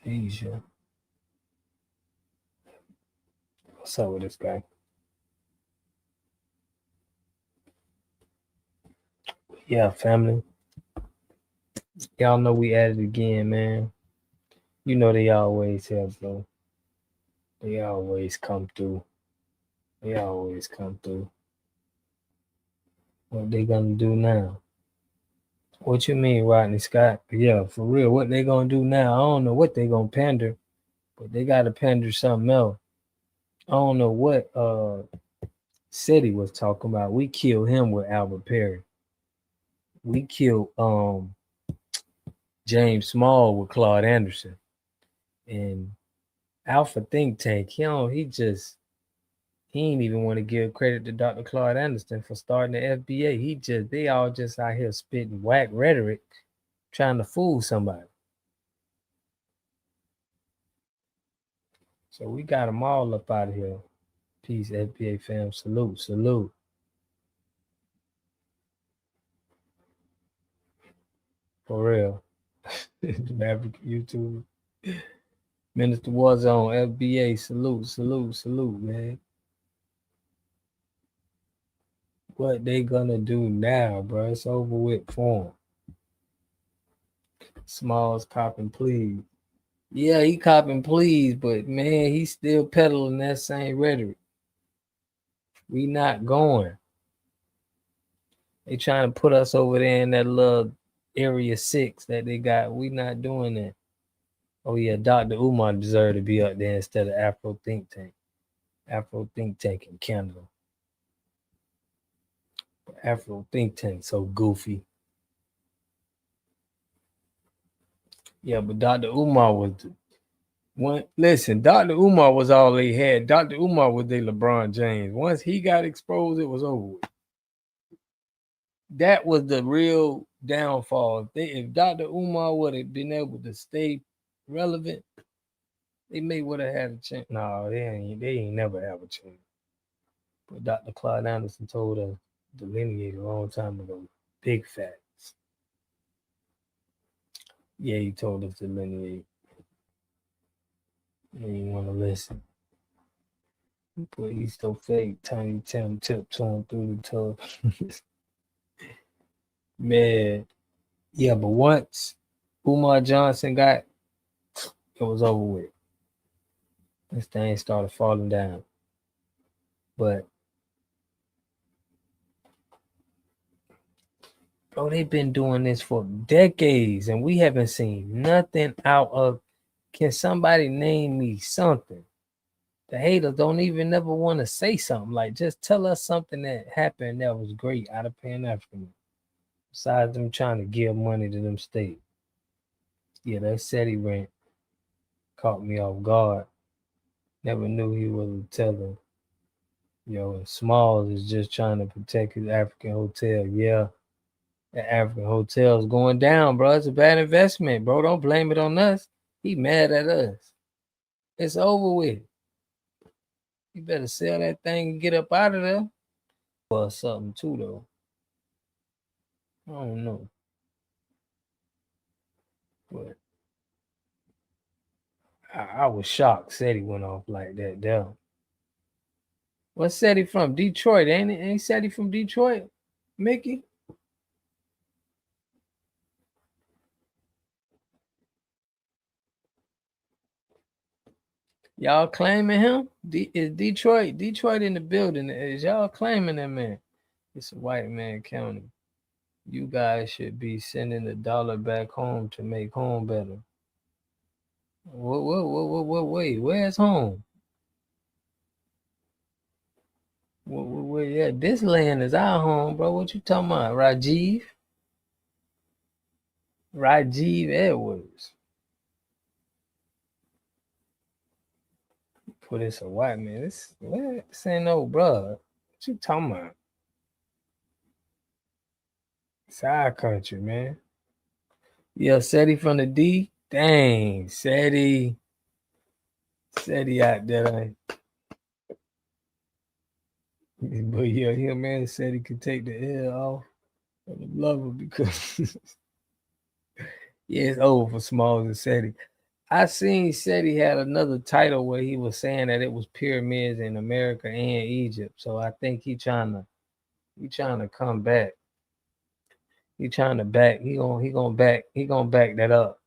Tunisia. What's up with this guy? Yeah, family. Y'all know we at it again, man. You know they always have, bro. They always come through. They always come through. What they gonna do now? What you mean, Rodney Scott? Yeah, for real. What they gonna do now? I don't know what they gonna pander, but they gotta pander something else. I don't know what City was talking about. We killed him with Albert Perry. We killed James Small with Claude Anderson. And Alpha Think Tank, he ain't even want to give credit to Dr. Claude Anderson for starting the FBA. They all just out here spitting whack rhetoric, trying to fool somebody. So we got them all up out of here. Peace, FBA fam. Salute, salute. For real. Maverick YouTube. Minister Warzone, FBA, salute, salute, salute, man. What they gonna do now, bro? It's over with for 'em. Smalls copping, please. Yeah, he copping, please, but man, he's still peddling that same rhetoric. We not going. They trying to put us over there in that little area 6 that they got. We not doing that. Oh yeah, Dr. Umar deserved to be up there instead of Afro Think Tank. Afro Think Tank in Canada. Afro Think Tank so goofy. Yeah, but Dr. Umar was the one. Listen, Dr. Umar was all they had. Dr. Umar was their LeBron James. Once he got exposed, it was over with. That was the real downfall. If Dr. Umar would have been able to stay relevant, they may would have had a chance. No, they ain't never have a chance. But Dr. Claude Anderson told us, delineate a long time ago. Big facts. Yeah, he told us to delineate. You didn't want to listen. But he's so fake. Tiny Tim tiptoeing through the tub. Man. Yeah, but once Umar Johnson got, it was over with. This thing started falling down. But bro, they've been doing this for decades and we haven't seen nothing out of. Can somebody name me something? The haters don't even never want to say something. Like, just tell us something that happened that was great out of Pan-African. Besides them trying to give money to them states. Yeah, that SETI rant caught me off guard. Never knew he was a teller. Yo, and Smalls is just trying to protect his African hotel. Yeah, the African hotel is going down, bro. It's a bad investment, bro. Don't blame it on us. He mad at us. It's over with. You better sell that thing and get up out of there. Or something too, though. I don't know. But I was shocked SETI went off like that down. What's SETI from? Detroit, ain't it? Ain't SETI from Detroit? Mickey? Y'all claiming him? Is Detroit in the building? Is y'all claiming that man? It's a white man county. You guys should be sending $1 back home to make home better. Wait, where's home? Yeah, this land is our home, bro. What you talking about? Rajiv Edwards. Put this a white man. This ain't no brother. What you talking about? It's our country, man. Yeah, SETI from the D. Dang, SETI out there. But yeah, him man said he could take the L off of the lover because yeah, it's over for Smalls and Seti. I seen Seti had another title where he was saying that it was pyramids in America and Egypt. So I think he trying to come back. He trying to back. He gonna back that up.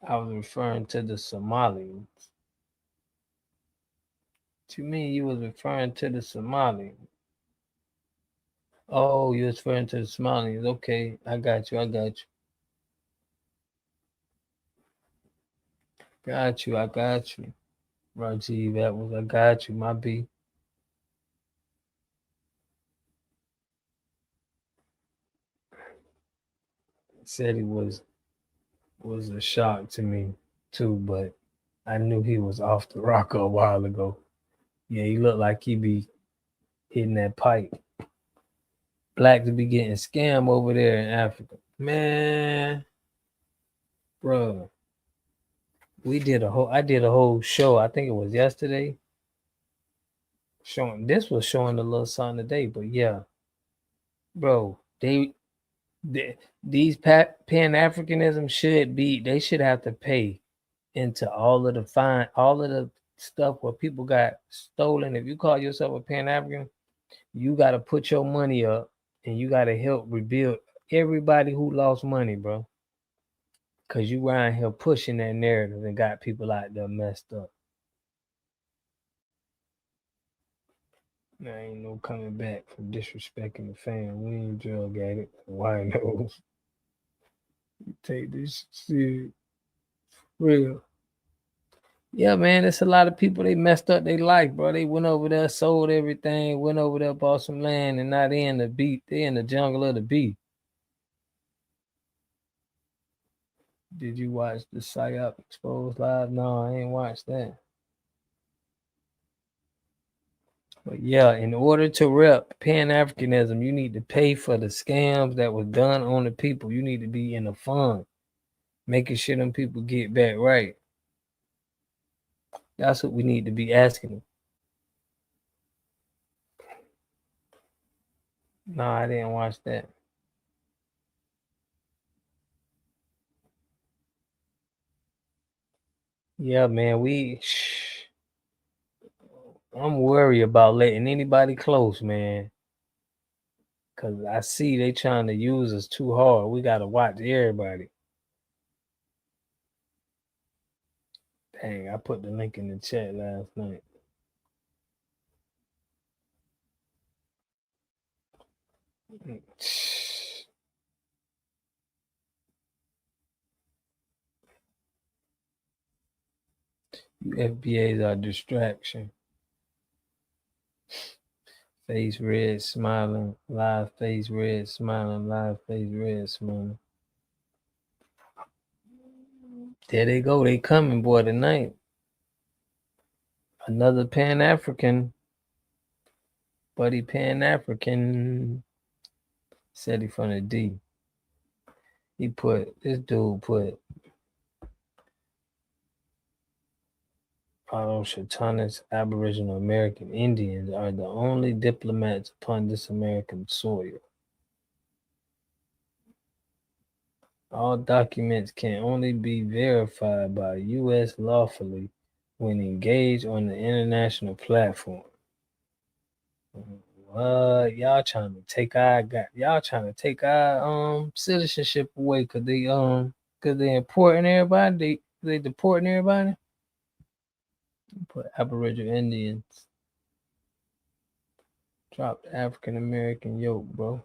I was referring to the Somalians. What you mean you was referring to the Somalians? Oh, you was referring to the Somalians. Okay, I got you. I got you. Rajiv, that was I got you, my B. Said he was a shock to me too, but I knew he was off the rocker a while ago. Yeah, he looked like he be hitting that pipe. Black to be getting scammed over there in Africa. Man, bro. I did a whole show. I think it was yesterday. Showing a little something today, but yeah. Bro, these Pan-Africanism they should have to pay into all of the stuff where people got stolen. If you call yourself a Pan-African, you got to put your money up and you got to help rebuild everybody who lost money, bro. Because you around here pushing that narrative and got people out there messed up. There ain't no coming back from disrespecting the fam. We ain't drug addict. Why knows? You take this shit real. Yeah, man, it's a lot of people, they messed up their life, bro. They went over there, sold everything, went over there, bought some land, and now they in the beat. They in the jungle of the beat. Did you watch the PSYOP Exposed Live? No, I ain't watched that. But yeah, in order to rep Pan-Africanism, you need to pay for the scams that was done on the people. You need to be in a fund, making sure them people get back right. That's what we need to be asking them. No, I didn't watch that. Yeah, man, I'm worried about letting anybody close, man. Cause I see they trying to use us too hard. We gotta watch everybody. Dang, I put the link in the chat last night. FBAs are distraction. Face red, smiling, live face red, smiling, live face red, smiling. There they go. They coming, boy, tonight. Another Pan-African. Buddy Pan-African. Said he from the D. This dude put Autochthonous Aboriginal American Indians are the only diplomats upon this American soil. All documents can only be verified by U.S. lawfully when engaged on the international platform. Y'all trying to take our citizenship away because they importing everybody. They deporting everybody. Put Aboriginal Indians. Drop the African American yoke, bro.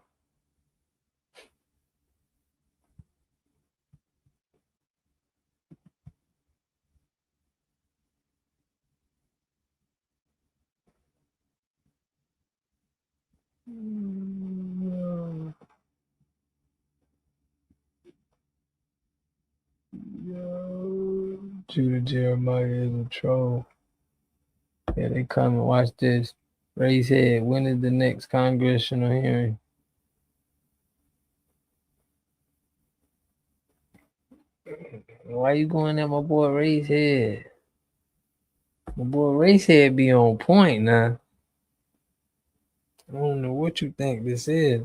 Judah Jeremiah is a troll. Yeah, they come and watch this. Raise head. When is the next congressional hearing? Why you going at my boy Raise head? My boy Ray said be on point now. I don't know what you think this is.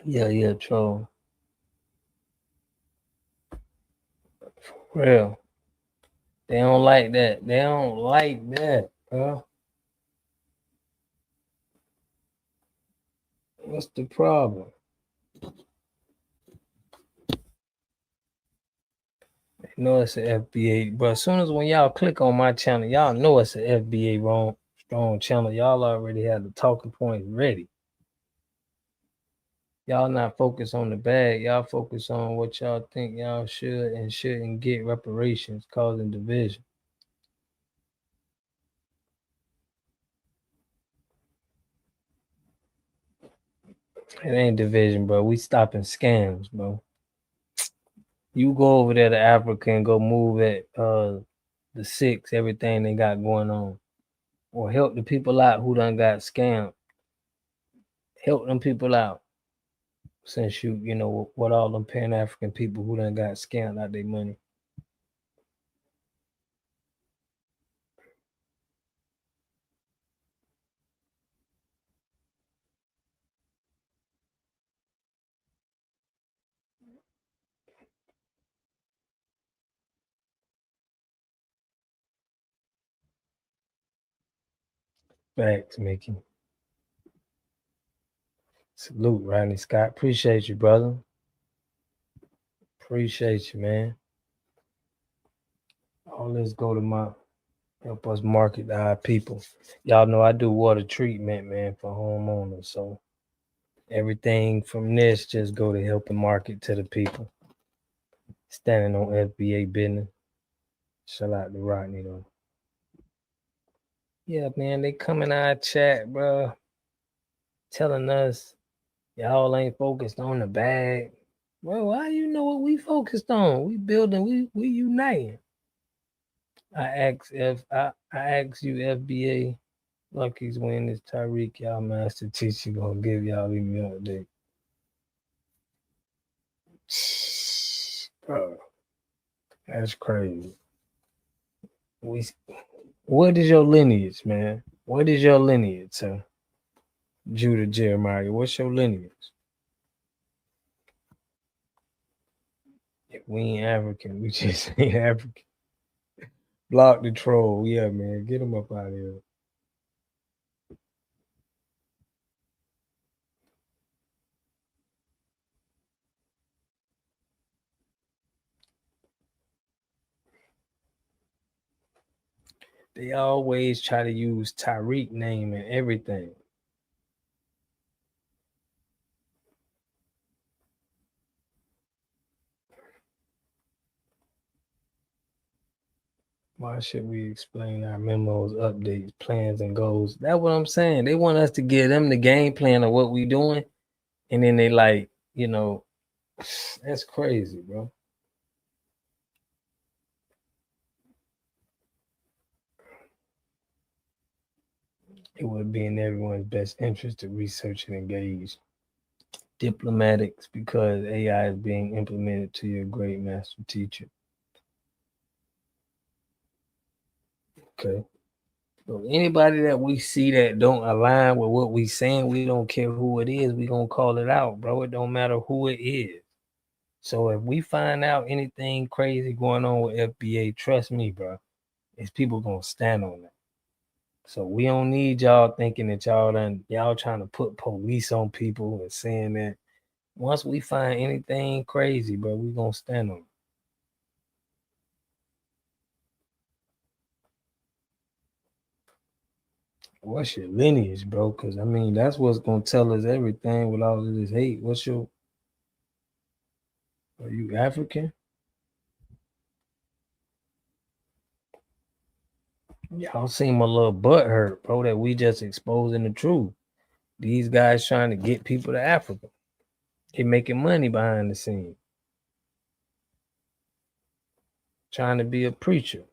Yeah, troll. For real. They don't like that. They don't like that, bro. What's the problem? They know it's an FBA, but as soon as when y'all click on my channel, y'all know it's an FBA strong channel. Y'all already have the talking points ready. Y'all not focused on the bag. Y'all focus on what y'all think y'all should and shouldn't get reparations, causing division. It ain't division, bro. We stopping scams, bro. You go over there to Africa and go move at the 6, everything they got going on. Or help the people out who done got scammed. Help them people out. Since you know what all them Pan-African people who done got scammed out their money. Facts, Mickey. Salute, Rodney Scott. Appreciate you, brother. Appreciate you, man. All this go to help us market our people. Y'all know I do water treatment, man, for homeowners. So everything from this just go to helping market to the people. Standing on FBA business. Shout out to Rodney though. Yeah, man, they come in our chat, bro, telling us y'all ain't focused on the bag. Well, why you know what we focused on? We building, we uniting. I ask you, FBA, Lucky's win this Tyreek, y'all master teacher gonna give y'all the update. Bro, that's crazy. What is your lineage, man? What is your lineage, sir? Judah Jeremiah, what's your lineage? If we ain't African, we just ain't African. Block the troll, yeah, man. Get him up out of here. They always try to use Tyreek name and everything. Why should we explain our memos, updates, plans, and goals? That's what I'm saying. They want us to give them the game plan of what we doing, and then they like, that's crazy, bro. It would be in everyone's best interest to research and engage. Diplomatics, because AI is being implemented to your great master teacher. Okay. So anybody that we see that don't align with what we saying, we don't care who it is, we gonna call it out, bro. It don't matter who it is. So if we find out anything crazy going on with FBA, trust me, bro, it's people gonna stand on that. So we don't need y'all thinking that y'all trying to put police on people and saying that. Once we find anything crazy, bro, we gonna stand on it. What's your lineage, bro? Because I mean, that's what's gonna tell us everything with all of this hate. Are you African? Y'all seem a little butthurt, bro, that we just exposing the truth. These guys trying to get people to Africa. They making money behind the scenes. Trying to be a preacher.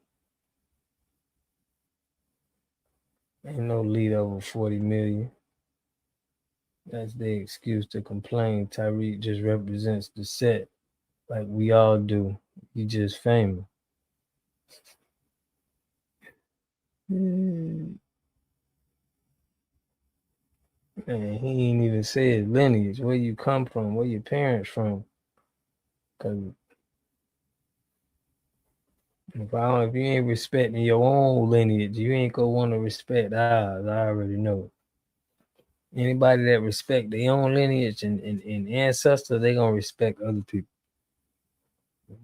Ain't no lead over 40 million. That's the excuse to complain. Tyreek just represents the set. like we all do. You just famous. Man, he ain't even said lineage, where you come from, where your parents from. Cause if you ain't respecting your own lineage, you ain't gonna want to respect ours. I already know. Anybody that respect their own lineage and ancestor, they gonna respect other people.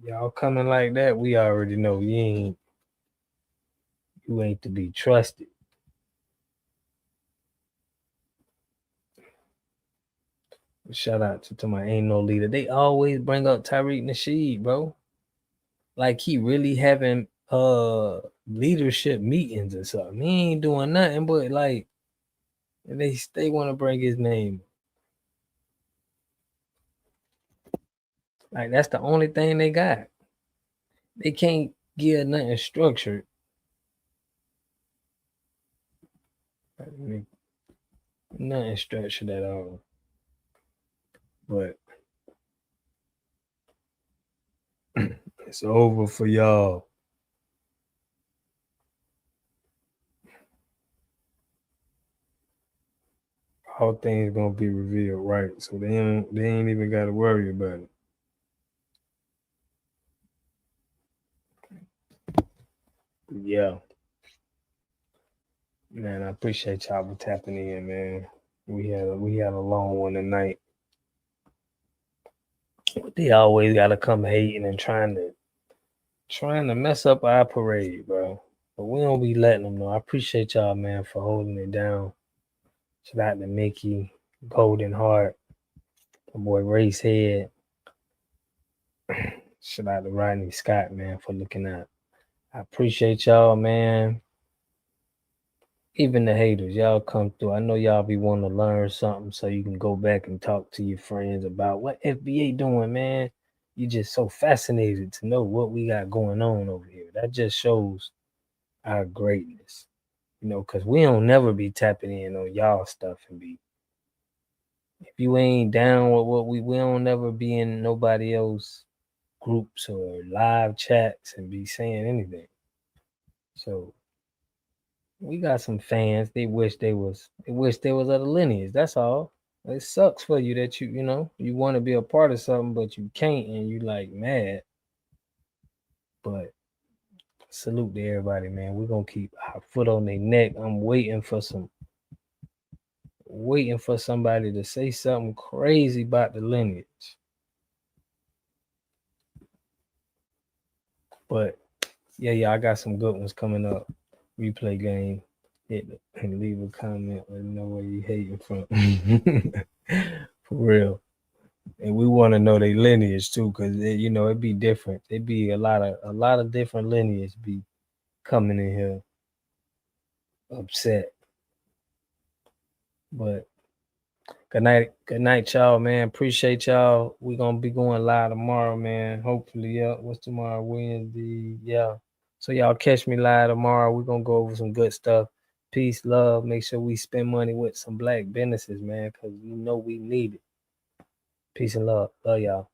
Y'all coming like that, we already know you ain't to be trusted. Shout out to my ain't no leader. They always bring up Tariq Nasheed, bro. Like he really having leadership meetings or something. He ain't doing nothing but like they want to bring his name. Like that's the only thing they got. They can't give nothing structured. Nothing structured at all. But it's over for y'all. All things gonna be revealed, right? So they ain't even gotta worry about it. Yeah. Man, I appreciate y'all for tapping in, man. We had a long one tonight. They always gotta come hating and trying to mess up our parade, bro. But we don't be letting them know. I appreciate y'all, man, for holding it down. Shout out to Mickey, Golden Heart, my boy Race Head. Shout out to Rodney Scott, man, for looking out. I appreciate y'all, man. Even the haters, y'all come through. I know y'all be wanting to learn something so you can go back and talk to your friends about what FBA doing, man. You just so fascinated to know what we got going on over here. That just shows our greatness, you know, because we don't never be tapping in on y'all stuff and be. If you ain't down with what we don't never be in nobody else groups or live chats and be saying anything. So we got some fans. They wish they was other lineage. That's all. It sucks for you that you know you want to be a part of something but you can't and you like mad. But salute to everybody, man. We're gonna keep our foot on their neck. I'm waiting for somebody to say something crazy about the lineage. But yeah, I got some good ones coming up. Replay game. Hit it and leave a comment. Let me know where you hating from. For real. And we want to know their lineage too, because you know it'd be different. It'd be a lot of different lineage be coming in here upset. But good night, y'all, man. Appreciate y'all. We gonna be going live tomorrow, man. Hopefully, yeah. What's tomorrow? Wednesday, yeah. So y'all catch me live tomorrow. We're gonna go over some good stuff. Peace, love. Make sure we spend money with some black businesses, man, because you know we need it. Peace and love. Love y'all.